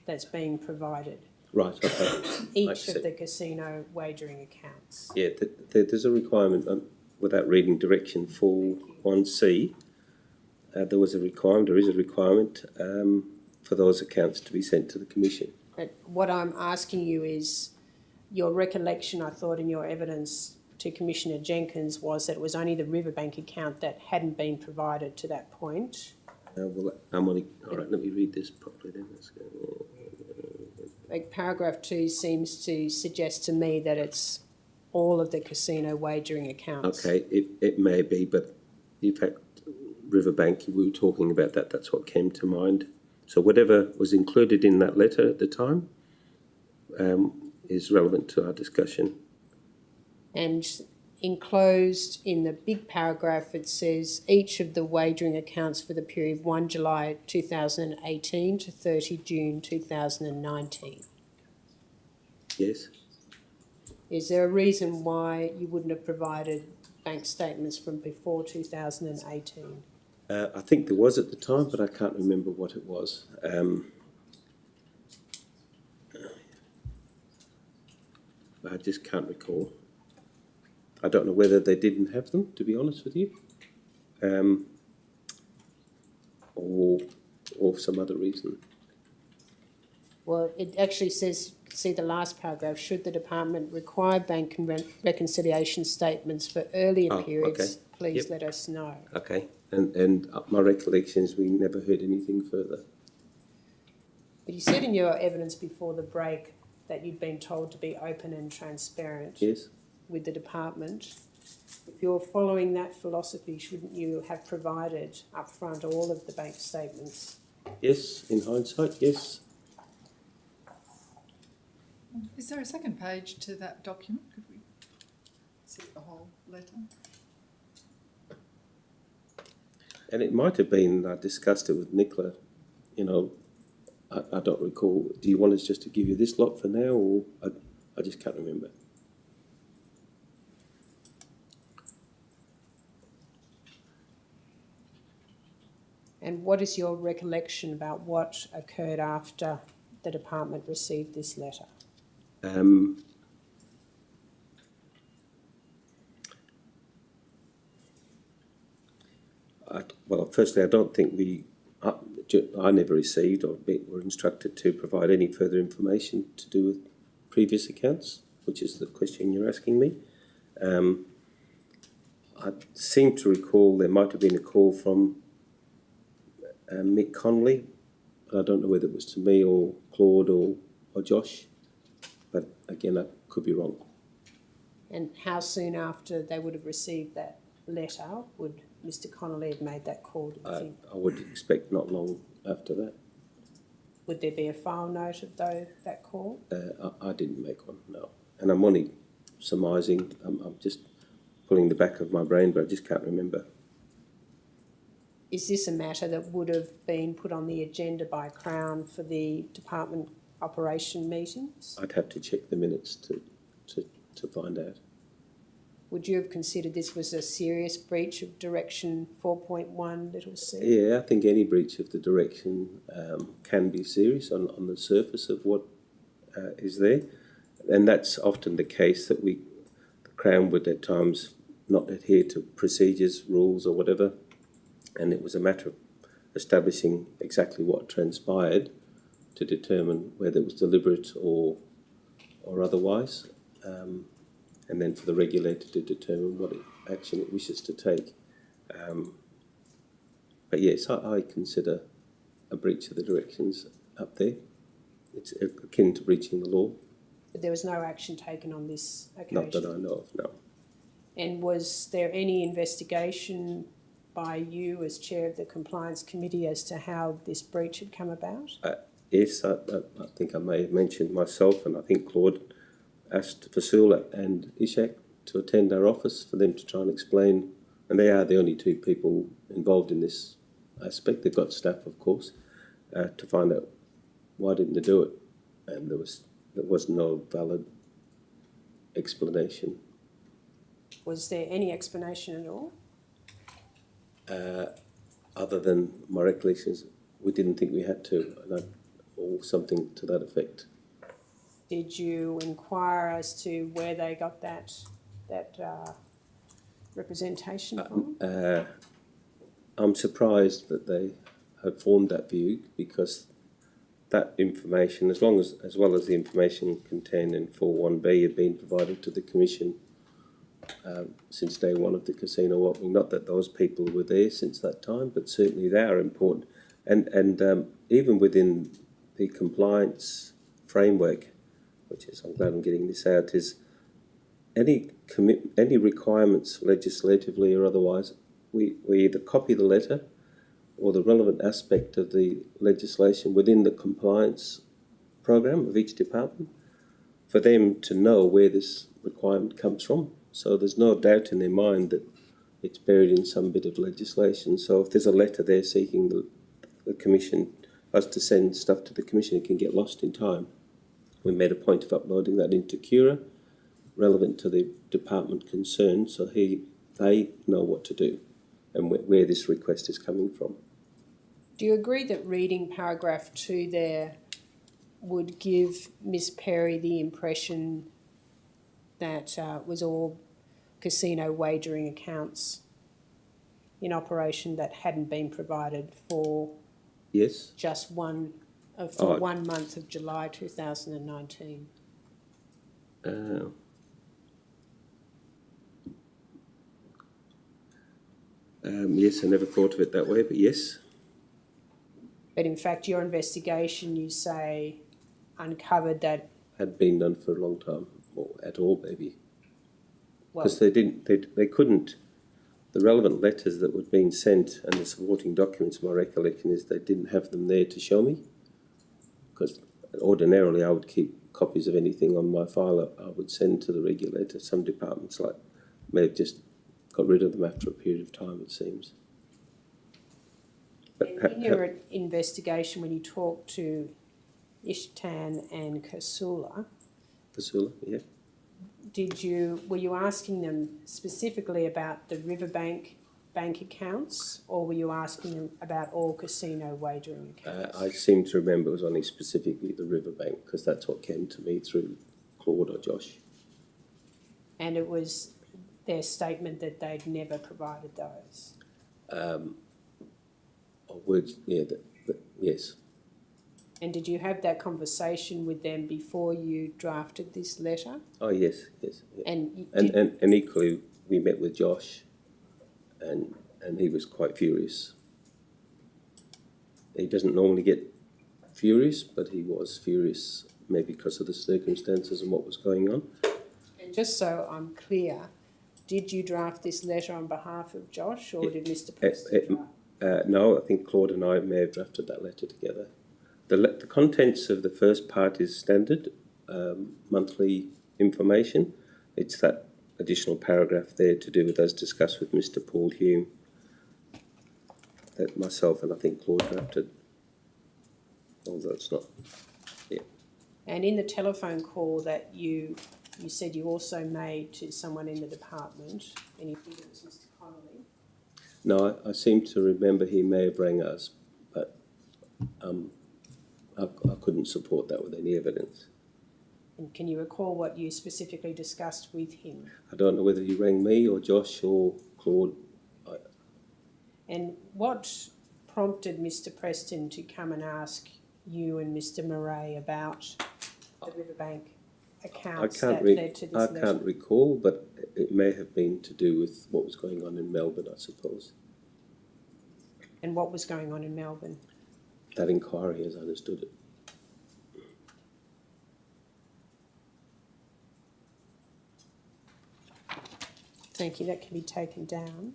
that's being provided. Right, okay. Each of the casino wagering accounts. Yeah, there's a requirement, without reading direction 4.1c, there is a requirement for those accounts to be sent to the Commission. But what I'm asking you is, your recollection, I thought, in your evidence to Commissioner Jenkins was that it was only the Riverbank account that hadn't been provided to that point. Well, I'm only, all right, let me read this properly then. Let's go. Like paragraph 2 seems to suggest to me that it's all of the casino wagering accounts. Okay, it may be, but in fact, Riverbank, we were talking about that, that's what came to mind. So whatever was included in that letter at the time is relevant to our discussion. And enclosed in the big paragraph, it says each of the wagering accounts for the period 1 July 2018 to 30 June 2019. Yes? Is there a reason why you wouldn't have provided bank statements from before 2018? I think there was at the time, but I can't remember what it was. I just can't recall. I don't know whether they didn't have them, to be honest with you, or some other reason. Well, it actually says, see the last paragraph, should the department require bank reconciliation statements for earlier periods, please let us know. Okay, and my recollection is we never heard anything further. But you said in your evidence before the break that you'd been told to be open and transparent. Yes? With the department. If you're following that philosophy, shouldn't you have provided upfront all of the bank statements? Yes, in hindsight, yes. Is there a second page to that document? Could we see the whole letter? And it might have been, I discussed it with Nicola, you know, I don't recall. Do you want us just to give you this lot for now, or I just can't remember. And what is your recollection about what occurred after the department received this letter? Well, firstly, I don't think we I never received or were instructed to provide any further information to do with previous accounts, which is the question you're asking me. I seem to recall there might have been a call from Mick Connolly, but I don't know whether it was to me or Claude or Josh, but again, I could be wrong. And how soon after they would have received that letter would Mr Connolly have made that call, do you think? I would expect not long after that. Would there be a file note of that call? I didn't make one, no. And I'm only surmising, I'm just pulling the back of my brain, but I just can't remember. Is this a matter that would have been put on the agenda by Crown for the department operation meetings? I'd have to check the minutes to find out. Would you have considered this was a serious breach of Direction 4.1 little c? Yeah, I think any breach of the direction can be serious on the surface of what is there. And that's often the case, that the Crown would at times not adhere to procedures, rules or whatever. And it was a matter of establishing exactly what transpired to determine whether it was deliberate or otherwise. And then for the regulator to determine what action it wishes to take. But yes, I consider a breach of the directions up there. It's akin to breaching the law. But there was no action taken on this occasion? Not that I know of, no. And was there any investigation by you as chair of the compliance committee as to how this breach had come about? Yes, I think I may have mentioned myself, and I think Claude asked Vasula and Ishak to attend our office for them to try and explain, and they are the only two people involved in this aspect. They've got staff, of course, to find out why didn't they do it, and there was no valid explanation. Was there any explanation at all? Other than my recollections, we didn't think we had to, or something to that effect. Did you inquire as to where they got that representation from? I'm surprised that they have formed that view, because that information, as well as the information contained in 4.1b, had been provided to the Commission since day one of the casino opening. Not that those people were there since that time, but certainly they are important. And even within the compliance framework, which is, I'm glad I'm getting this out, is any requirements legislatively or otherwise, we either copy the letter or the relevant aspect of the legislation within the compliance program of each department for them to know where this requirement comes from. So there's no doubt in their mind that it's buried in some bit of legislation. So if there's a letter there seeking the Commission, us to send stuff to the Commission, it can get lost in time. We made a point of uploading that into Cura, relevant to the department concerned, so they know what to do and where this request is coming from. Do you agree that reading paragraph 2 there would give Miss Perry the impression that was all casino wagering accounts in operation that hadn't been provided for Yes? just one month of July 2019? Yes, I never thought of it that way, but yes. But in fact, your investigation, you say, uncovered that. Had been done for a long time, or at all maybe. Well, Because they couldn't, the relevant letters that were being sent and the supporting documents, my recollection is they didn't have them there to show me. Because ordinarily I would keep copies of anything on my file I would send to the regulator. Some departments may have just got rid of them after a period of time, it seems. But in your investigation, when you talked to Ishtan and Kasula, yeah. were you asking them specifically about the Riverbank bank accounts, or were you asking them about all casino wagering accounts? I seem to remember it was only specifically the Riverbank, because that's what came to me through Claude or Josh. And it was their statement that they'd never provided those? Words, yeah, Yes. And did you have that conversation with them before you drafted this letter? Oh, yes, yes. Yeah. And And equally, we met with Josh, and he was quite furious. He doesn't normally get furious, but he was furious, maybe because of the circumstances and what was going on. and just so I'm clear, did you draft this letter on behalf of Josh, or did Mr. Preston draft? No, I think Claude and I may have drafted that letter together. The contents of the first part is standard monthly information. It's that additional paragraph there to do with, as discussed with Mr. Paul Hume, that myself and I think Claude drafted, although it's not. Yeah. And in the telephone call that you said you also made to someone in the department, and you think it was Mr. Connolly? No, I seem to remember he may have rang us, but I couldn't support that with any evidence. And can you recall what you specifically discussed with him? I don't know whether he rang me or Josh or Claude. And what prompted Mr. Preston to come and ask you and Mr. Murray about the Riverbank accounts that led to this letter? I can't recall, but it may have been to do with what was going on in Melbourne, I suppose. And what was going on in Melbourne? That inquiry, as I understood it. Thank you, that can be taken down.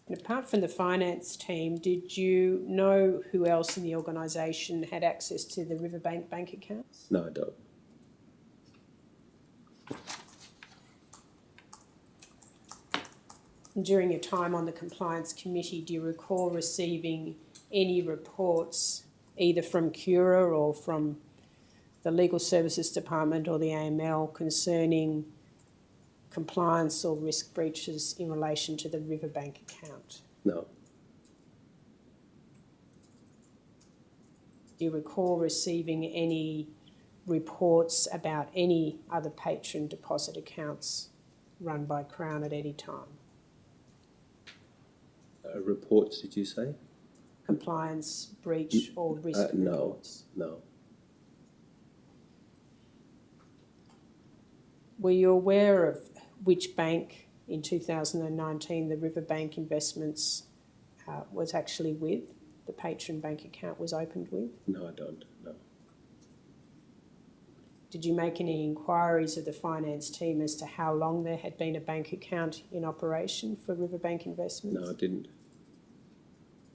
And apart from the finance team, did you know who else in the organisation had access to the Riverbank bank accounts? No, I don't. And during your time on the compliance committee, do you recall receiving any reports either from Cura or from the Legal Services Department or the AML concerning compliance or risk breaches in relation to the Riverbank account? No. Do you recall receiving any reports about any other patron deposit accounts run by Crown at any time? Reports, did you say? Compliance, breach or risk reports? No. Were you aware of which bank in 2019 the Riverbank Investments was actually with, the patron bank account was opened with? No, I don't, no. Did you make any inquiries of the finance team as to how long there had been a bank account in operation for Riverbank Investments? No, I didn't.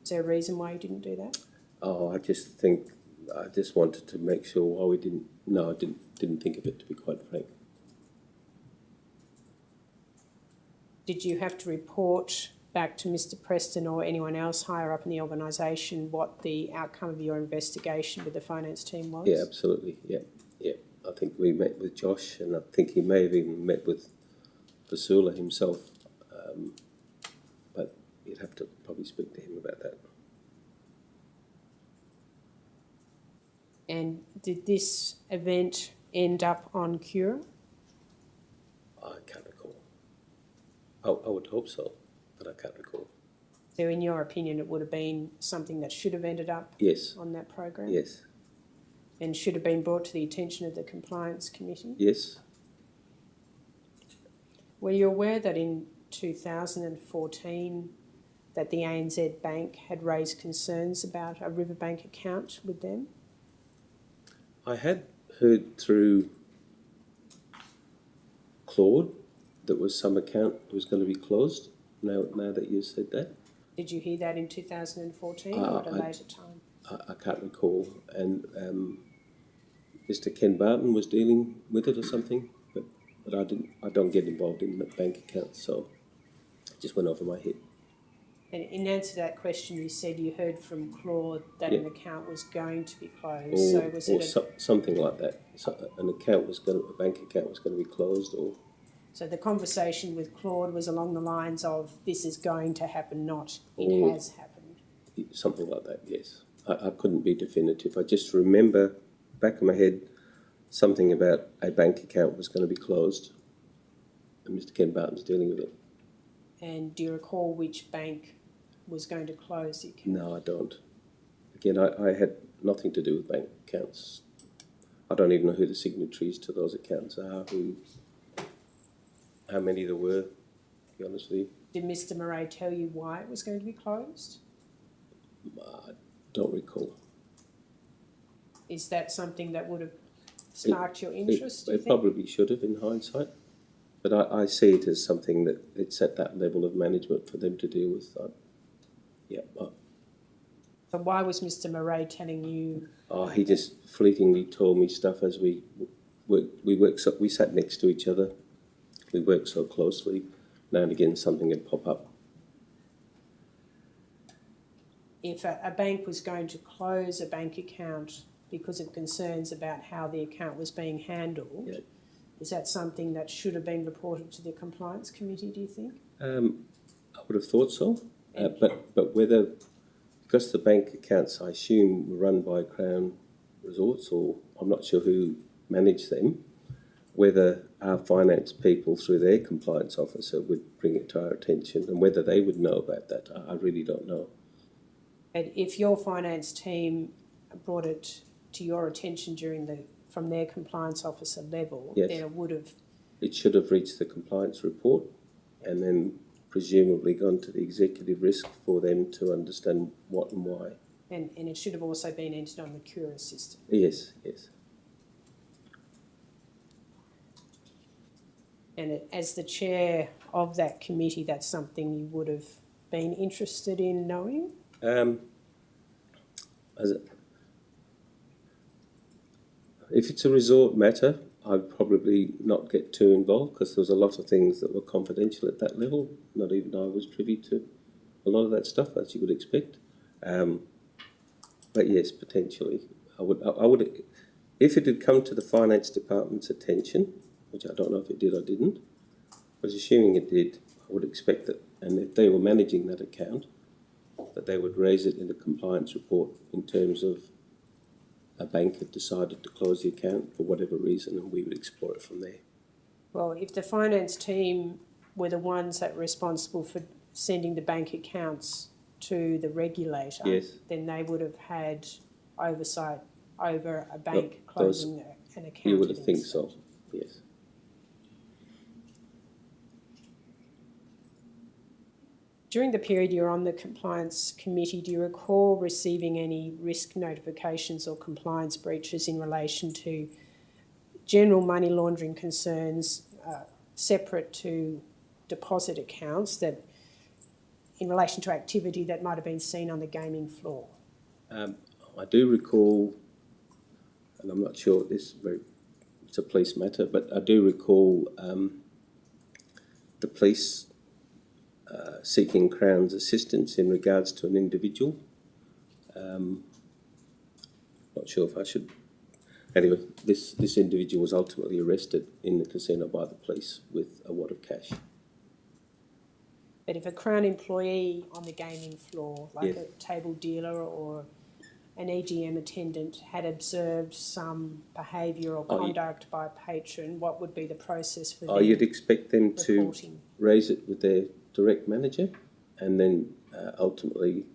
Is there a reason why you didn't do that? Oh, I just wanted to make sure why we didn't. No, I didn't think of it, to be quite frank. Did you have to report back to Mr. Preston or anyone else higher up in the organisation what the outcome of your investigation with the finance team was? Yeah, absolutely. Yeah. I think we met with Josh, and I think he may have even met with Basula himself. But you'd have to probably speak to him about that. And did this event end up on Cura? I can't recall. I would hope so, but I can't recall. So in your opinion, it would have been something that should have ended up Yes. on that program? Yes. And should have been brought to the attention of the Compliance Committee? Yes. Were you aware that in 2014 that the ANZ Bank had raised concerns about a Riverbank account with them? I had heard through Claude that was some account that was going to be closed, now that you said that. Did you hear that in 2014 or at a later time? I can't recall. And Mr. Ken Barton was dealing with it or something, but I don't get involved in the bank accounts, so it just went over my head. And in answer to that question, you said you heard from Claude that an account was going to be closed. Or, so was something like that. So a bank account was going to be closed, or so the conversation with Claude was along the lines of this is going to happen, not it has happened. something like that. Yes, I couldn't be definitive. I just remember back of my head something about a bank account was going to be closed, and Mr. Ken Barton's dealing with it. And do you recall which bank was going to close the account? No, I don't. Again, I had nothing to do with bank accounts. I don't even know who the signatories to those accounts are, how many there were, to be honest with you. Did Mr Murray tell you why it was going to be closed? I don't recall. Is that something that would have sparked your interest, do you It think? probably should have in hindsight. But I see it as something that it's at that level of management for them to deal with. So why was Mr Murray telling you? He just fleetingly told me stuff as we sat next to each other. We worked so closely. Now and again, something would pop up. If a bank was going to close a bank account because of concerns about how the account was being handled, Yeah. is that something that should have been reported to the compliance committee, do you think? I would have thought so. But whether, because the bank accounts, I assume, were run by Crown Resorts, or I'm not sure who managed them, whether our finance people through their compliance officer would bring it to our attention, and whether they would know about that, I really don't know. And if your finance team brought it to your attention from their compliance officer level, Yes. then it would have. It should have reached the compliance report and then presumably gone to the executive risk for them to understand what and why. And it should have also been entered on the Cura system. Yes. And as the chair of that committee, that's something you would have been interested in knowing? If it's a resort matter, I'd probably not get too involved because there was a lot of things that were confidential at that level. Not even I was privy to a lot of that stuff, as you would expect. But yes, potentially, I would. If it had come to the finance department's attention, which I don't know if it did or didn't, but assuming it did, I would expect that, and if they were managing that account, that they would raise it in the compliance report in terms of a bank had decided to close the account for whatever reason, and we would explore it from there. Well, if the finance team were the ones that were responsible for sending the bank accounts to the regulator, Yes. then they would have had oversight over a bank closing an account. You would think so, yes. During the period you're on the compliance committee, do you recall receiving any risk notifications or compliance breaches in relation to general money laundering concerns separate to deposit accounts, that in relation to activity that might have been seen on the gaming floor? I do recall, and I'm not sure it's a police matter, but I do recall the police seeking Crown's assistance in regards to an individual. Not sure if I should. Anyway, this individual was ultimately arrested in the casino by the police with a wad of cash. But if a Crown employee on the gaming floor, like Yes. a table dealer or an EGM attendant, had observed some behaviour or conduct by a patron, what would be the process for them You'd expect them to reporting? raise it with their direct manager, and then ultimately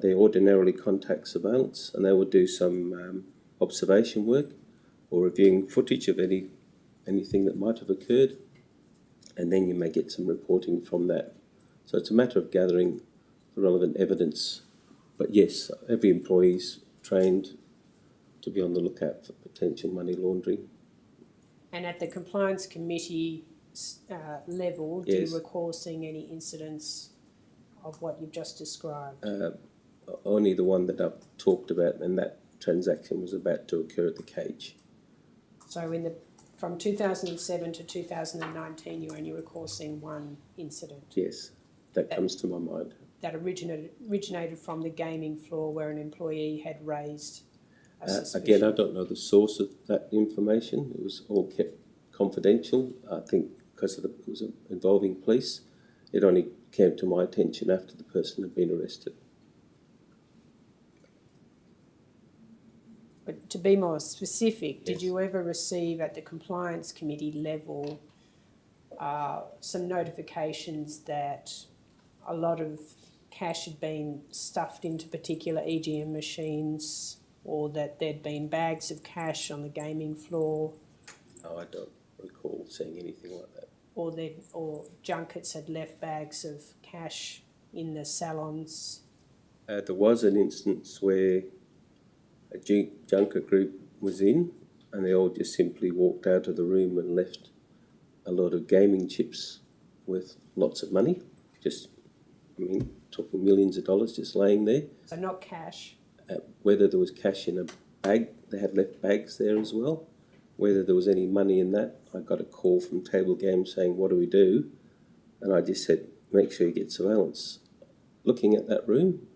they ordinarily contact surveillance, and they would do some observation work or reviewing footage of anything that might have occurred, and then you may get some reporting from that. So it's a matter of gathering the relevant evidence. But yes, every employee is trained to be on the lookout for potential money laundering. And at the compliance committee level, do Yes. you recall seeing any incidents of what you've just described? Only the one that I've talked about, and that transaction was about to occur at the cage. So from 2007 to 2019, you only recall seeing one incident Yes, that comes to my mind. that originated from the gaming floor where an employee had raised a suspicion. Again, I don't know the source of that information. It was all kept confidential. I think because it was involving police, it only came to my attention after the person had been arrested. But to be more specific, did Yes. you ever receive at the compliance committee level some notifications that a lot of cash had been stuffed into particular EGM machines, or that there'd been bags of cash on the gaming floor, No, I don't recall seeing anything like that. or junkets had left bags of cash in the salons. There was an instance where a junket group was in, and they all just simply walked out of the room and left a lot of gaming chips with lots of money. Just, I mean, talking millions of dollars just laying there. So not cash. Whether there was cash in a bag, they had left bags there as well. Whether there was any money in that, I got a call from Table Games saying, "What do we do?" And I just said, "Make sure you get surveillance." Looking at that room,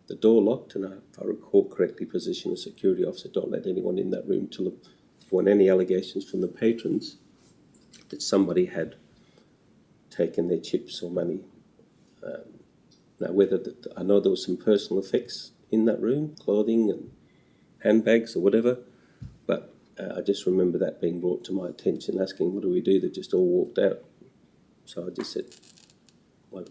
the door locked, and if I recall correctly, positioned a security officer, don't let anyone in that room till if you want any allegations from the patrons that somebody had taken their chips or money. Now, I know there was some personal effects in that room, clothing and handbags or whatever, but I just remember that being brought to my attention, asking, "What do we do?" They just all walked out. So I just said what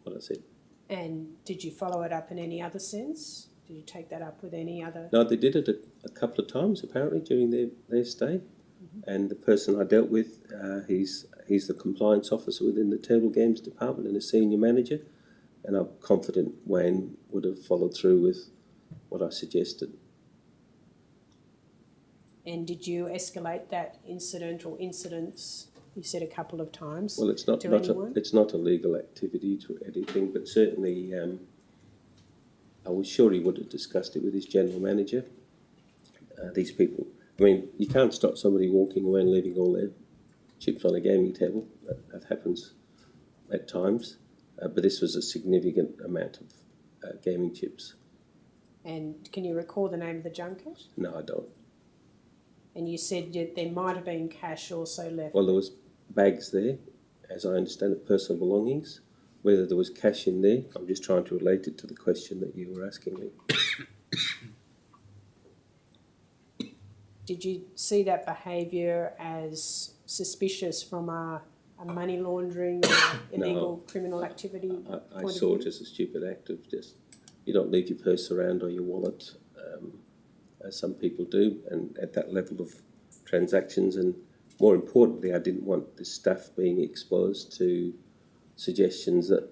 I said. And did you follow it up in any other sense? Did you take that up with any other? No, they did it a couple of times apparently during their stay. And the person I dealt with, he's the compliance officer within the table games department and a senior manager. And I'm confident Wayne would have followed through with what I suggested. And did you escalate that incident or incidents? You said a couple of times. Well, it's not a legal activity to anything, but certainly I was sure he would have discussed it with his general manager. These people, I mean, you can't stop somebody walking away and leaving all their chips on a gaming table. That happens at times. But this was a significant amount of gaming chips. And can you recall the name of the junket? No, I don't. And you said that there might have been cash also left. Well, there was bags there, as I understand it, personal belongings. Whether there was cash in there, I'm just trying to relate it to the question that you were asking me. Did you see that behaviour as suspicious from a money laundering or illegal criminal activity I saw it as a stupid act of just, you don't leave your purse around or your wallet, as some people do, and at that level of transactions. And more importantly, I didn't want the staff being exposed to suggestions that,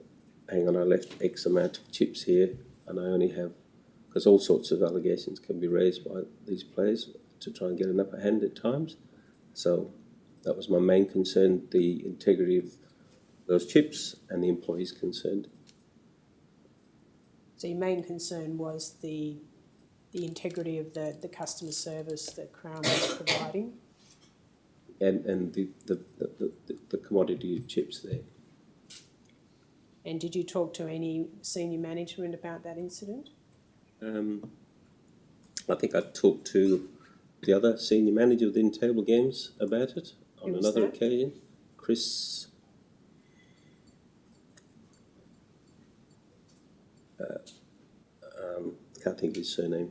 hang on, I left X amount of chips here and I only have, because all sorts of allegations can be raised by these players to try and get an upper hand at times. So that was my main concern, the integrity of those chips and the employees concerned. So your main concern was the integrity of the customer service that Crown was providing? And the commodity of chips there. And did you talk to any senior management about that incident? I think I talked to the other senior manager within Table Games about it on another occasion, Chris. Can't think of his surname.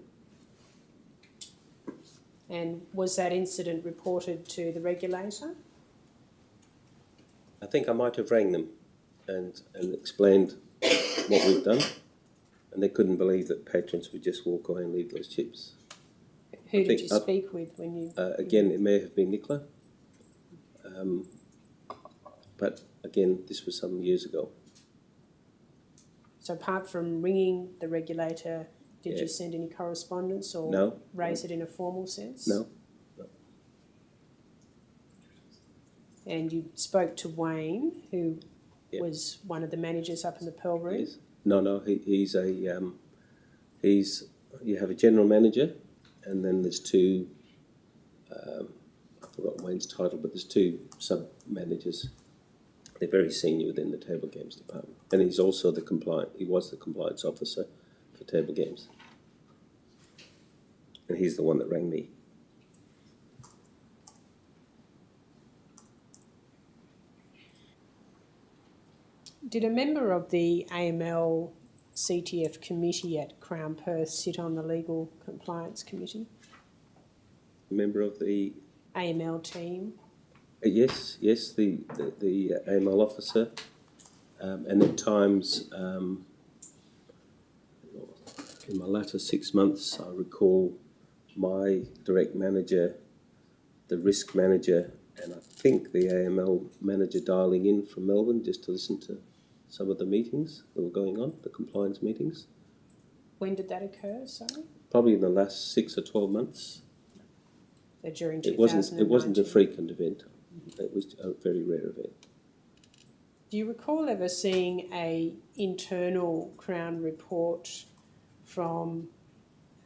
And was that incident reported to the regulator? I think I might have rang them and explained what we've done, and they couldn't believe that patrons would just walk away and leave those chips. Who did you speak with when you... Again, it may have been Nicola, but again, this was some years ago. So apart from ringing the regulator, did you send any correspondence or raise it in a formal sense? No. And you spoke to Wayne, who was one of the managers up in the Pearl Room? Yes. No, he's you have a general manager, and then there's two, I forgot Wayne's title, but there's two sub-managers. They're very senior within the table games department. And he's also he was the compliance officer for table games. And he's the one that rang me. Did a member of the AML CTF committee at Crown Perth sit on the legal compliance committee? A member of the... AML team? Yes, the AML officer, and at times, in my latter 6 months, I recall my direct manager, the risk manager, and I think the AML manager dialing in from Melbourne just to listen to some of the meetings that were going on, the compliance meetings. When did that occur, sorry? Probably in the last 6 or 12 months. So during It 2019? wasn't a frequent event. It was a very rare event. Do you recall ever seeing a internal Crown report from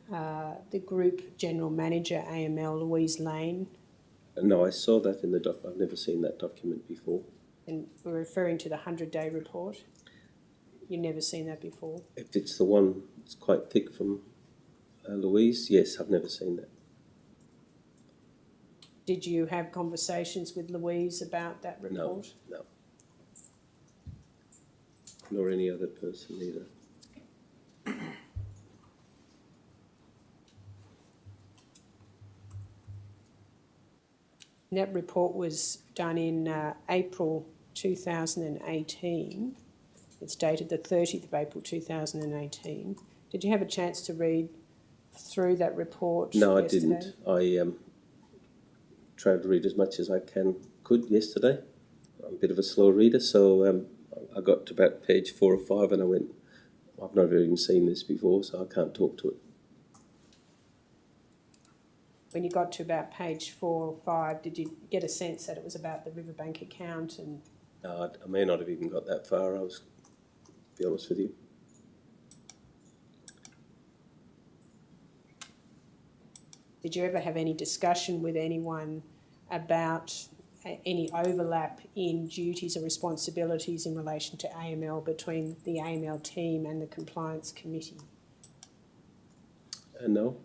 the Group General Manager AML, Louise Lane? No, I saw that in the doc. I've never seen that document before. And we're referring to the 100-day report. You've never seen that before? If it's the one that's quite thick from Louise, yes, I've never seen that. Did you have conversations with Louise about that report? No. Nor any other person either. That report was done in April 2018. It's dated the 30th of April 2018. Did you have a chance to read through that report No, yesterday? I didn't. I tried to read as much as I could yesterday. I'm a bit of a slow reader, so I got to about page 4 or 5 and I went, I've never even seen this before, so I can't talk to it. When you got to about page 4 or 5, did you get a sense that it was about the Riverbank account? And No, I may not have even got that far, to be honest with you. did you ever have any discussion with anyone about any overlap in duties or responsibilities in relation to AML between the AML team and the compliance committee? No.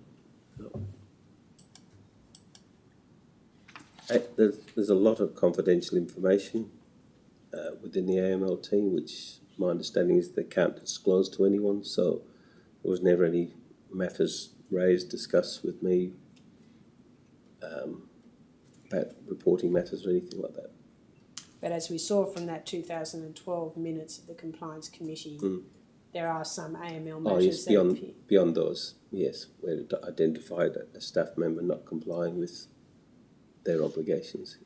There's a lot of confidential information within the AML team, which my understanding is they can't disclose to anyone, so there was never any matters raised, discussed with me about reporting matters or anything like that. But as we saw from that 2012 minutes of the Compliance Committee, there are some AML matters beyond those, yes, where it identified a staff member not complying with their obligations.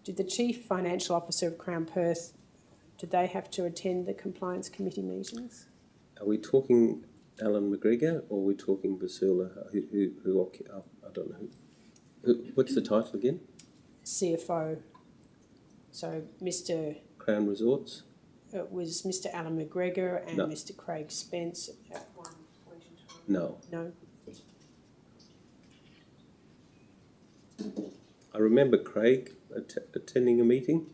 Did the Chief Financial Officer of Crown Perth, did they have to attend the Compliance Committee meetings? Are we talking Alan McGregor or are we talking Basula? I don't know. What's the title again? CFO. So Mr. Crown Resorts? It was Mr. Alan McGregor and No. Mr. Craig Spence at one point in time. No. No? I remember Craig attending a meeting,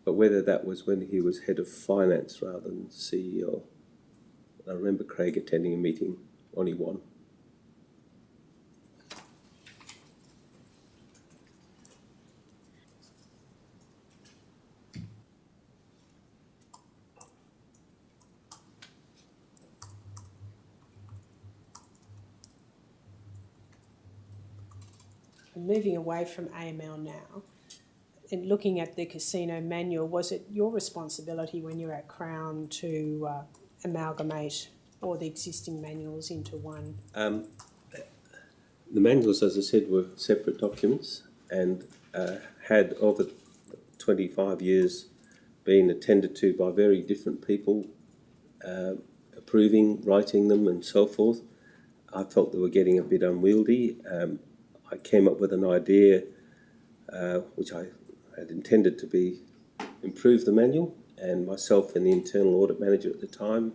but whether that was when he was head of finance rather than CEO. I remember Craig attending a meeting, only one. Moving away from AML now, and looking at the casino manual, was it your responsibility when you were at Crown to amalgamate all the existing manuals into one? The manuals, as I said, were separate documents and had, over 25 years, been attended to by very different people, approving, writing them and so forth. I felt they were getting a bit unwieldy. I came up with an idea which I had intended to be improve the manual, and myself and the internal audit manager at the time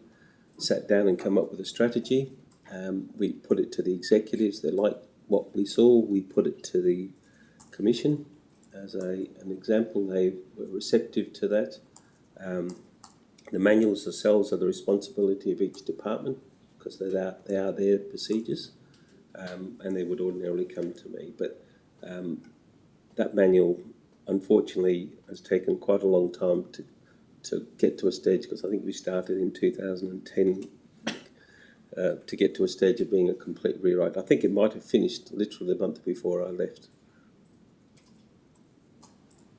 sat down and come up with a strategy. We put it to the executives. They liked what we saw. We put it to the commission as an example. They were receptive to that. The manuals themselves are the responsibility of each department because they are their procedures. And they would ordinarily come to me. But that manual, unfortunately, has taken quite a long time to get to a stage, because I think we started in 2010, to get to a stage of being a complete rewrite. I think it might have finished literally the month before I left.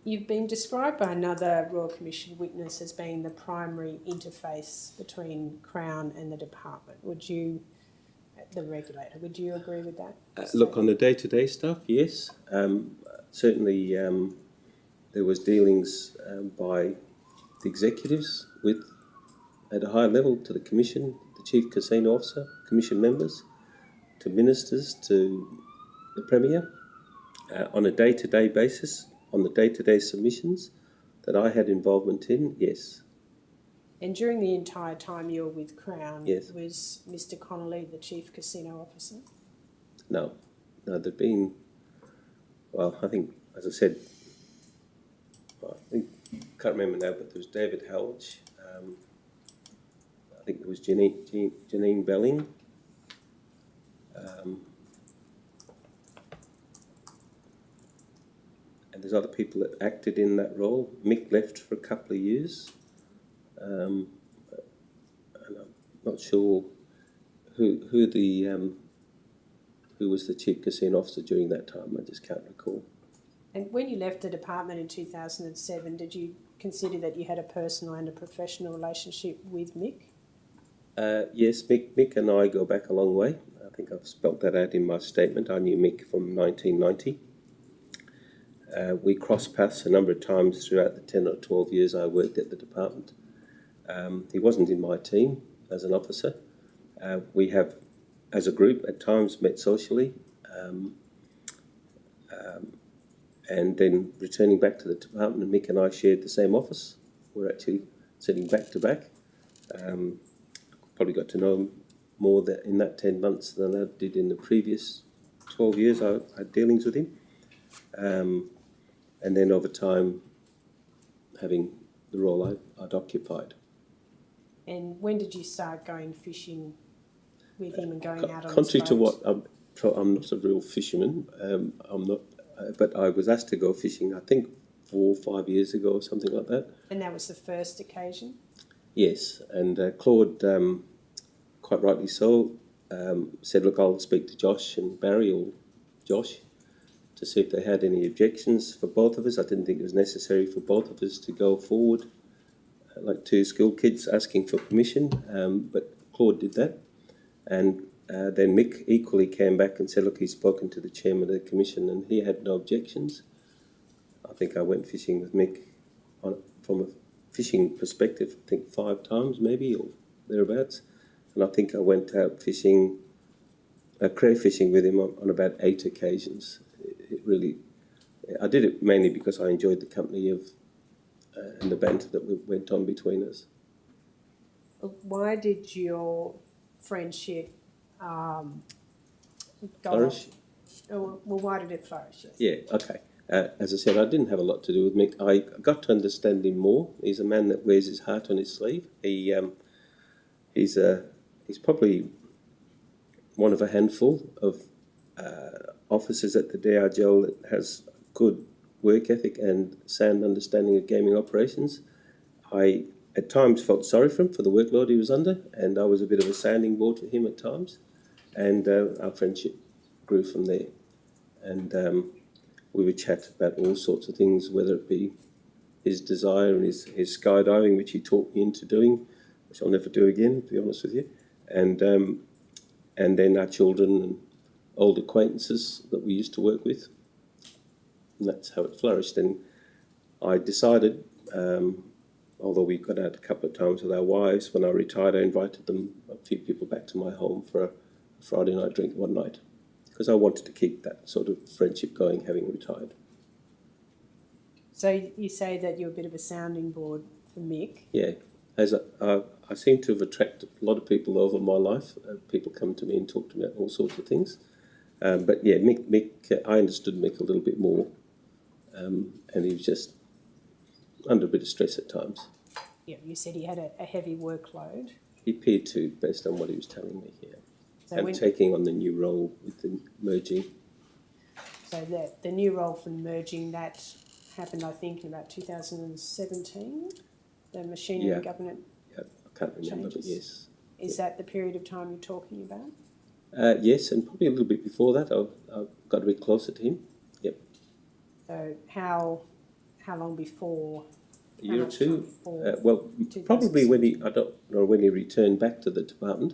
You've been described by another Royal Commission witness as being the primary interface between Crown and the department. Would you, the regulator, would you agree with that? Look, on the day-to-day stuff, yes. Certainly there was dealings by the executives with, at a high level, to the Commission, the Chief Casino Officer, Commission members, to ministers, to the Premier, on a day-to-day basis, on the day-to-day submissions that I had involvement in, yes. And during the entire time you were with Crown, Yes. was Mr Connolly the Chief Casino Officer? No, there'd been, well, I think, as I said, can't remember now, but there was David Howelch, I think there was Janine Belling, and there's other people that acted in that role. Mick left for a couple of years, and I'm not sure who was the Chief Casino Officer during that time. I just can't recall. And when you left the department in 2007, did you consider that you had a personal and a professional relationship with Mick? Yes, Mick and I go back a long way. I think I've spelt that out in my statement. I knew Mick from 1990. We crossed paths a number of times throughout the 10 or 12 years I worked at the department. He wasn't in my team as an officer. We have, as a group, at times met socially, and then returning back to the department, and Mick and I shared the same office. We're actually sitting back to back. Probably got to know him more in that 10 months than I did in the previous 12 years I had dealings with him. And then over time, having the role I'd occupied. And when did you start going fishing with him and going out on Contrary his to boat? what, I'm not a real fisherman. I'm not, but I was asked to go fishing, I think 4 or 5 years ago or something like that. And that was the first occasion? Yes, and Claude, quite rightly so, said, look, I'll speak to Josh and Barry, or Josh, to see if they had any objections for both of us. I didn't think it was necessary for both of us to go forward like two school kids asking for permission, but Claude did that. And then Mick equally came back and said, look, he's spoken to the chairman of the commission and he had no objections. I think I went fishing with Mick from a fishing perspective, I think 5 times maybe, or thereabouts. And I think I went out fishing, crayfishing with him on about 8 occasions. I did it mainly because I enjoyed the company of and the banter that went on between us. Why did your friendship Flourish? Well, why did it flourish? Yes. Yeah, okay. As I said, I didn't have a lot to do with Mick. I got to understand him more. He's a man that wears his heart on his sleeve. He's probably one of a handful of officers at the DRGL that has good work ethic and sound understanding of gaming operations. I at times felt sorry for him for the workload he was under, and I was a bit of a sounding board for him at times. And our friendship grew from there. And we would chat about all sorts of things, whether it be his desire and his skydiving, which he taught me into doing, which I'll never do again, to be honest with you. And then our children and old acquaintances that we used to work with. And that's how it flourished. And I decided, although we got out a couple of times with our wives, when I retired, I invited a few people back to my home for a Friday night drink one night, because I wanted to keep that sort of friendship going, having retired. So you say that you're a bit of a sounding board for Mick. Yeah, as I seem to have attracted a lot of people over my life. People come to me and talk to me about all sorts of things. But yeah, Mick, I understood Mick a little bit more, and he was just under a bit of stress at times. Yeah, you said he had a heavy workload. He appeared to, based on what he was telling me, yeah. So and taking on the new role with the merging. So the new role for merging, that happened, I think, in about 2017? the machinery Yeah. government. Yeah, I can't remember, but Changes. yes. Is that the period of time you're talking about? Yes, and probably a little bit before that, I got a bit closer to him. Yep. So how long before? A year or much time two. before Well, probably when he, I don't know when he returned back to the department,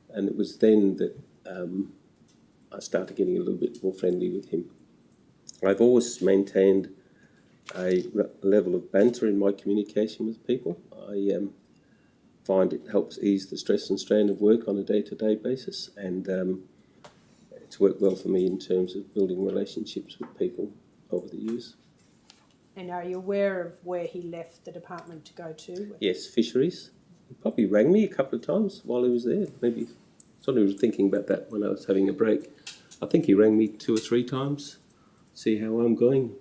and it was then that I started getting a little bit more friendly with him. I've always maintained a level of banter in my communication with people. I find it helps ease the stress and strain of work on a day-to-day basis, and it's worked well for me in terms of building relationships with people over the years. And are you aware of where he left the department to go to? Yes, fisheries. He probably rang me a couple of times while he was there. Maybe sort of was thinking about that when I was having a break. I think he rang me 2 or 3 times, see how I'm going.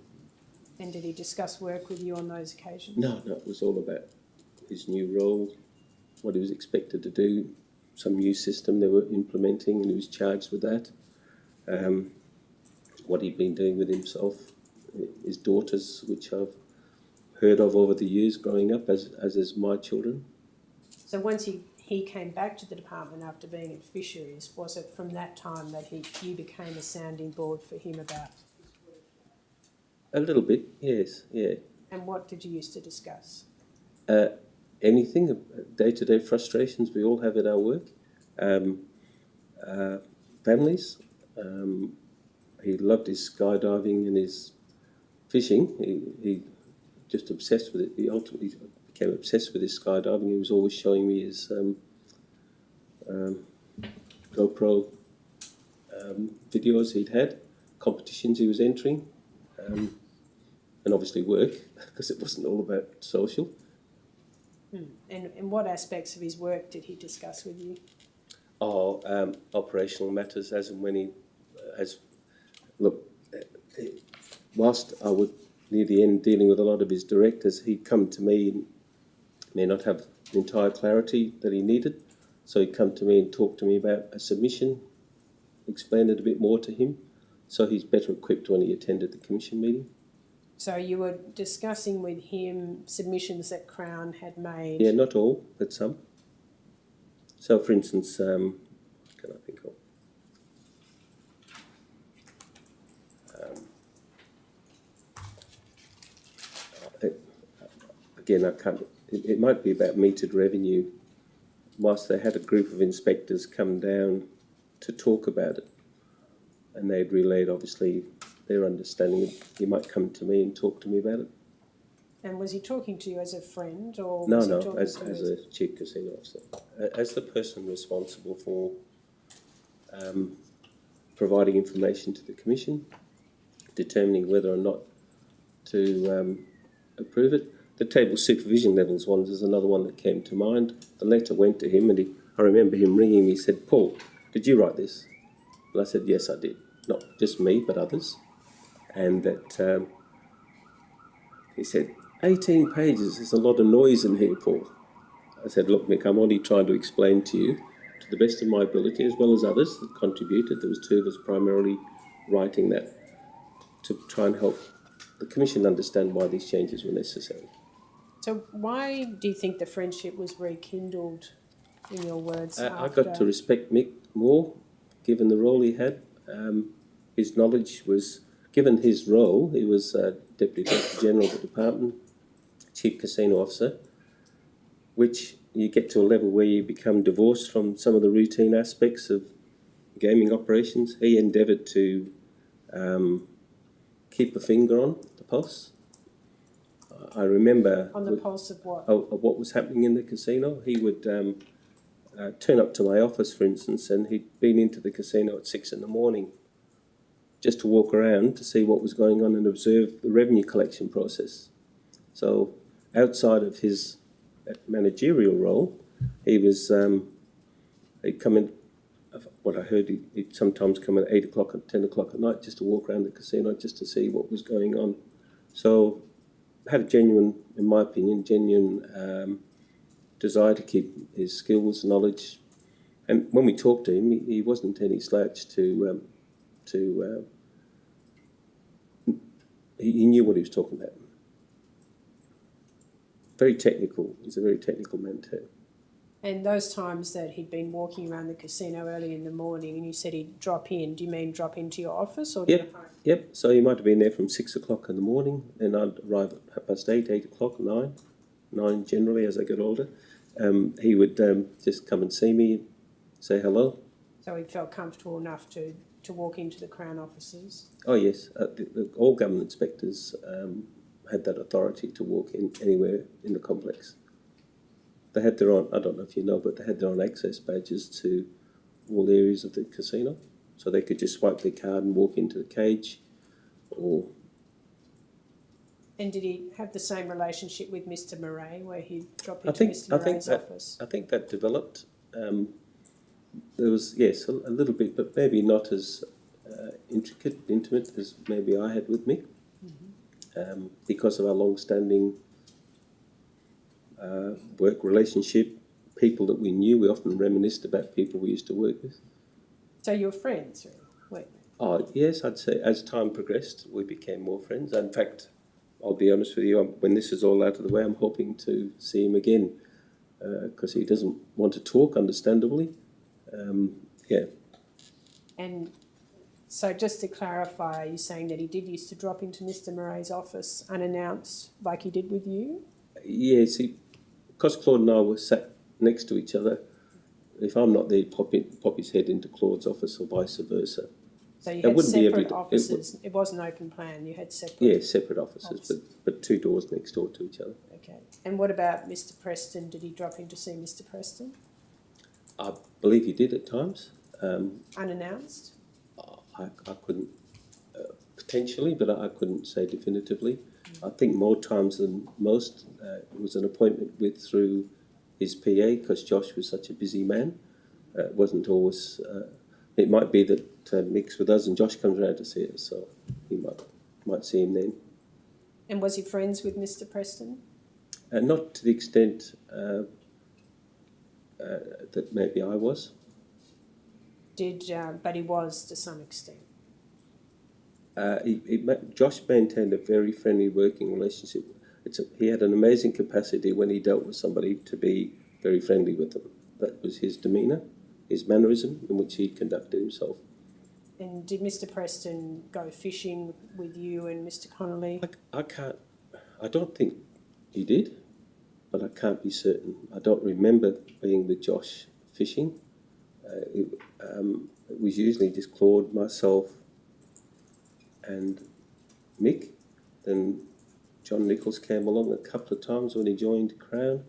And did he discuss work with you on those occasions? No, it was all about his new role, what he was expected to do, some new system they were implementing, and he was charged with that. What he'd been doing with himself, his daughters, which I've heard of over the years growing up, as is my children. So once he came back to the department after being at fisheries, was it from that time that you became a sounding board for him about? A little bit, yes, yeah. And what did you used to discuss? Anything, day-to-day frustrations we all have at our work. Families. He loved his skydiving and his fishing. He just obsessed with it. He ultimately became obsessed with his skydiving. He was always showing me his GoPro videos he'd had, competitions he was entering, and obviously work, because it wasn't all about social. And what aspects of his work did he discuss with you? Operational matters, as and when he whilst I would near the end dealing with a lot of his directors, he'd come to me and may not have the entire clarity that he needed, so he'd come to me and talk to me about a submission, explain it a bit more to him, so he's better equipped when he attended the commission meeting. So you were discussing with him submissions that Crown had made? Yeah, not all, but some. So, for instance, what can I think of? Again, I can't. It might be about metered revenue. Whilst they had a group of inspectors come down to talk about it, and they'd relayed obviously their understanding, he might come to me and talk to me about it. And was he talking to you as a friend, or No, was he no, talking as to you a chief casino officer, as the person responsible for providing information to the commission, determining whether or not to approve it. The table supervision levels one is another one that came to mind. The letter went to him, and I remember him ringing me. He said, "Paul, did you write this?" And I said, "Yes, I did. Not just me, but others." And that he said, 18 pages is a lot of noise in here, Paul. I said, "Look, Mick, I'm only trying to explain to you, to the best of my ability, as well as others that contributed. There was 2 of us primarily writing that to try and help the commission understand why these changes were necessary." So why do you think the friendship was rekindled, in your words, I got to respect Mick more, given the role he had. His knowledge was, given his role, he was Deputy Director General of the Department, Chief Casino Officer, which you get to a level where you become divorced from some of the routine aspects of gaming operations. He endeavoured to keep a finger on the pulse. I remember... On the pulse of what? Of what was happening in the casino. He would turn up to my office, for instance, and he'd been into the casino at 6 a.m. just to walk around to see what was going on and observe the revenue collection process. So outside of his managerial role, he was, he'd come in, what I heard, he'd sometimes come at 8 o'clock and 10 o'clock at night just to walk around the casino just to see what was going on. So had a genuine, in my opinion, desire to keep his skills, knowledge, and when we talked to him, he wasn't any slouch he knew what he was talking about. very technical. He's a very technical man too. And those times that he'd been walking around the casino early in the morning and you said he'd drop in, do you mean drop into your office or to your home? Yep. So he might have been there from 6 o'clock in the morning, and I'd arrive at 8:30, 8 o'clock, 9 generally as I get older. He would just come and see me, say hello. So he felt comfortable enough to walk into the Crown offices? Oh yes, all government inspectors had that authority to walk in anywhere in the complex. They had their own, I don't know if you know, but they had their own access badges to all areas of the casino. So they could just swipe their card and walk into the cage, or... And did he have the same relationship with Mr. Murray, where he'd drop into Mr. Murray's office? I think that developed. There was, yes, a little bit, but maybe not as intimate as maybe I had with Mick, because of our long-standing work relationship. People that we knew, we often reminisced about people we used to work with. So you were friends, really, weren't you? Oh, yes, I'd say as time progressed, we became more friends. In fact, I'll be honest with you, when this is all out of the way, I'm hoping to see him again, because he doesn't want to talk, understandably. Yeah. And so just to clarify, are you saying that he did used to drop into Mr. Murray's office unannounced like he did with you? Yes, because Claude and I were sat next to each other, if I'm not there, pop his head into Claude's office or vice versa. So you had separate offices, it wasn't open plan, you had separate... Yeah, separate offices, but two doors next door to each other. Okay. And what about Mr. Preston? Did he drop in to see Mr. Preston? I believe he did at times. Unannounced? I couldn't, potentially, but I couldn't say definitively. I think more times than most, it was an appointment through his PA, because Josh was such a busy man. It wasn't always... it might be that Mick's with us and Josh comes around to see us, so he might see him then. And was he friends with Mr. Preston? Not to the extent that maybe I was. But he was to some extent. Josh maintained a very friendly working relationship. He had an amazing capacity when he dealt with somebody to be very friendly with them. That was his demeanour, his mannerism in which he conducted himself. And did Mr. Preston go fishing with you and Mr. Connolly? I don't think he did, but I can't be certain. I don't remember being with Josh fishing. It was usually just Claude, myself, and Mick. Then John Nichols came along a couple of times when he joined Crown.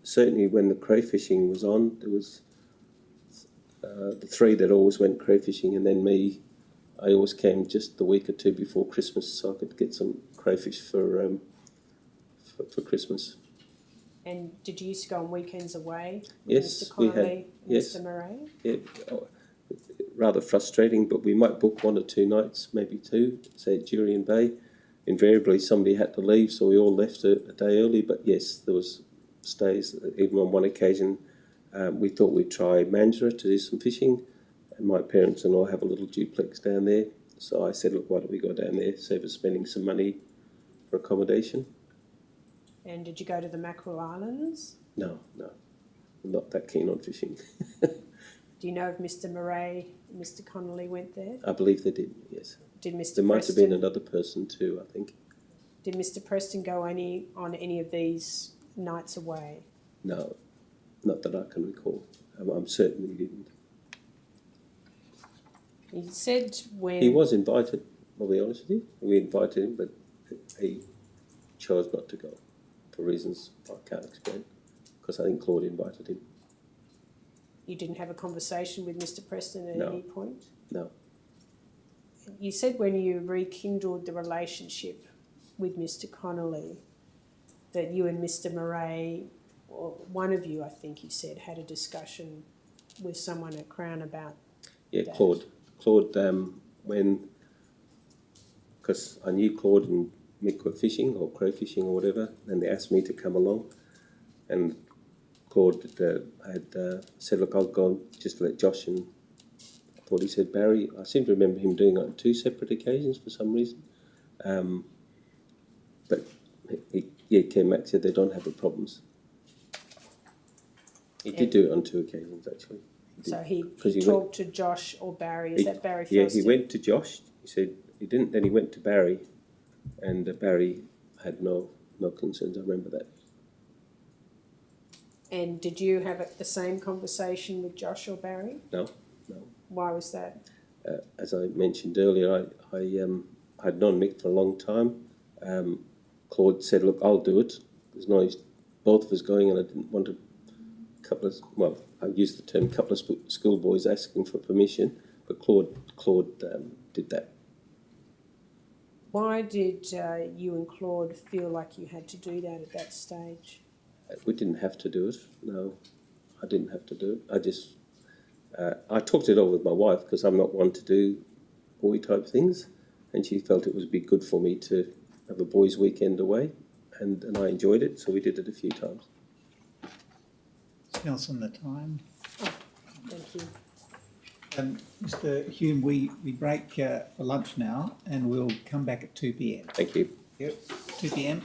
Certainly when the crayfishing was on, there was the three that always went crayfishing, and then me. I always came just the week or two before Christmas so I could get some crayfish for Christmas. And did you used to go on weekends away with Yes, Mr. Connolly and yes. Mr. Murray? Yeah, rather frustrating, but we might book 1 or 2 nights, maybe 2, say at Jurien Bay. Invariably somebody had to leave, so we all left a day early, but yes, there was stays. Even on one occasion, we thought we'd try Mandurah to do some fishing, and my parents and I have a little duplex down there, so I said, look, why don't we go down there, save us spending some money for accommodation. And did you go to the Mackerel Islands? No, I'm not that keen on fishing. Do you know if Mr. Murray and Mr. Connolly went there? I believe they did, yes. Did Mr. There might have Preston, been another person too, I think. Did Mr. Preston go on any of these nights away? No, not that I can recall. I'm certain he didn't. He said when... He was invited, I'll be honest with you. We invited him, but he chose not to go for reasons I can't explain, because I think Claude invited him. You didn't have a conversation with Mr. Preston at No. any point? No. You said when you rekindled the relationship with Mr. Connolly that you and Mr. Murray, or one of you, I think you said, had a discussion with someone at Crown about Yeah, that. Claude, because I knew Claude and Mick were fishing or crayfishing or whatever, and they asked me to come along, and Claude had said, look, I'll go and just let Josh, and I thought he said Barry. I seem to remember him doing it on 2 separate occasions for some reason, but Yeah, Ken Max said they don't have the problems. He did do it on 2 occasions, actually. So he 'Cause he talked to Josh or Barry, is that Barry Yeah, first? he went to Josh. He said he didn't. Then he went to Barry, and Barry had no concerns. I remember that. And did you have the same conversation with Josh or Barry? No. Why was that? As I mentioned earlier, I had known Mick for a long time. Claude said, "Look, I'll do it. There's no use both of us going, and I didn't want a couple of, well, I used the term couple of schoolboys asking for permission, but Claude did that." Why did you and Claude feel like you had to do that at that stage? We didn't have to do it. No, I didn't have to do it. I talked it over with my wife because I'm not one to do boy type things, and she felt it would be good for me to have a boys' weekend away, and I enjoyed it, so we did it a few times. Nelson, the time. Thank you. Mr. Hume, we break for lunch now, and we'll come back at 2 p.m. Thank you. Yep, 2 p.m.